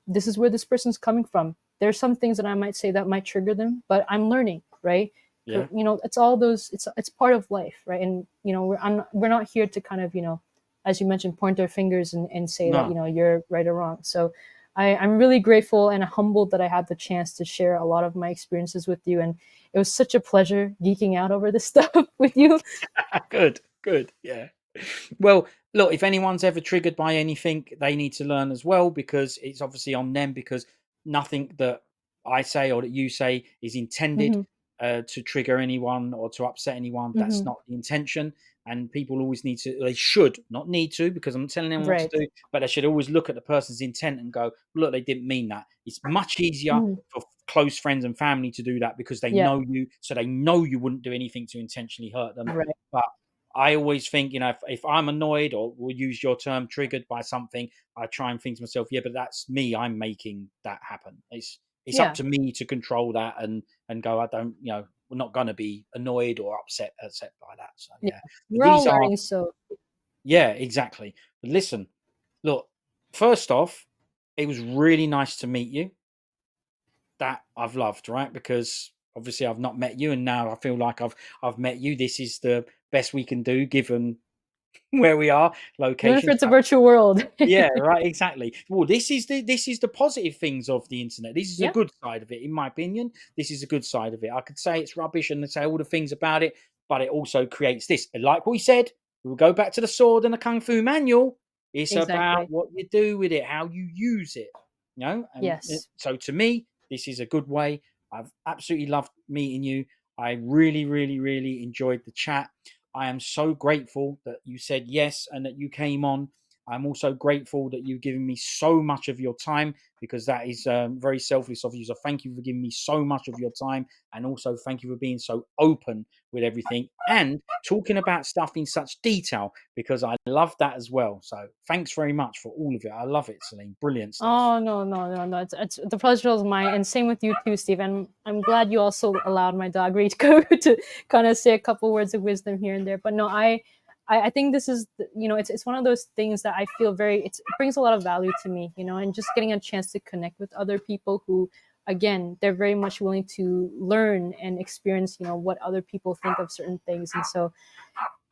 this is where this person's coming from. There's some things that I might say that might trigger them, but I'm learning, right? yeah, It's all those. It's part of life, right? And we're not here to kind of, as you mentioned, point our fingers and say that no. you're right or wrong. So I'm really grateful and humbled that I had the chance to share a lot of my experiences with you, and it was such a pleasure geeking out over this stuff with you. Good, good. Yeah. Well, look, if anyone's ever triggered by anything, they need to learn as well, because it's obviously on them, because nothing that I say or that you say is intended Hmm. to trigger anyone or to upset anyone. That's Hmm. not the intention. And people always need to, they should not need to, because I'm not telling them what to Right. do, but they should always look at the person's intent and go, look, they didn't mean that. It's much easier Mhm. for close friends and family to do that because they Yeah. know you, so they know you wouldn't do anything to intentionally hurt them. Right. But I always think, if I'm annoyed, or we'll use your term, triggered by something, I try and think to myself, yeah, but that's me. I'm making that happen. It's up Yeah. to me to control that and go. I don't, we're not going to be annoyed or upset by that. So Yeah. yeah, but We're all these are, learning, so yeah, exactly. But listen, look, first off, it was really nice to meet you. That I've loved, right? Because obviously I've not met you, and now I feel like I've met you. This is the best we can do given where we are, even if locations. it's a virtual world. Yeah, right, exactly. Well, this is the positive things of the internet. This is a Yeah. good side of it, in my opinion. This is a good side of it. I could say it's rubbish and say all the things about it, but it also creates this. And like we said, we'll go back to the sword and the kung fu manual. It's about Exactly. what you do with it, how you use it. And Yes. so to me, this is a good way. I've absolutely loved meeting you. I really, really, really enjoyed the chat. I am so grateful that you said yes and that you came on. I'm also grateful that you've given me so much of your time, because that is very selfless of you. So thank you for giving me so much of your time, and also thank you for being so open with everything and talking about stuff in such detail, because I love that as well. So thanks very much for all of it. I love it, Celine. Brilliant stuff. Oh, no, no, no, no. It's the pleasure is mine, and same with you too, Steve. And I'm glad you also allowed my dog Rico to kind of say a couple words of wisdom here and there. But no, I think this is it's one of those things that I feel it brings a lot of value to me, and just getting a chance to connect with other people who, again, they're very much willing to learn and experience, what other people think of certain things. And so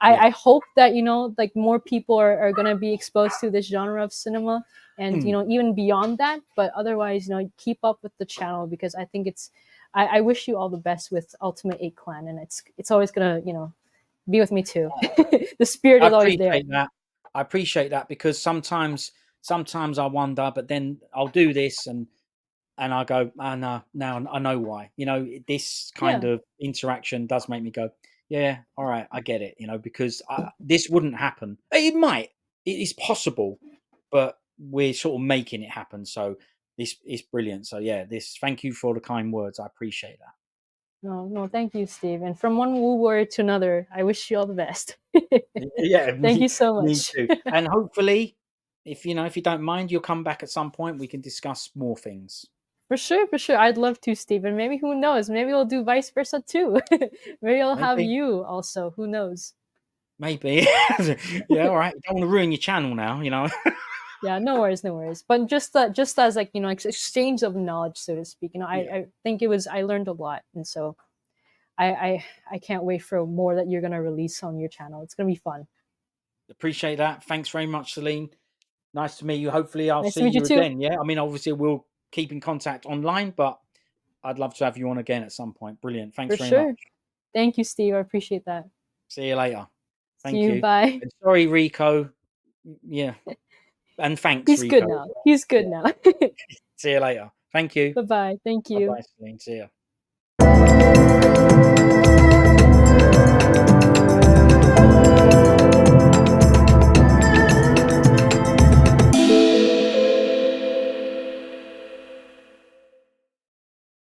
Yeah. I hope that like more people are going to be exposed to this genre of cinema, and Mm. even beyond that. But otherwise, keep up with the channel, because I think I wish you all the best with Ultimate 8 Clan, and it's always gonna be with me too. The spirit I is always there. appreciate that. I appreciate that, because sometimes I wonder, but then I'll do this and I go, oh, no, now I know why. This kind Yeah. of interaction does make me go, yeah, all right, I get it. Because this wouldn't happen. It might, it is possible, but we're sort of making it happen. So this is brilliant. So yeah, thank you for the kind words. I appreciate that. No, no, thank you, Steve. And from one woo warrior to another, I wish you all the best. Yeah, Thank me, you so me much. too. And hopefully, if you don't mind, you'll come back at some point. We can discuss more things. For sure, for sure. I'd love to, Steve. And maybe, who knows? Maybe we'll do vice versa too. Maybe I'll have Maybe. you also. Who knows? Maybe. Yeah, all right. Don't want to ruin your channel now. Yeah, no worries, no worries. But just as like exchange of knowledge, so to speak. Yeah. I think I learned a lot, and so I can't wait for more that you're gonna release on your channel. It's gonna be fun. Appreciate that. Thanks very much, Celine. Nice to meet you. Hopefully, I'll Nice see to meet you you too. again. Yeah. I mean, obviously, we'll keep in contact online, but I'd love to have you on again at some point. Brilliant. Thanks For very much. sure. Thank you, Steve. I appreciate that. See you later. See Thank you. you. Bye. And sorry, Rico. Yeah. And thanks, He's good Rico. now. He's good Yeah. now. See you later. Thank you. Bye bye. Thank Bye you. bye, Celine. See you.